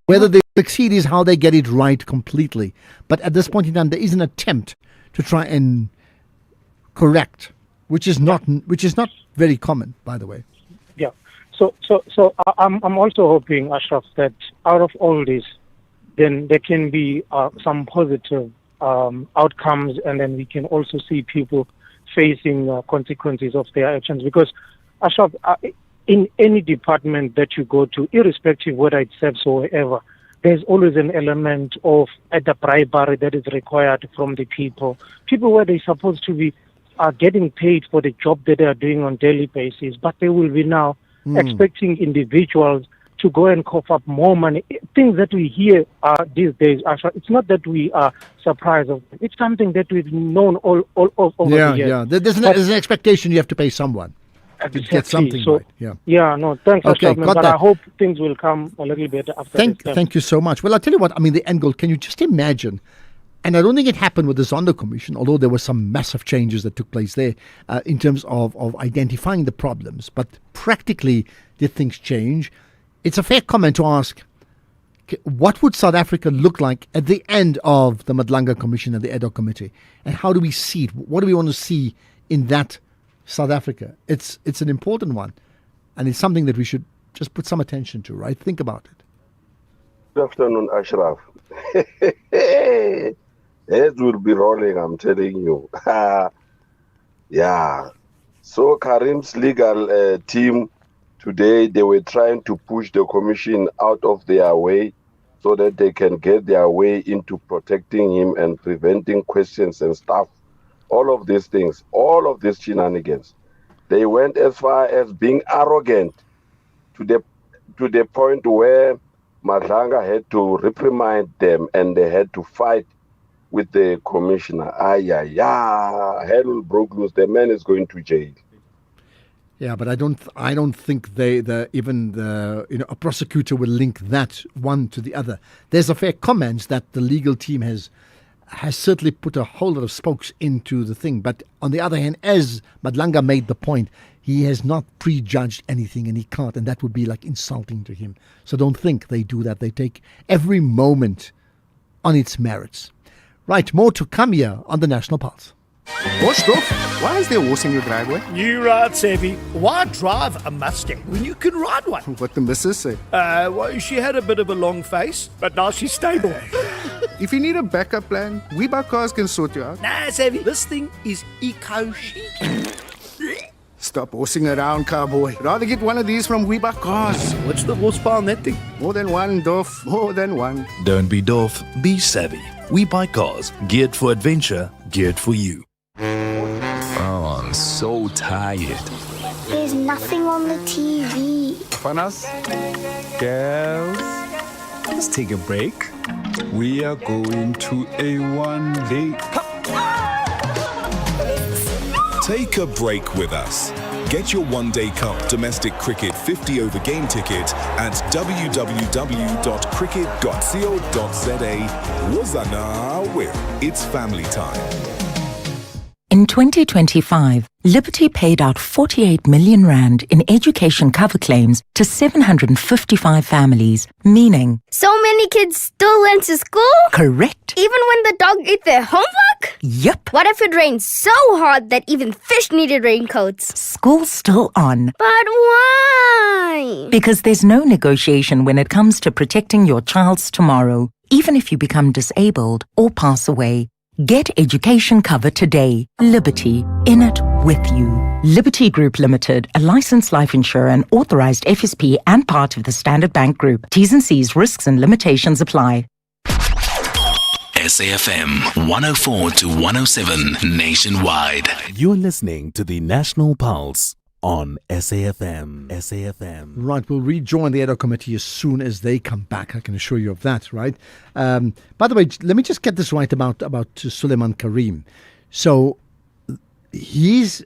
Whether they succeed is how they get it right completely. But at this point in time, there is an attempt to try and correct, which is not very common, by the way. Yeah. So I'm also hoping, Ashraf, that out of all this, then there can be some positive outcomes, and then we can also see people facing consequences of their actions. Because, Ashraf, in any department that you go to, irrespective whether it's SAPS or wherever, there's always an element of the bribery that is required from the people. People where they're supposed to be getting paid for the job that they are doing on daily basis, but they will be now expecting individuals to go and cough up more money. Things that we hear these days, it's not that we are surprised of. It's something that we've known all over the years. Yeah. There's an expectation you have to pay someone to get something right. Yeah, no, thanks, okay, Ashraf, but I hope things will come a little better after this. Thank you so much. Well, I'll tell you what, the end goal, can you just imagine, and I don't think it happened with the Zondo Commission, although there were some massive changes that took place there in terms of identifying the problems, but practically did things change? It's a fair comment to ask, what would South Africa look like at the end of the Madlanga Commission and the Ad Hoc Committee? And how do we see it? What do we want to see in that South Africa. It's an important one, and it's something that we should just put some attention to, right? Think about it. Good afternoon, Ashraf. Heads will be rolling, I'm telling you. Yeah. So Karim's legal team today, they were trying to push the commission out of their way so that they can get their way into protecting him and preventing questions and stuff. All of these things, all of these shenanigans. They went as far as being arrogant to the point where Madlanga had to reprimand them and they had to fight with the commissioner. Hell broke loose. The man is going to jail. Yeah, but I don't think a prosecutor will link that one to the other. There's a fair comment that the legal team has certainly put a whole lot of spokes into the thing. But on the other hand, as Madlanga made the point, he has not prejudged anything and he can't, and that would be like insulting to him. So don't think they do that. They take every moment on its merits. Right, more to come here on the National Pulse. What's Duff? Why is there a horse in your driveway? You right, Savvy. Why drive a Mustang when you can ride one? What the missus say? Well, she had a bit of a long face, but now she's stable. If you need a backup plan, We Buy Cars can sort you out. Nah, Savvy, this thing is eco-chic. Stop horsing around, cowboy. Rather get one of these from We Buy Cars. What's the horsepower on that thing? More than one, Duff. More than one. Don't be Duff, be savvy. We Buy Cars, geared for adventure, geared for you. Oh, I'm so tired. There's nothing on the TV. Mkhwanazi, girls, let's take a break. We are going to A1 Day. Take a break with us. Get your One Day Cup Domestic Cricket 50 over game ticket at www.cricket.co.za. Wozana Will. It's family time. In 2025, Liberty paid out 48 million rand in education cover claims to 755 families, meaning... So many kids still went to school? Correct. Even when the dog ate their homework? Yep. What if it rained so hard that even fish needed raincoats? School's still on. But why? Because there's no negotiation when it comes to protecting your child's tomorrow, even if you become disabled or pass away. Get education cover today. Liberty, in it with you. Liberty Group Limited, a licensed life insurer and authorized FSP and part of the Standard Bank Group. T's and C's, risks and limitations apply. SAFM 104 to 107 nationwide. You're listening to the National Pulse on SAFM. SAFM. Right, we'll rejoin the EDO committee as soon as they come back. I can assure you of that, right? By the way, let me just get this right about Suleiman Karim. So his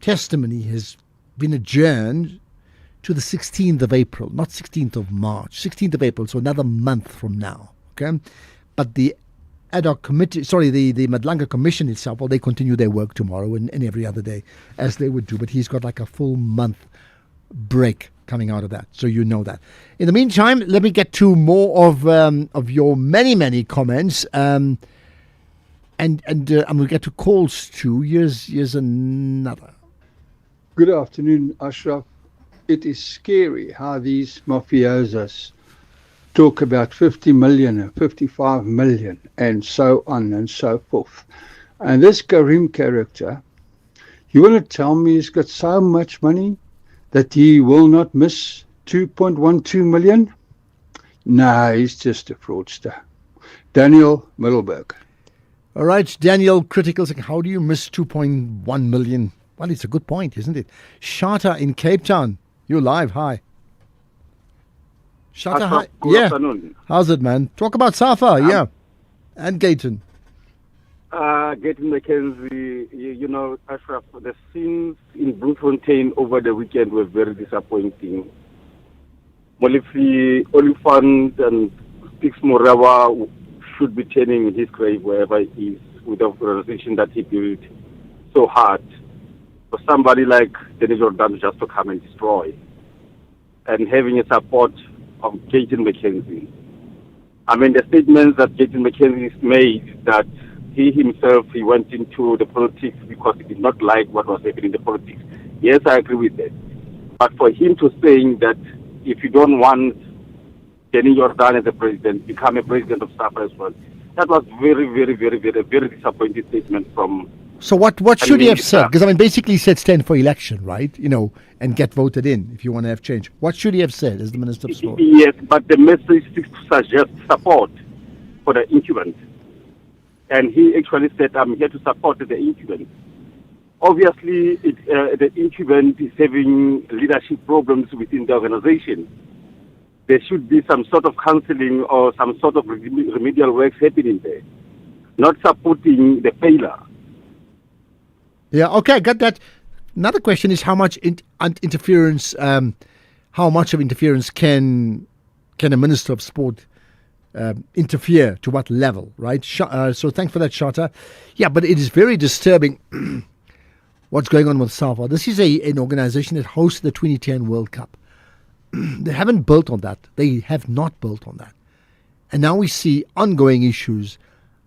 testimony has been adjourned to the 16th of April, not 16th of March, 16th of April, so another month from now, okay? But the ad hoc committee, the Madlanga Commission itself, well, they continue their work tomorrow and every other day as they would do, but he's got like a full month break coming out of that, so you know that. In the meantime, let me get to more of your many comments, and we'll get to calls too. Here's another. Good afternoon, Ashraf. It is scary how these mafiosos talk about 50 million and 55 million and so on and so forth. And this Karim character, you want to tell me he's got so much money that he will not miss 2.12 million? No, he's just a fraudster. Daniel Middleburg. All right, Daniel, critical. How do you miss 2.1 million? Well, it's a good point, isn't it? Shata in Cape Town. You're live. Hi. Shata, hi. Good afternoon. How's it, man? Talk about Safa, yeah. And Gayton. Gayton McKenzie, you know, Ashraf, the scenes in Bloemfontein over the weekend were very disappointing. Molefi, Oliphant and Stix Morawa should be turning in his grave wherever he is with the organization that he built so hard for somebody like Dennis Jordan just to come and destroy. And having a support of Gayton McKenzie. I mean, the statements that Gayton McKenzie made that he himself, he went into the politics because he did not like what was happening in the politics. Yes, I agree with that. But for him to saying that if you don't want Kenny Jordan as a president, become a president of SAFRA as well, that was very, very, very, very, very disappointing statement from. So what should he have said? Because I mean, basically he said stand for election, right? You know, and get voted in if you want to have change. What should he have said as the Minister of Sport? Yes, but the message is to suggest support for the incumbent. And he actually said, I'm here to support the incumbent. Obviously, the incumbent is having leadership problems within the organization. There should be some sort of counseling or some sort of remedial works happening there, not supporting the failure. Yeah, okay, got that. Another question is how much interference, how much of interference can a Minister of Sport interfere, to what level, right? So thanks for that, Shata. Yeah, but it is very disturbing what's going on with SAFA. This is an organization that hosted the 2010 World Cup. They haven't built on that. They have not built on that. And now we see ongoing issues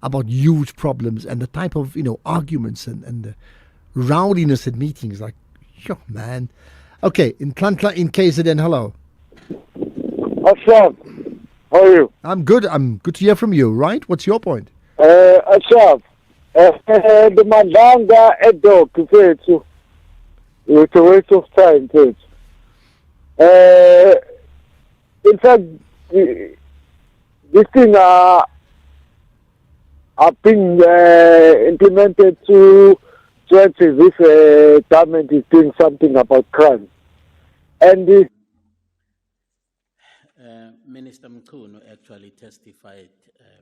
about huge problems and the type of, arguments and the rowdiness at meetings. Like, yo, man. Okay, in KZN, hello. Ashraf, how are you? I'm good. I'm good to hear from you, right? What's your point? Ashraf, the Mandanga Edo, it's a waste of time, please. In fact, this thing are being implemented to as if government is doing something about crime. And this Minister Mkhwanazi actually testified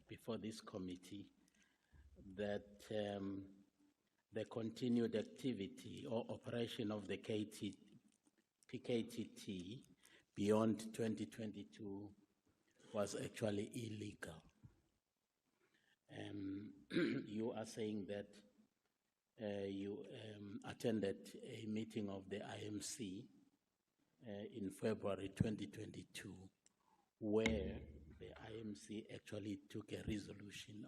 before this committee that the continued activity or operation of the PKTT beyond 2022 was actually illegal. You are saying that you attended a meeting of the IMC in February 2022, where the IMC actually took a resolution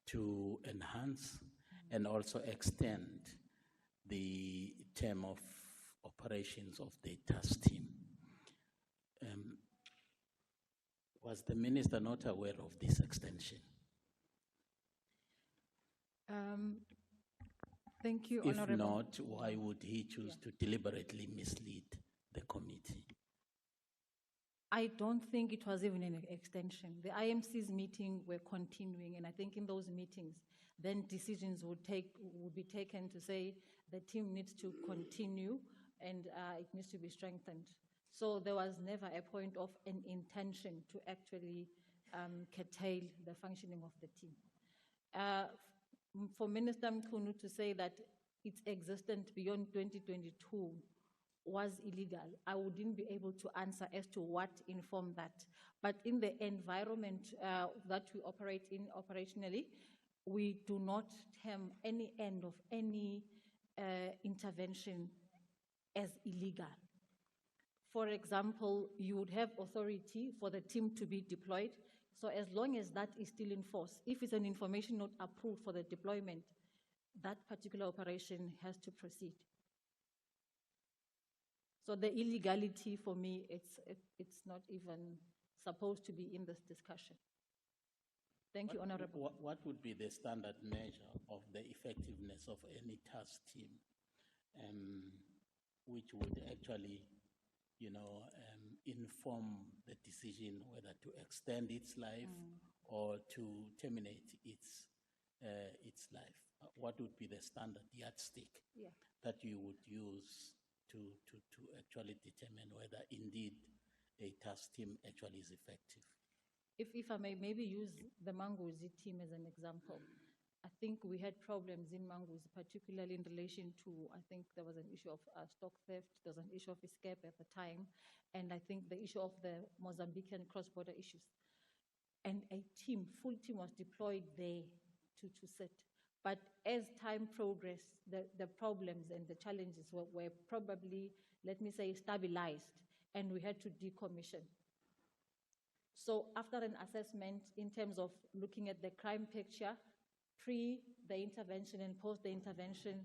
to enhance and also extend the term of operations of the task team. Was the minister not aware of this extension? Thank you, If Honorable. not, why would he choose to deliberately mislead the committee? I don't think it was even an extension. The IMC's meeting were continuing, and I think in those meetings, then decisions would be taken to say the team needs to continue and it needs to be strengthened. So there was never a point of an intention to actually curtail the functioning of the team. For Minister Mkhwanazi to say that its existence beyond 2022 was illegal, I wouldn't be able to answer as to what informed that. But in the environment that we operate in operationally, we do not term any end of any intervention as illegal. For example, you would have authority for the team to be deployed. So as long as that is still in force, if it's an information not approved for the deployment, that particular operation has to proceed. So the illegality for me, it's not even supposed to be in this discussion. Thank you, Honorable. What would be the standard measure of the effectiveness of any task team, which would actually, inform the decision whether to extend its life or to terminate its life? What would be the standard yardstick that you would use to actually determine whether indeed a task team actually is effective? If I may maybe use the Mkhwanazi team as an example. I think we had problems in Mkhwanazi, particularly in relation to, I think there was an issue of stock theft, there was an issue of escape at the time, and I think the issue of the Mozambican cross-border issues. And a full team was deployed there to sit. But as time progressed, the problems and the challenges were probably, let me say, stabilized, and we had to decommission. So after an assessment in terms of looking at the crime picture, pre the intervention and post the intervention,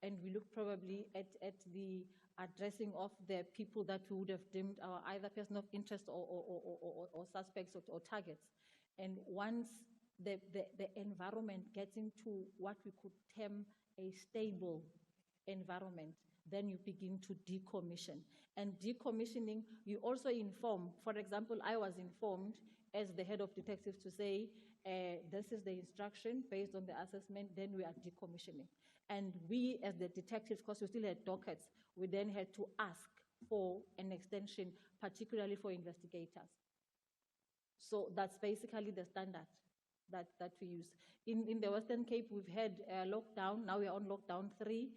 and we look probably at the addressing of the people that we would have deemed our either person of interest or suspects or targets. And once the environment gets into what we could term a stable environment, then you begin to decommission. And decommissioning, you also inform. For example, I was informed as the head of detectives to say, this is the instruction based on the assessment, then we are decommissioning. And we as the detectives, because we still had dockets, we then had to ask for an extension, particularly for investigators. So that's basically the standard that we use. In the Western Cape, we've had lockdown, now we are on lockdown 3,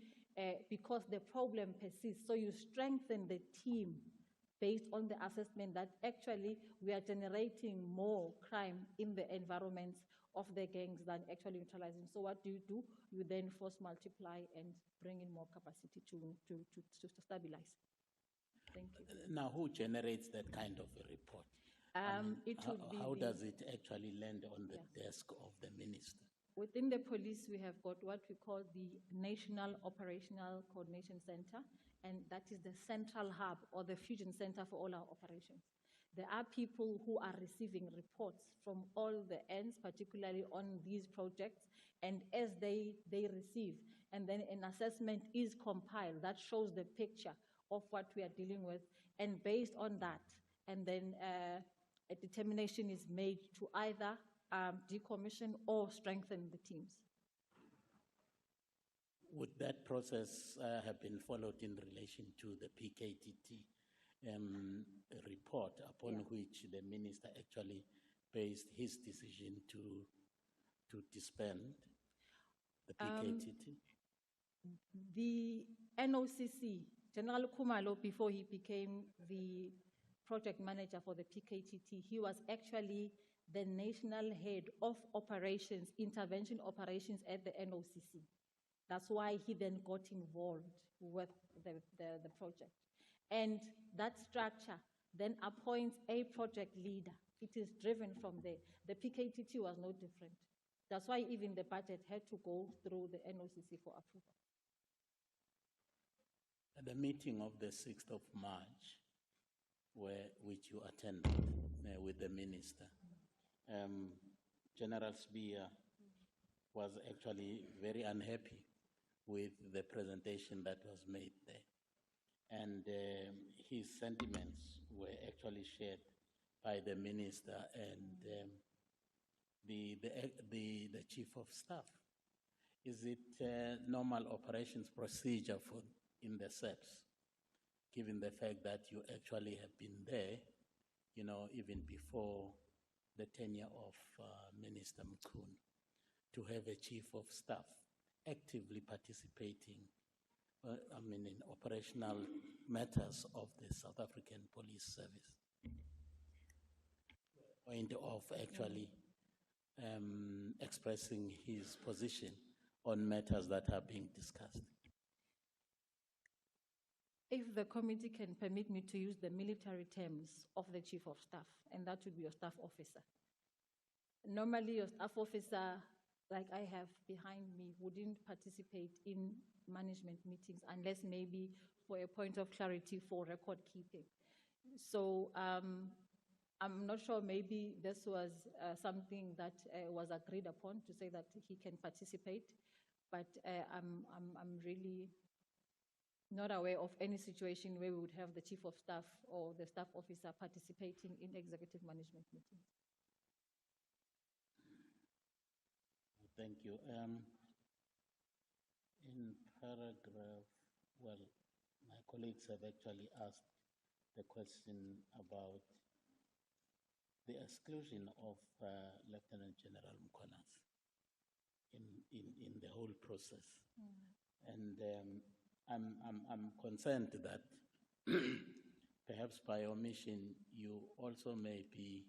because the problem persists. So you strengthen the team based on the assessment that actually we are generating more crime in the environments of the gangs than actually neutralizing. So what do? You then force multiply and bring in more capacity to stabilize. Thank you. Now, who generates that kind of a report? How does it actually land on the desk of the minister? Within the police, we have got what we call the National Operational Coordination Center, and that is the central hub or the fusion center for all our operations. There are people who are receiving reports from all the ends, particularly on these projects, and as they receive, and then an assessment is compiled that shows the picture of what we are dealing with, and based on that, and then a determination is made to either decommission or strengthen the teams. Would that process have been followed in relation to the PKTT report upon which the minister actually based his decision to disband the PKTT? The NOCC, General Khumalo, before he became the project manager for the PKTT, he was actually the national head of operations, intervention operations at the NOCC. That's why he then got involved with the project. And that structure then appoints a project leader. It is driven from there. The PKTT was no different. That's why even the budget had to go through the NOCC for approval. At the meeting of the 6th of March, which you attended with the minister, General Spear was actually very unhappy with the presentation that was made there. And his sentiments were actually shared by the minister and the chief of staff. Is it normal operations procedure in the SAPS, given the fact that you actually have been there, even before the tenure of Minister Mkhwanazi, to have a chief of staff actively participating in operational matters of the South African Police Service? Point of actually expressing his position on matters that are being discussed. If the committee can permit me to use the military terms of the chief of staff, and that would be your staff officer. Normally, your staff officer, like I have behind me, wouldn't participate in management meetings unless maybe for a point of clarity for record keeping. So I'm not sure, maybe this was something that was agreed upon to say that he can participate, but I'm really not aware of any situation where we would have the chief of staff or the staff officer participating in executive management meetings. Thank you. In paragraph, well, my colleagues have actually asked the question about the exclusion of Lieutenant General Mkhwanazi in the whole process. And I'm concerned that perhaps by omission, you also may be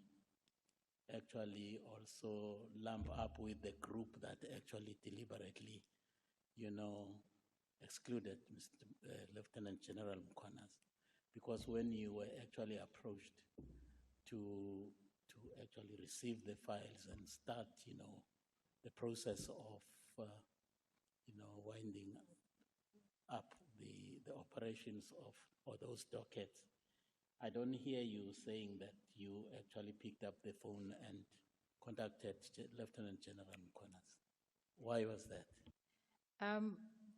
actually also lump up with the group that actually deliberately, excluded Lieutenant General Mkhwanazi. Because when you were actually approached to actually receive the files and start, the process of, winding up the operations of or those dockets, I don't hear you saying that you actually picked up the phone and contacted Lieutenant General Mkhwanazi. Why was that?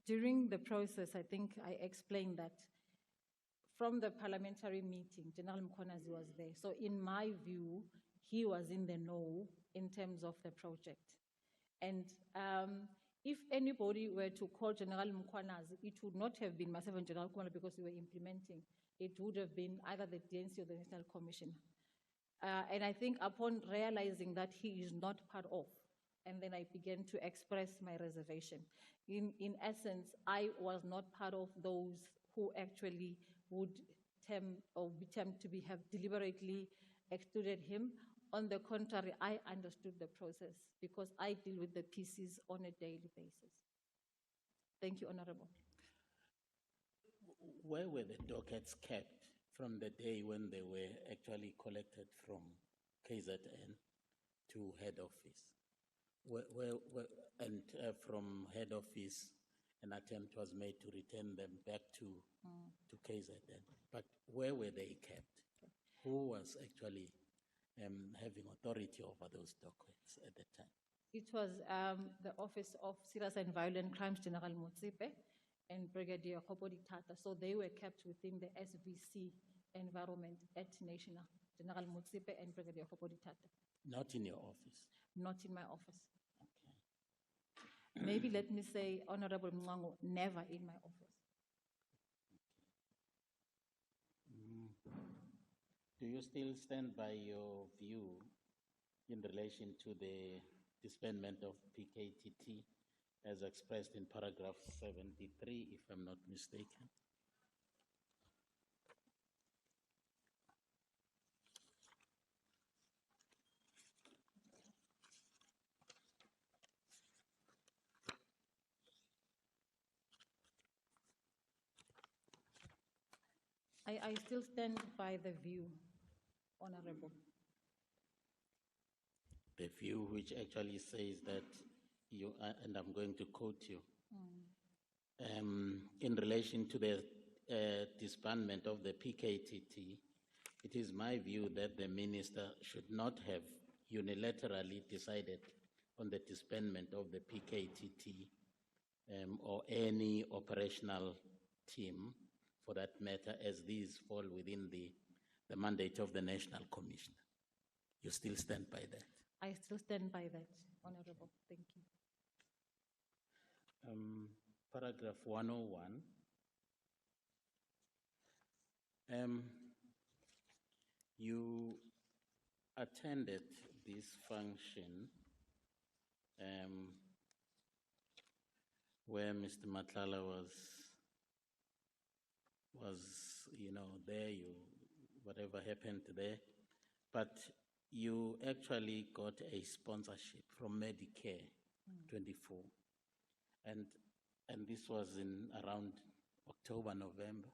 During the process, I think I explained that from the parliamentary meeting, General Mkhwanazi was there. So in my view, he was in the know in terms of the project. And if anybody were to call General Mkhwanazi, it would not have been myself and General Mkhwanazi because we were implementing. It would have been either the DNC or the National Commissioner. And I think upon realizing that he is not part of, and then I began to express my reservation. In essence, I was not part of those who actually would have deliberately excluded him. On the contrary, I understood the process because I deal with the PCs on a daily basis. Thank you, Honorable. Where were the dockets kept from the day when they were actually collected from KZN to head office? From head office, an attempt was made to return them back to KZN. But where were they kept? Who was actually having authority over those documents at the time? It was the Office of Serious and Violent Crimes, General Motsipe, and Brigadier Khopodi Tata. So they were kept within the SVC environment at National, General Motsipe and Brigadier Khopodi Tata. Not in your office? Not in my office. Okay. Maybe let me say, Honorable Mwango, never in my office. Do you still stand by your view in relation to the disbandment of PKTT as expressed in paragraph 73, if I'm not mistaken? I still stand by the view, Honorable. The view which actually says that you, and I'm going to quote you, in relation to the disbandment of the PKTT, it is my view that the minister should not have unilaterally decided on the disbandment of the PKTT or any operational team, for that matter, as these fall within the mandate of the National Commissioner. You still stand by that? I still stand by that, Honorable. Thank you. Paragraph 101. You attended this function where Mr. Matlala was there, whatever happened there, but you actually got a sponsorship from Medicare 24, and this was in around October, November,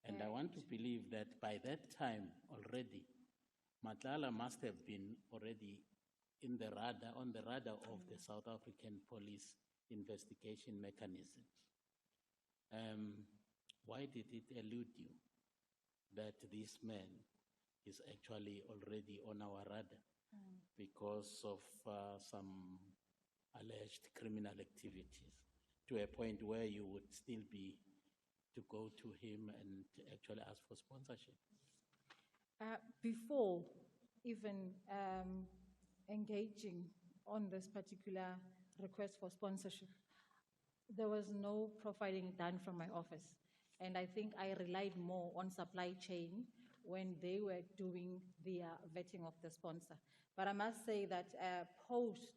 and I want to believe that by that time already, Matlala must have been already on the radar of the South African police investigation mechanism. Why did it elude you that this man is actually already on our radar because of some alleged criminal activities, to a point where you would still be to go to him and actually ask for sponsorship? Before even engaging on this particular request for sponsorship, there was no profiling done from my office. And I think I relied more on supply chain when they were doing their vetting of the sponsor. But I must say that post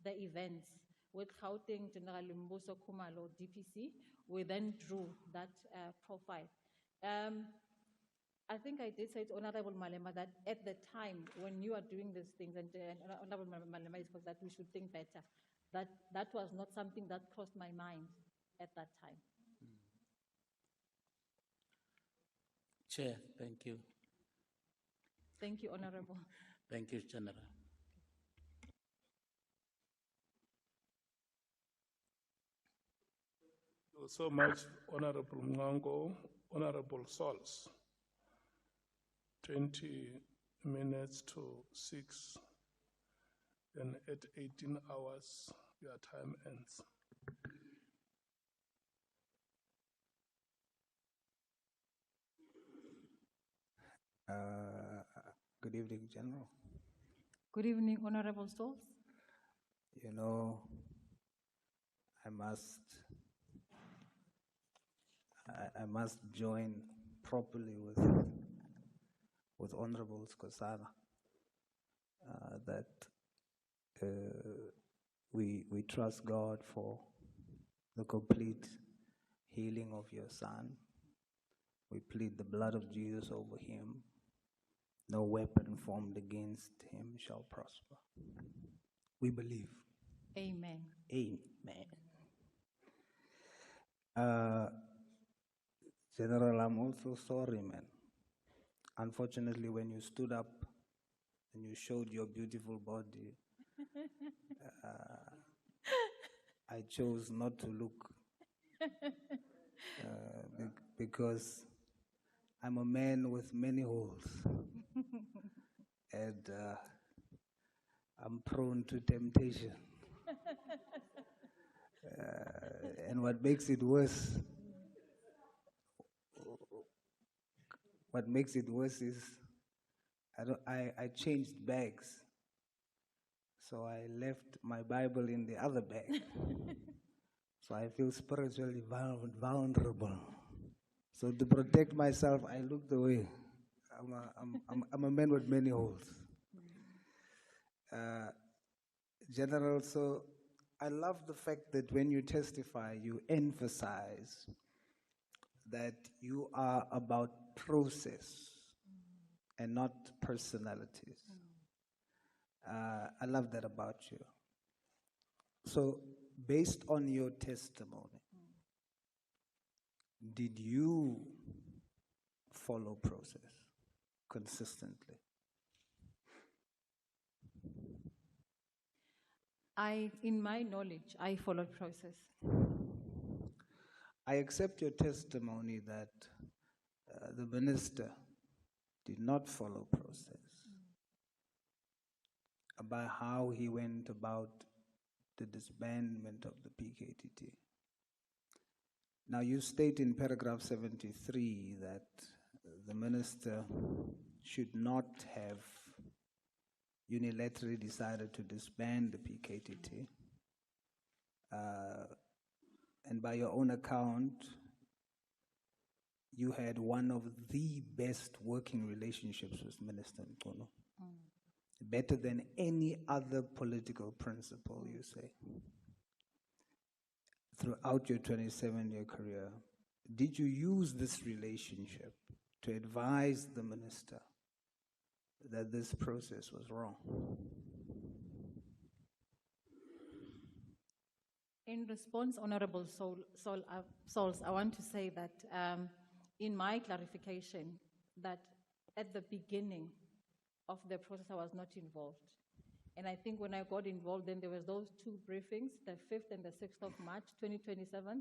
the events with Gauteng General Mbuso Khumalo, DPC, we then drew that profile. I think I did say to Honorable Malema that at the time when you are doing these things, and Honorable Malema is that we should think better, that was not something that crossed my mind at that time. Chair, thank you. Thank you, Honorable. Thank you, General. so much, Honorable Mngango, Honorable Sols. 20 minutes to 6, and at 18 hours, your time ends. Good evening, General. Good evening, Honorable Souls. You know, I must join properly with Honorable Skosana that we trust God for the complete healing of your son. We plead the blood of Jesus over him. No weapon formed against him shall prosper. We believe. Amen. Amen. General, I'm also sorry, man. Unfortunately, when you stood up and you showed your beautiful body, I chose not to look because I'm a man with many holes. And I'm prone to temptation. And what makes it worse is I changed bags. So I left my Bible in the other bag. So I feel spiritually vulnerable. So to protect myself, I looked away. I'm a man with many holes. General, so I love the fact that when you testify, you emphasize that you are about process and not personalities. I love that about you. So, based on your testimony, did you follow process consistently? In my knowledge, I followed process. I accept your testimony that the minister did not follow process about how he went about the disbandment of the PKTT. Now you state in paragraph 73 that the minister should not have unilaterally decided to disband the PKTT. And by your own account, you had one of the best working relationships with Minister Mkhwanazi. Better than any other political principal, you say. Throughout your 27-year career, did you use this relationship to advise the minister that this process was wrong? In response, Honorable Souls, I want to say that in my clarification, that at the beginning of the process, I was not involved. And I think when I got involved, then there was those two briefings, the 5th and the 6th of March, 2025.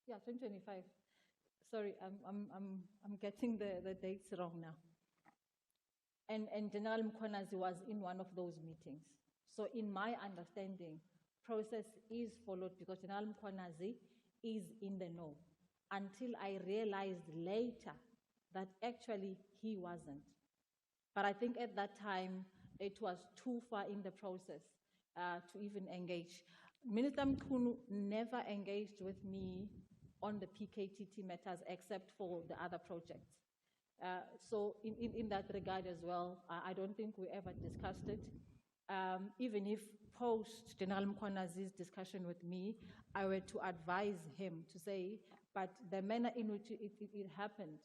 Yeah, 2025. Sorry, I'm getting the dates wrong now. And General Mkhwanazi was in one of those meetings. So in my understanding, process is followed because General Mkhwanazi is in the know, until I realized later that actually he wasn't. But I think at that time, it was too far in the process to even engage. Minister Mkhunu never engaged with me on the PKTT matters except for the other projects. So in that regard as well, I don't think we ever discussed it. Even if post General Mkhwanazi's discussion with me, I were to advise him to say, but the manner in which it happened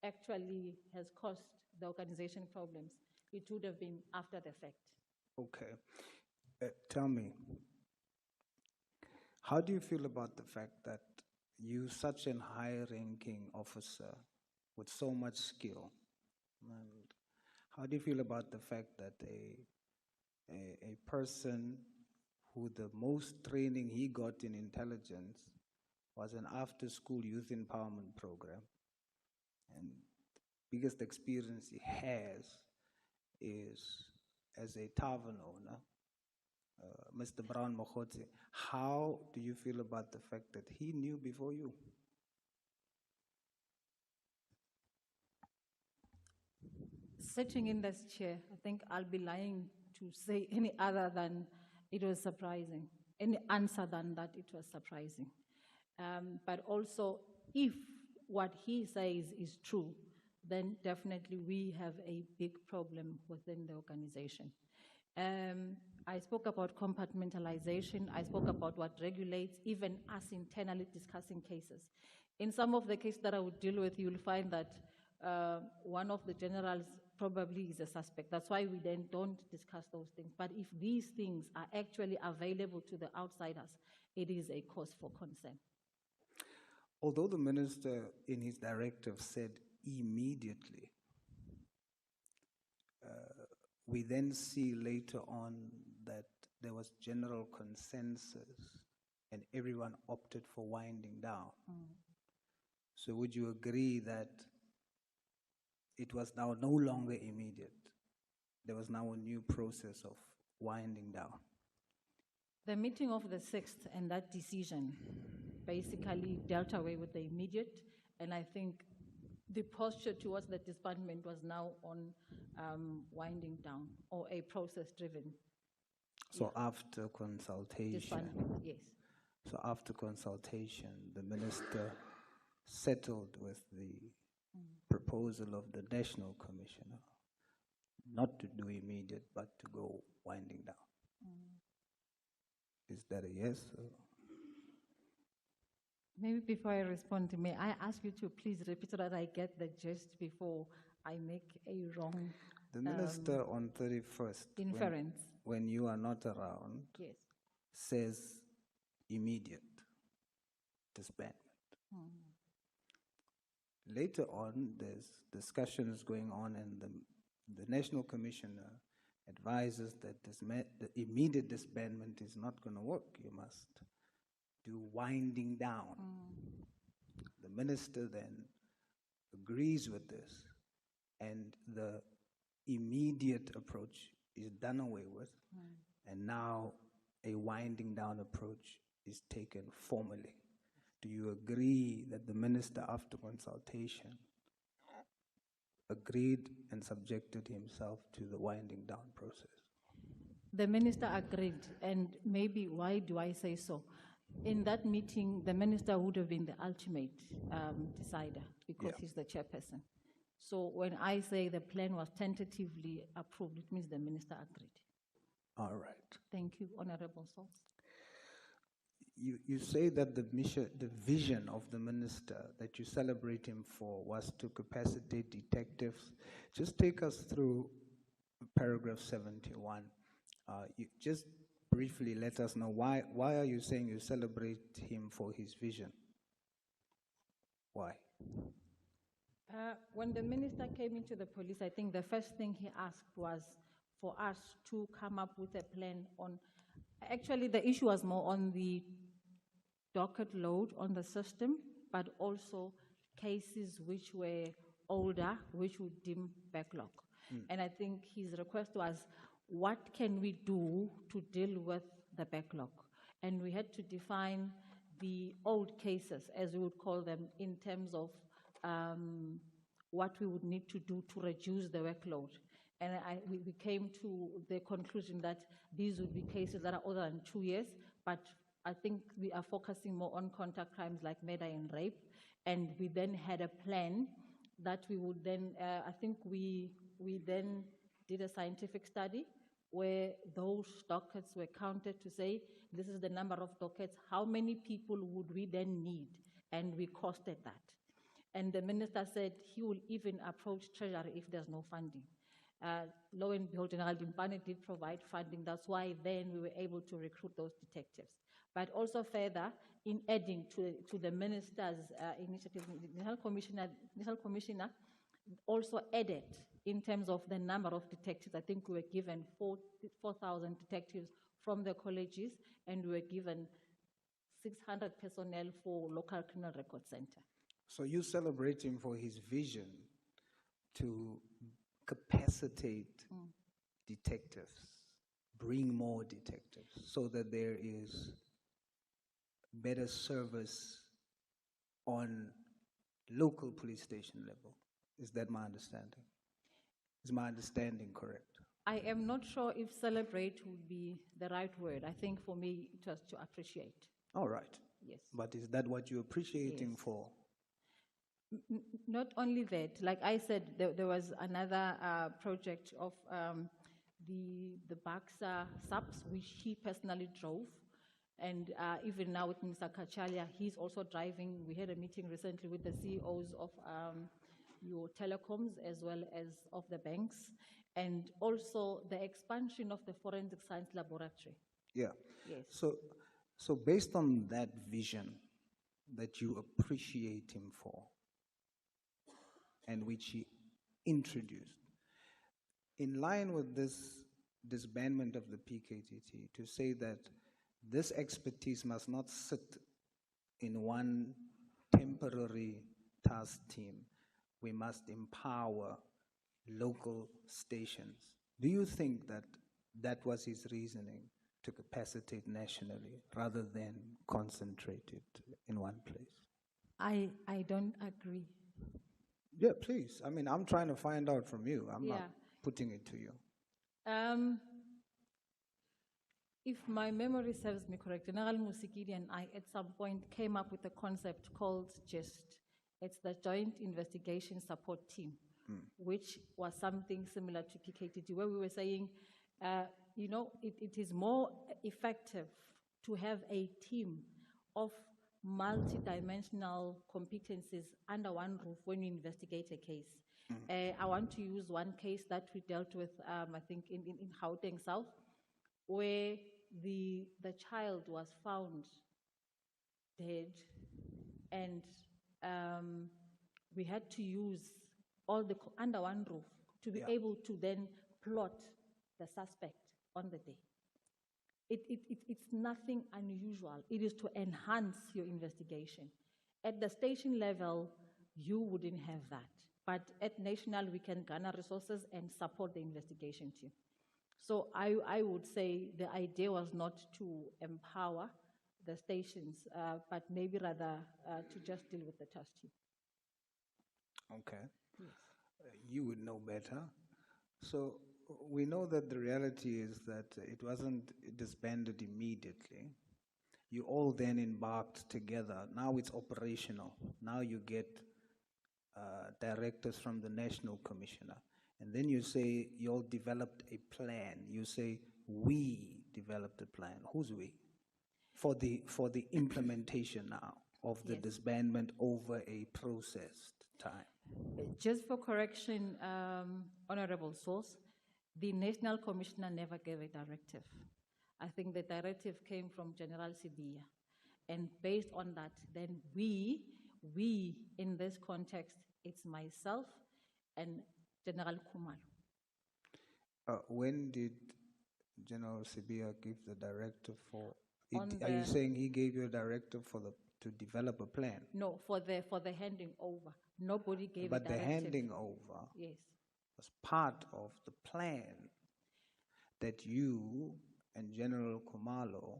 actually has caused the organization problems. It would have been after the fact. Okay. Tell me, how do you feel about the fact that you, such a high-ranking officer with so much skill, and how do you feel about the fact that a person who the most training he got in intelligence was an after-school youth empowerment program. And the biggest experience he has is as a tavern owner, Mr. Brown Mkhwanazi. How do you feel about the fact that he knew before you? Sitting in this chair, I think I'll be lying to say any other than it was surprising, any answer than that it was surprising. But also, if what he says is true, then definitely we have a big problem within the organization. I spoke about compartmentalization. I spoke about what regulates, even us internally discussing cases. In some of the cases that I would deal with, you'll find that one of the generals probably is a suspect. That's why we then don't discuss those things. But if these things are actually available to the outsiders, it is a cause for concern. Although the minister in his directive said immediately, we then see later on that there was general consensus and everyone opted for winding down. So would you agree that it was now no longer immediate? There was now a new process of winding down. The meeting of the 6th and that decision basically dealt away with the immediate, and I think the posture towards the disbandment was now on winding down or a process-driven. So after consultation, disbandment, yes. So after consultation, the minister settled with the proposal of the National Commissioner not to do immediate, but to go winding down. Is that a yes? Or? Maybe before I respond, may I ask you to please repeat so that I get the gist before I make a wrong The minister on 31st, inference. When you are not around, Yes. says immediate disbandment. Later on, there's discussions going on, and the National Commissioner advises that the immediate disbandment is not going to work. You must do winding down. The minister then agrees with this, and the immediate approach is done away with, and now a winding down approach is taken formally. Do you agree that the minister, after consultation, agreed and subjected himself to the winding down process? The minister agreed, and maybe why do I say so? In that meeting, the minister would have been the ultimate decider because he's the chairperson. So when I say the plan was tentatively approved, it means the minister agreed. All right. Thank you, Honorable Source. You say that the vision of the minister that you celebrate him for was to capacitate detectives. Just take us through paragraph 71. You just briefly let us know why are you saying you celebrate him for his vision? Why? When the minister came into the police, I think the first thing he asked was for us to come up with a plan on, actually the issue was more on the docket load on the system, but also cases which were older, which would deem backlog. And I think his request was, what can we do to deal with the backlog? And we had to define the old cases, as we would call them, in terms of what we would need to do to reduce the workload. And we came to the conclusion that these would be cases that are older than 2 years, but I think we are focusing more on contact crimes like murder and rape. And we then had a plan that we would then, I think we then did a scientific study where those dockets were counted to say, this is the number of dockets, how many people would we then need? And we costed that. And the minister said he will even approach Treasury if there's no funding. Lo and behold, General Dimpane did provide funding. That's why then we were able to recruit those detectives. But also further, in adding to the minister's initiative, the National Commissioner also added in terms of the number of detectives. I think we were given 4,000 detectives from the colleges, and we were given 600 personnel for local criminal record center. So you're celebrating for his vision to capacitate detectives, bring more detectives, so that there is better service on local police station level. Is that my understanding? Is my understanding correct? I am not sure if celebrate would be the right word. I think for me it was to appreciate. All right. Yes. But is that what you're appreciating for? Not only that, like I said, there was another project of the Baxter subs, which he personally drove. And even now with Mr. Kachalia, he's also driving. We had a meeting recently with the CEOs of your telecoms as well as of the banks, and also the expansion of the forensic science laboratory. Yeah. Yes. So based on that vision that you appreciate him for, and which he introduced, in line with this disbandment of the PKTT, to say that this expertise must not sit in one temporary task team. We must empower local stations. Do you think that that was his reasoning, to capacitate nationally rather than concentrate it in one place? I don't agree. Yeah, please. I mean, I'm trying to find out from you. I'm Yeah. not putting it to you. If my memory serves me correct, General Musikidi and I at some point came up with a concept called GIST. It's the Joint Investigation Support Team, which was something similar to PKTT, where we were saying, it is more effective to have a team of multidimensional competencies under one roof when you investigate a case. I want to use one case that we dealt with, I think, in Gauteng South, where the child was found dead, and we had to use all the under one roof to be able to then plot the suspect on the day. It's nothing unusual. It is to enhance your investigation. At the station level, you wouldn't have that. But at national, we can garner resources and support the investigation team. So I would say the idea was not to empower the stations, but maybe rather to just deal with the task team. Okay. You would know better. So we know that the reality is that it wasn't disbanded immediately. You all then embarked together. Now it's operational. Now you get directives from the National Commissioner. And then you say you all developed a plan. You say we developed a plan. Who's we? For the implementation now of the disbandment over a processed time. Just for correction, Honorable Source, the National Commissioner never gave a directive. I think the directive came from General Sibiya. And based on that, then we in this context, it's myself and General Khumalo. When did General Sibiya give the directive for? Are you saying he gave you a directive to develop a plan? No, for the handing over. Nobody gave a directive. But the handing over was part of the plan that you and General Khumalo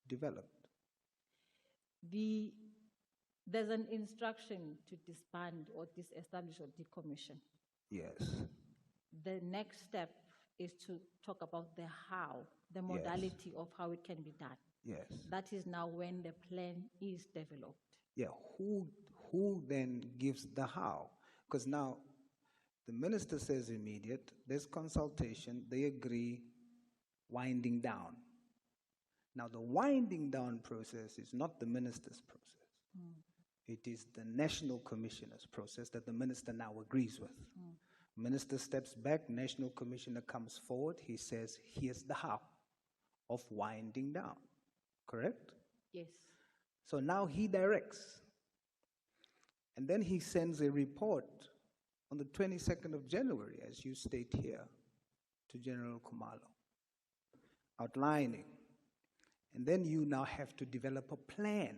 developed. There's an instruction to disband or disestablish or decommission. Yes. The next step is to talk about the how, the modality of how it can be done. Yes. That is now when the plan is developed. Yeah, who then gives the how? Because now the minister says immediate, there's consultation, they agree, winding down. Now the winding down process is not the minister's process. It is the National Commissioner's process that the minister now agrees with. Minister steps back, National Commissioner comes forward, he says, here's the how of winding down. Correct? Yes. So now he directs. And then he sends a report on the 22nd of January, as you state here, to General Khumalo, outlining And then you now have to develop a plan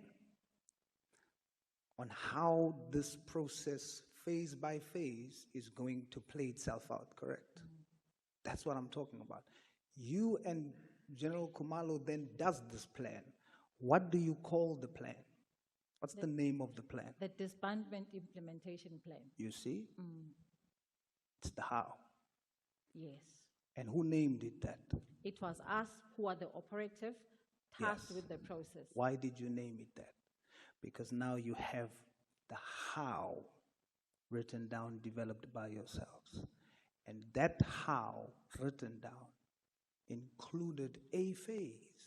on how this process, phase by phase, is going to play itself out, correct? That's what I'm talking about. You and General Khumalo then does this plan. What do you call the plan? What's the name of the plan? The disbandment implementation plan. You see? Mm. It's the how. Yes. And who named it that? It was us who are the operative tasked with the process. Why did you name it that? Because now you have the how written down, developed by yourselves. And that how written down included a phase,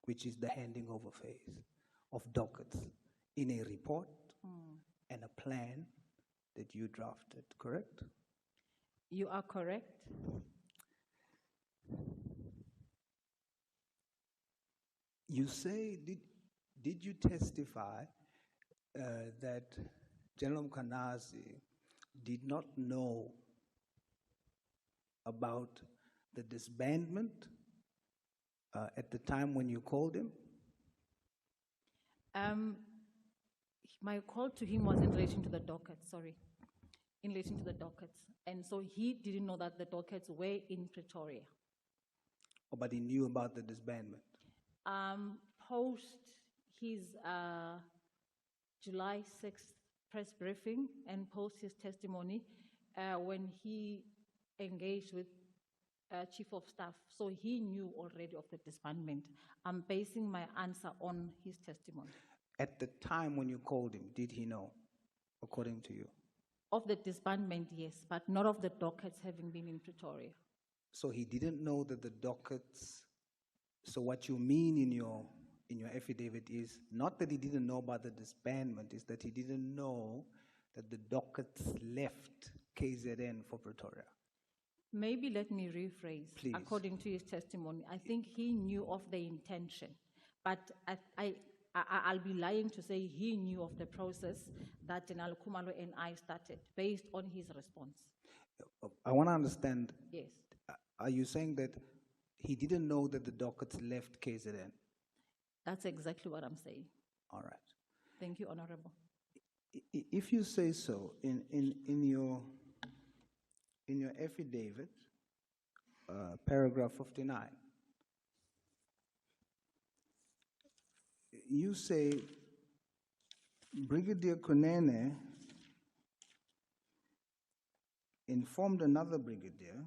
which is the handing over phase of dockets in a report and a plan that you drafted, correct? You are correct. You say, did you testify that General Mkhwanazi did not know about the disbandment at the time when you called him? My call to him was in relation to the dockets, in relation to the dockets. And so he didn't know that the dockets were in Pretoria. Oh, but he knew about the disbandment? Post his July 6th press briefing and post his testimony when he engaged with Chief of Staff. So he knew already of the disbandment. I'm basing my answer on his testimony. At the time when you called him, did he know, according to you? Of the disbandment, yes, but not of the dockets having been in Pretoria. So he didn't know that the dockets, so what you mean in your affidavit is not that he didn't know about the disbandment, is that he didn't know that the dockets left KZN for Pretoria. Maybe let me rephrase. Please. According to his testimony, I think he knew of the intention, but I'll be lying to say he knew of the process that General Khumalo and I started based on his response. I want to understand. Yes. Are you saying that he didn't know that the dockets left KZN? That's exactly what I'm saying. All right. Thank you, Honorable. If you say so, in your affidavit, paragraph 59, you say Brigadier Kunene informed another brigadier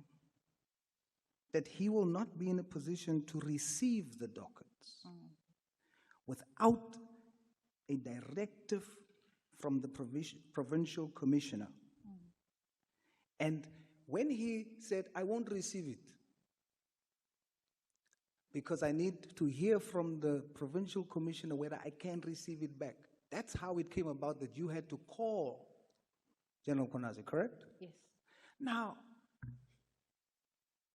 that he will not be in a position to receive the dockets without a directive from the provincial commissioner. And when he said, I won't receive it because I need to hear from the provincial commissioner whether I can receive it back, that's how it came about that you had to call General Mkhwanazi, correct? Yes. Now,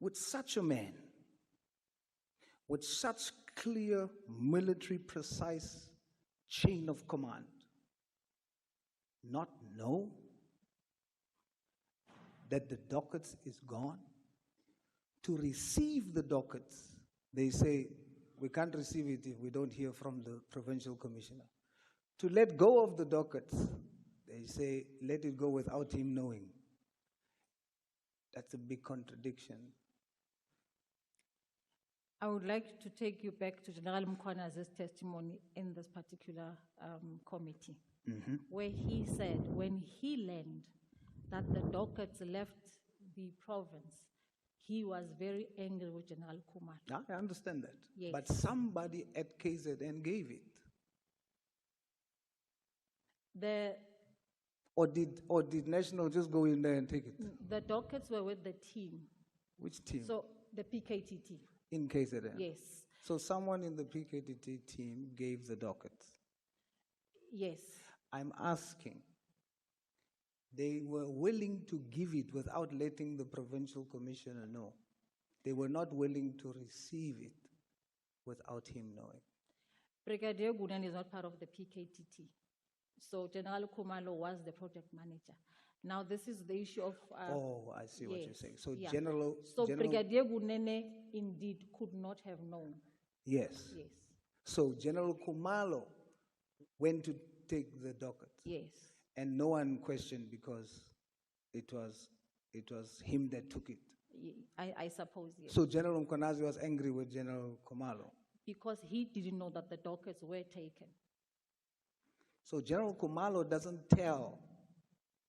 with such a man, with such clear military precise chain of command, not know that the dockets is gone? To receive the dockets, they say, we can't receive it if we don't hear from the provincial commissioner. To let go of the dockets, they say, let it go without him knowing. That's a big contradiction. I would like to take you back to General Mkhwanazi's testimony in this particular committee, where he said when he learned that the dockets left the province, he was very angry with General Khumalo. I understand that. Yes. But somebody at KZN gave it. Or did National just go in there and take it? The dockets were with the team. Which team? So the PKTT. In KZN? Yes. So someone in the PKTT team gave the dockets? Yes. I'm asking, they were willing to give it without letting the provincial commissioner know. They were not willing to receive it without him knowing. Brigadier Gunan is not part of the PKTT. So General Khumalo was the project manager. Now this is the issue of... oh, I see what you're saying. So yeah. General... So Brigadier Gunene indeed could not have known Yes. Yes. So General Khumalo went to take the docket. Yes. And no one questioned because it was him that took it. I suppose, yes. So General Mkhwanazi was angry with General Khumalo. Because he didn't know that the dockets were taken. So General Khumalo doesn't tell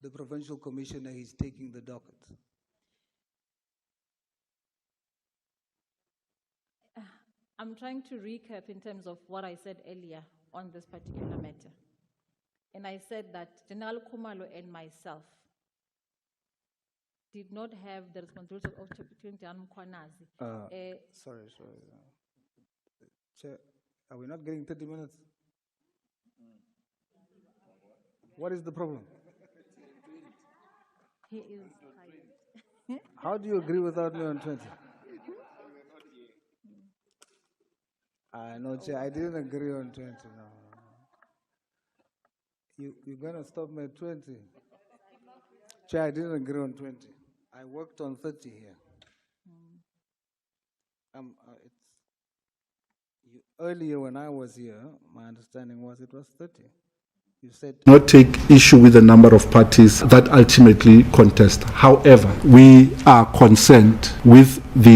the provincial commissioner he's taking the dockets. I'm trying to recap in terms of what I said earlier on this particular matter. And I said that General Khumalo and myself did not have the responsibility of talking to Mkhwanazi. Sorry. Chair, are we not getting 30 minutes? What is the problem? He is tired. How do you agree without me on 20? No, Chair, I didn't agree on 20. No. You're going to stop me at 20? Chair, I didn't agree on 20. I worked on 30 here. Earlier when I was here, my understanding was it was 30. You said not take issue with the number of parties that ultimately contest. However, we are concerned with the